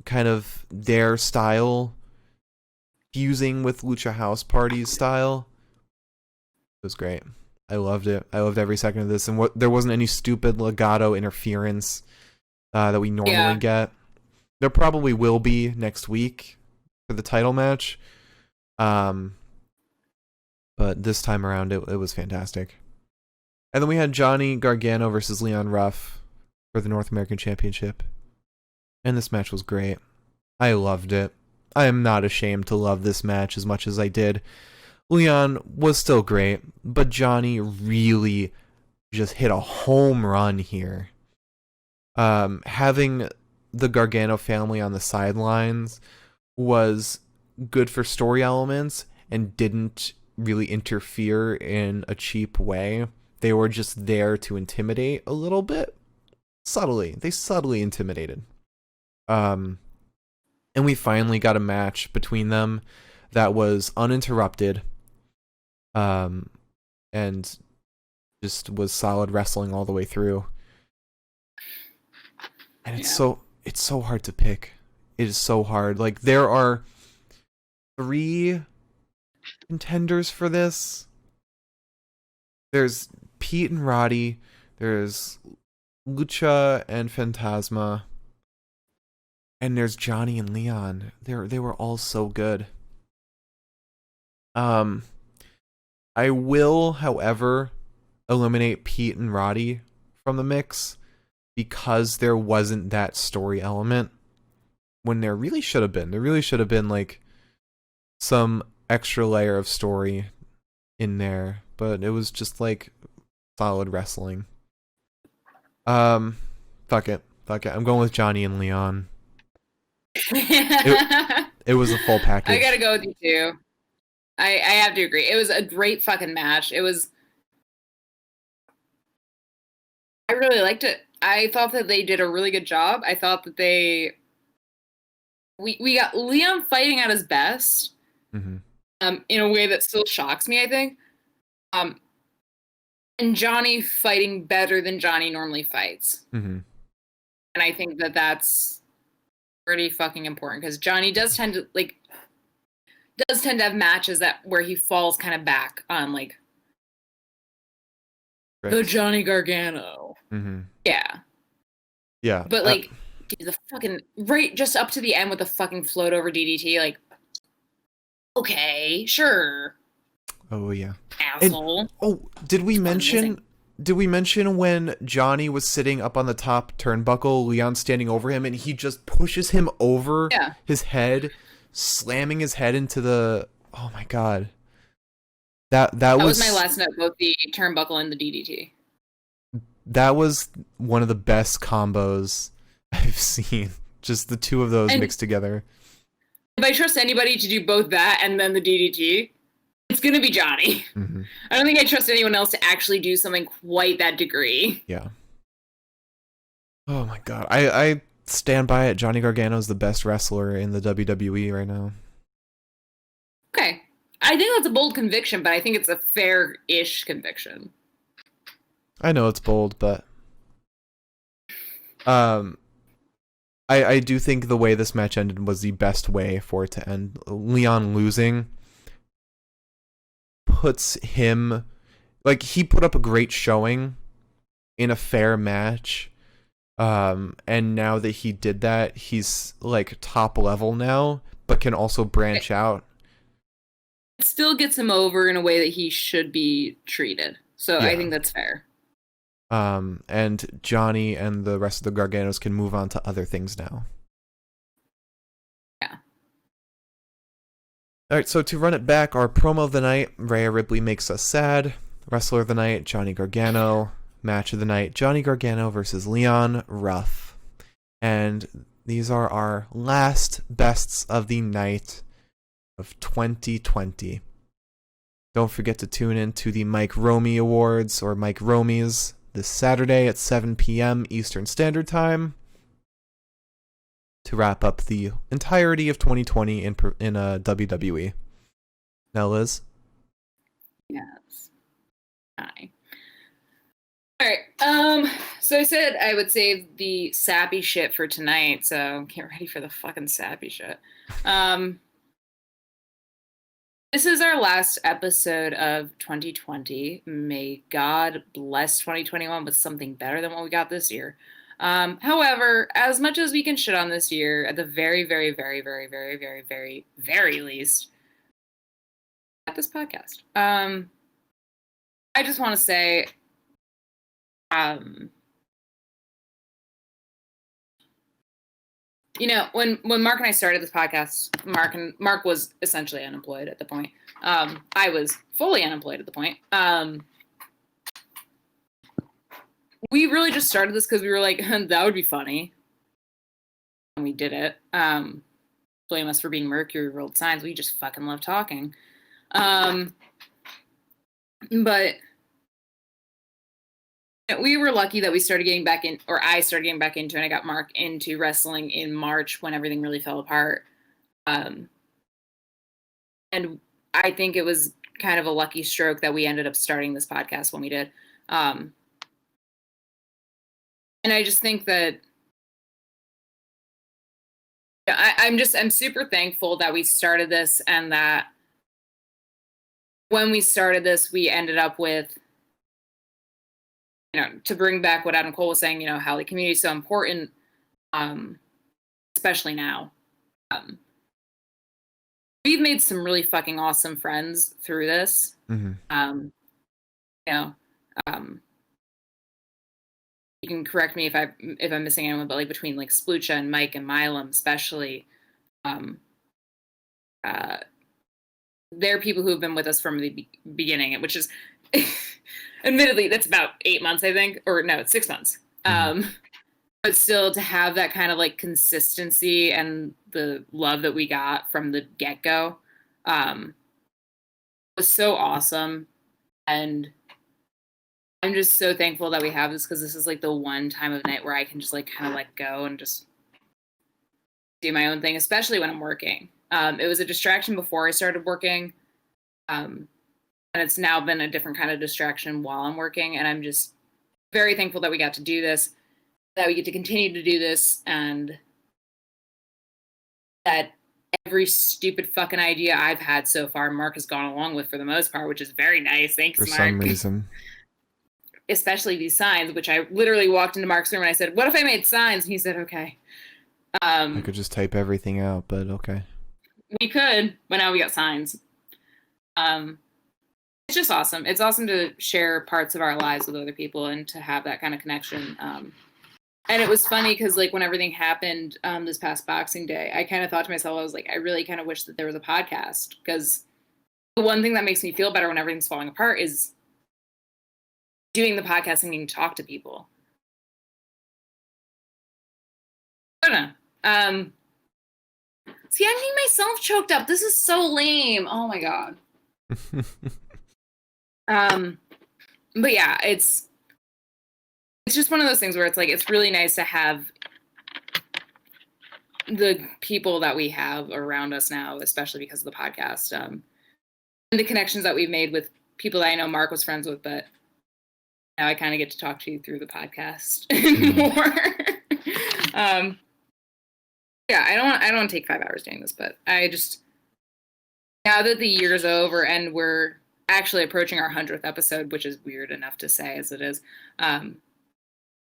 kind of their style fusing with Lucha House Party's style. It was great. I loved it. I loved every second of this. And there wasn't any stupid Legado interference that we normally get. There probably will be next week for the title match. But this time around, it was fantastic. And then we had Johnny Gargano versus Leon Ruff for the North American Championship. And this match was great. I loved it. I am not ashamed to love this match as much as I did. Leon was still great, but Johnny really just hit a home run here. Having the Gargano family on the sidelines was good for story elements and didn't really interfere in a cheap way. They were just there to intimidate a little bit. Subtly. They subtly intimidated. And we finally got a match between them that was uninterrupted. And just was solid wrestling all the way through. And it's so hard to pick. It is so hard. Like, there are 3 contenders for this. There's Pete and Roddy. There's Lucha and Fantasma. And there's Johnny and Leon. They were all so good. I will, however, eliminate Pete and Roddy from the mix because there wasn't that story element when there really should have been. There really should have been like some extra layer of story in there, but it was just like solid wrestling. Fuck it. I'm going with Johnny and Leon. It was a full package. I gotta go with you too. I have to agree. It was a great fucking match. I really liked it. I thought that they did a really good job. I thought that we got Leon fighting at his best. Mm-hmm. In a way that still shocks me, I think. And Johnny fighting better than Johnny normally fights. Mm-hmm. And I think that that's pretty fucking important because Johnny does tend to have matches where he falls kind of back on like the Johnny Gargano. Mm-hmm. Yeah. But like, dude, the fucking right just up to the end with the fucking float over DDT, like, okay, sure. Oh yeah, asshole. Did we mention when Johnny was sitting up on the top turnbuckle, Leon standing over him, and he just pushes him over his head, slamming his head into the... Oh my god. That was my last note, both the turnbuckle and the DDT. That was one of the best combos I've seen. Just the two of those mixed together. If I trust anybody to do both that and then the DDT, it's going to be Johnny. Mm-hmm. I don't think I trust anyone else to actually do something quite that degree. Yeah. Oh my god. I stand by it. Johnny Gargano is the best wrestler in the WWE right now. Okay. I think that's a bold conviction, but I think it's a fair-ish conviction. I know it's bold, but I do think the way this match ended was the best way for it to end. Leon losing puts him... Like, he put up a great showing in a fair match. And now that he did that, he's, like, top level now, but can also branch out. still gets him over in a way that he should be treated. So Yeah. I think that's fair. And Johnny and the rest of the Garganos can move on to other things now. Yeah. All right, so to run it back, our promo of the night, Rhea Ripley makes us sad. Wrestler of the night, Johnny Gargano. Match of the night, Johnny Gargano versus Leon Ruff. And these are our last bests of the night of 2020. Don't forget to tune in to the Mike Romy Awards, or Mike Romy's, this Saturday at 7 p.m. Eastern Standard Time to wrap up the entirety of 2020 in WWE. Now, Liz? Yes. Hi. All right. So I said I would save the sappy shit for tonight, so get ready for the fucking sappy shit. This is our last episode of 2020. May God bless 2021 with something better than what we got this year. However, as much as we can shit on this year, at the very, very, very, very, very, very, very, very least, at this podcast, I just want to say, you know, when Mark and I started this podcast, Mark was essentially unemployed at the point. I was fully unemployed at the point. We really just started this because we were like, that would be funny. And we did it. Blame us for being Mercury World Signs. We just fucking love talking. But we were lucky that we started getting back in, or I started getting back into, and I got Mark into wrestling in March when everything really fell apart. And I think it was kind of a lucky stroke that we ended up starting this podcast when we did. And I just think that I'm super thankful that we started this, and that when we started this, we ended up with, you know, to bring back what Adam Cole was saying, you know, how the community is so important, especially now. We've made some really fucking awesome friends through this. Mm-hmm. You know, you can correct me if I'm missing anyone, but like between like Splucha and Mike and Milam, especially, they're people who have been with us from the beginning, which is admittedly that's about 8 months, I think, or no, it's 6 months. Mm-hmm. But still, to have that kind of like consistency and the love that we got from the get-go was so awesome. And I'm just so thankful that we have this, because this is like the one time of night where I can just like kind of let go and just do my own thing, especially when I'm working. It was a distraction before I started working. And it's now been a different kind of distraction while I'm working. And I'm just very thankful that we got to do this, that we get to continue to do this, and that every stupid fucking idea I've had so far, Mark has gone along with for the most part, which is very nice. Thanks, Mark. For some reason. Especially these signs, which I literally walked into Mark's room and I said, what if I made signs? And he said, okay. I could just type everything out, but okay. We could, but now we got signs. It's just awesome. It's awesome to share parts of our lives with other people and to have that kind of connection. And it was funny because like when everything happened this past Boxing Day, I kind of thought to myself, I was like, I really kind of wish that there was a podcast, because the one thing that makes me feel better when everything's falling apart is doing the podcast and getting to talk to people. I don't know. See, I'm getting myself choked up. This is so lame. Oh my God. But yeah, it's just one of those things where it's like, it's really nice to have the people that we have around us now, especially because of the podcast, and the connections that we've made with people that I know Mark was friends with, but now I kind of get to talk to you through the podcast more. Yeah, I don't want to take 5 hours doing this, but I just, now that the year's over and we're actually approaching our 100th episode, which is weird enough to say as it is, I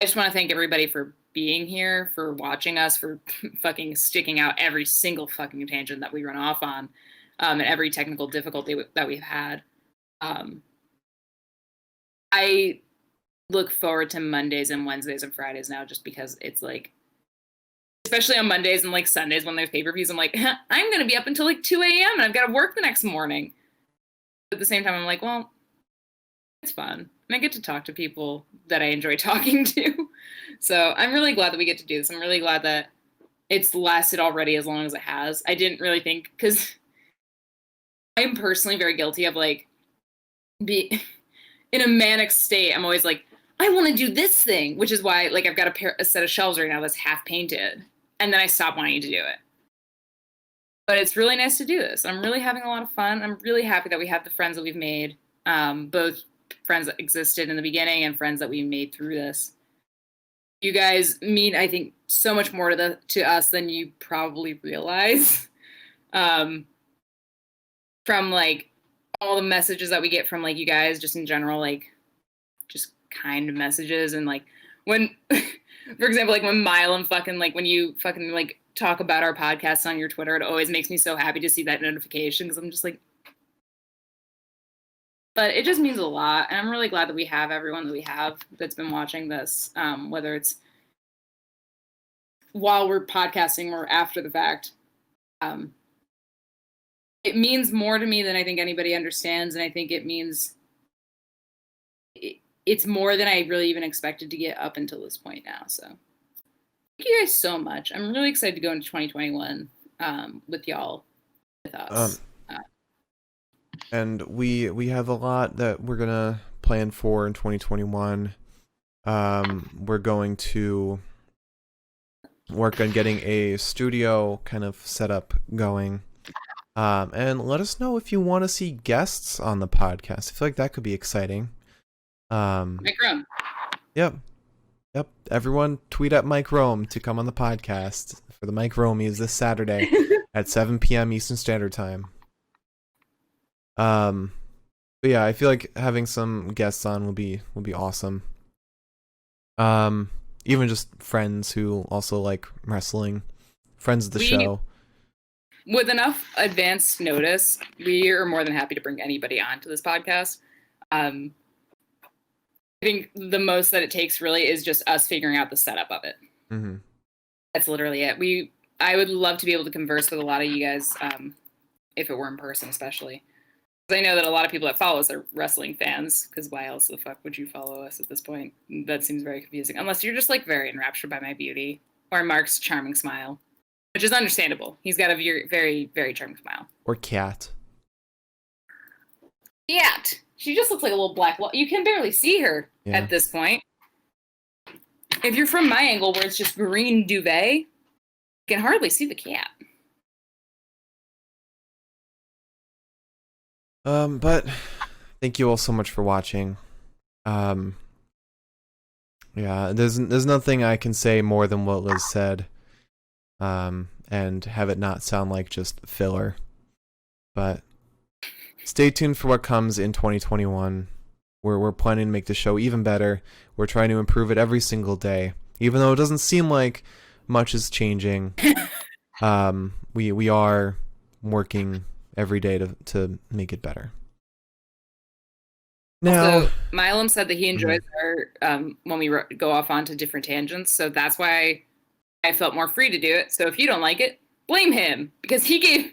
just want to thank everybody for being here, for watching us, for fucking sticking out every single fucking tangent that we run off on. and every technical difficulty that we've had. I look forward to Mondays and Wednesdays and Fridays now, just because it's like, especially on Mondays and like Sundays when there's pay-per-views, I'm like, I'm going to be up until like 2 a.m. and I've got to work the next morning. But at the same time, I'm like, well, it's fun. And I get to talk to people that I enjoy talking to. So I'm really glad that we get to do this. I'm really glad that it's lasted already as long as it has. I didn't really think, because I'm personally very guilty of like, be in a manic state. I'm always like, I want to do this thing, which is why like I've got a set of shelves right now that's half painted, and then I stop wanting to do it. But it's really nice to do this. I'm really having a lot of fun. I'm really happy that we have the friends that we've made, both friends that existed in the beginning and friends that we made through this. You guys mean, I think, so much more to us than you probably realize. From like all the messages that we get from like you guys, just in general, like just kind messages, and like when, for example, like when Milam fucking like when you fucking like talk about our podcast on your Twitter, it always makes me so happy to see that notification, because I'm just like, but it just means a lot, and I'm really glad that we have everyone that we have that's been watching this, whether it's while we're podcasting or after the fact. It means more to me than I think anybody understands, and I think it means it's more than I really even expected to get up until this point now. So thank you guys so much. I'm really excited to go into 2021 with y'all, with us. And we have a lot that we're gonna plan for in 2021. We're going to work on getting a studio kind of set up going. And let us know if you want to see guests on the podcast. I feel like that could be exciting. Mike Rome. Yep. Everyone tweet at Mike Rome to come on the podcast for the Mike Romies this Saturday at 7 p.m. Eastern Standard Time. But yeah, I feel like having some guests on will be awesome. Even just friends who also like wrestling, friends of the show. With enough advance notice, we are more than happy to bring anybody on to this podcast. I think the most that it takes really is just us figuring out the setup of it. Mm-hmm. That's literally it. I would love to be able to converse with a lot of you guys, if it were in person, especially. Because I know that a lot of people that follow us are wrestling fans, because why else the fuck would you follow us at this point? That seems very confusing. Unless you're just like very enraptured by my beauty or Mark's charming smile. Which is understandable. He's got a very, very, very charming smile. Or Cat. Cat. She just looks like a little black wall. You can barely see her at this point. If you're from my angle where it's just green duvet, you can hardly see the cat. But thank you all so much for watching. Yeah, there's nothing I can say more than what Liz said. And have it not sound like just filler. But stay tuned for what comes in 2021. We're planning to make the show even better. We're trying to improve it every single day. Even though it doesn't seem like much is changing, we are working every day to make it better. Now, also, Milam said that he enjoys our when we go off onto different tangents, so that's why I felt more free to do it. So if you don't like it, blame him, because he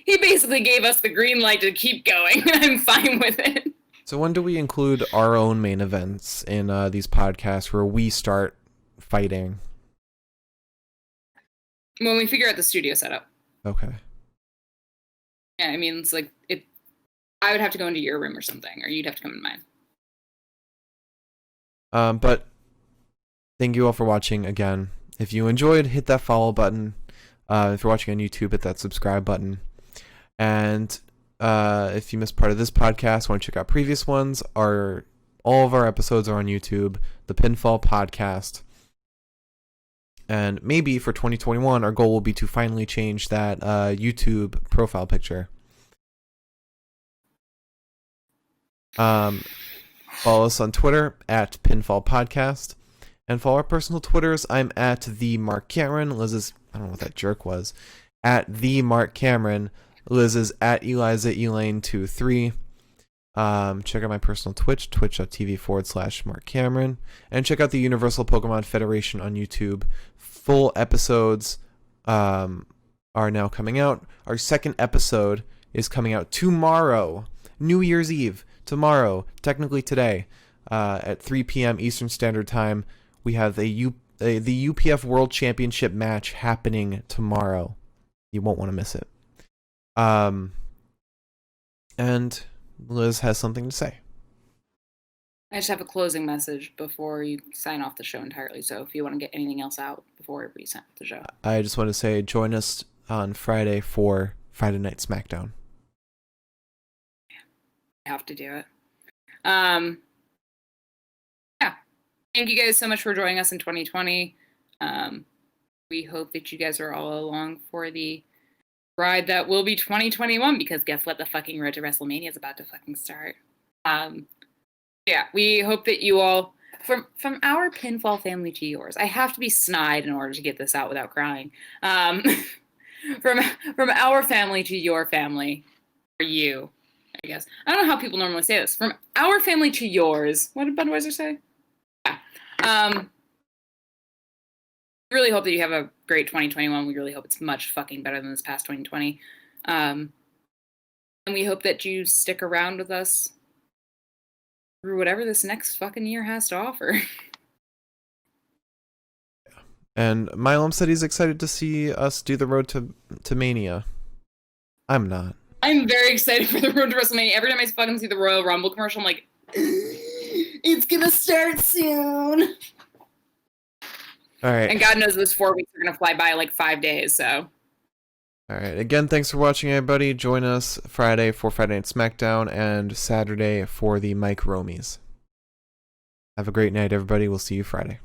basically gave us the green light to keep going, and I'm fine with it. So when do we include our own main events in these podcasts where we start fighting? When we figure out the studio setup. Okay. Yeah, I mean, it's like I would have to go into your room or something, or you'd have to come in mine. But thank you all for watching again. If you enjoyed, hit that follow button. If you're watching on YouTube, hit that subscribe button. And if you missed part of this podcast, want to check out previous ones, all of our episodes are on YouTube, the Pinfall Podcast. And maybe for 2021, our goal will be to finally change that YouTube profile picture. Follow us on Twitter at Pinfall Podcast. And follow our personal Twitters. I'm at the Mark Cameron. Liz is, I don't know what that jerk was. At the Mark Cameron. Liz is at Eliza Elaine23. Check out my personal Twitch, twitch.tv/Mark Cameron. And check out the Universal Pokemon Federation on YouTube. Full episodes are now coming out. Our second episode is coming out tomorrow, New Year's Eve, tomorrow, technically today, at 3 p.m. Eastern Standard Time. We have the UPF World Championship match happening tomorrow. You won't want to miss it. And Liz has something to say. I just have a closing message before you sign off the show entirely. So if you want to get anything else out before we sign off the show. I just want to say join us on Friday for Friday Night SmackDown. I have to do it. Yeah. Thank you guys so much for joining us in 2020. We hope that you guys are all along for the ride that will be 2021, because guess what? The fucking road to WrestleMania is about to fucking start. Yeah, we hope that you all, from our pinfall family to yours, I have to be snide in order to get this out without crying. From our family to your family, for you, I guess. I don't know how people normally say this. From our family to yours. What did Budweiser say? Yeah. We really hope that you have a great 2021. We really hope it's much fucking better than this past 2020. And we hope that you stick around with us through whatever this next fucking year has to offer. And Milam said he's excited to see us do the road to Mania. I'm not. I'm very excited for the road to WrestleMania. Every time I fucking see the Royal Rumble commercial, I'm like, it's gonna start soon. All right. And God knows those 4 weeks are gonna fly by like 5 days, so. All right. Again, thanks for watching, everybody. Join us Friday for Friday Night SmackDown and Saturday for the Mike Romies. Have a great night, everybody. We'll see you Friday.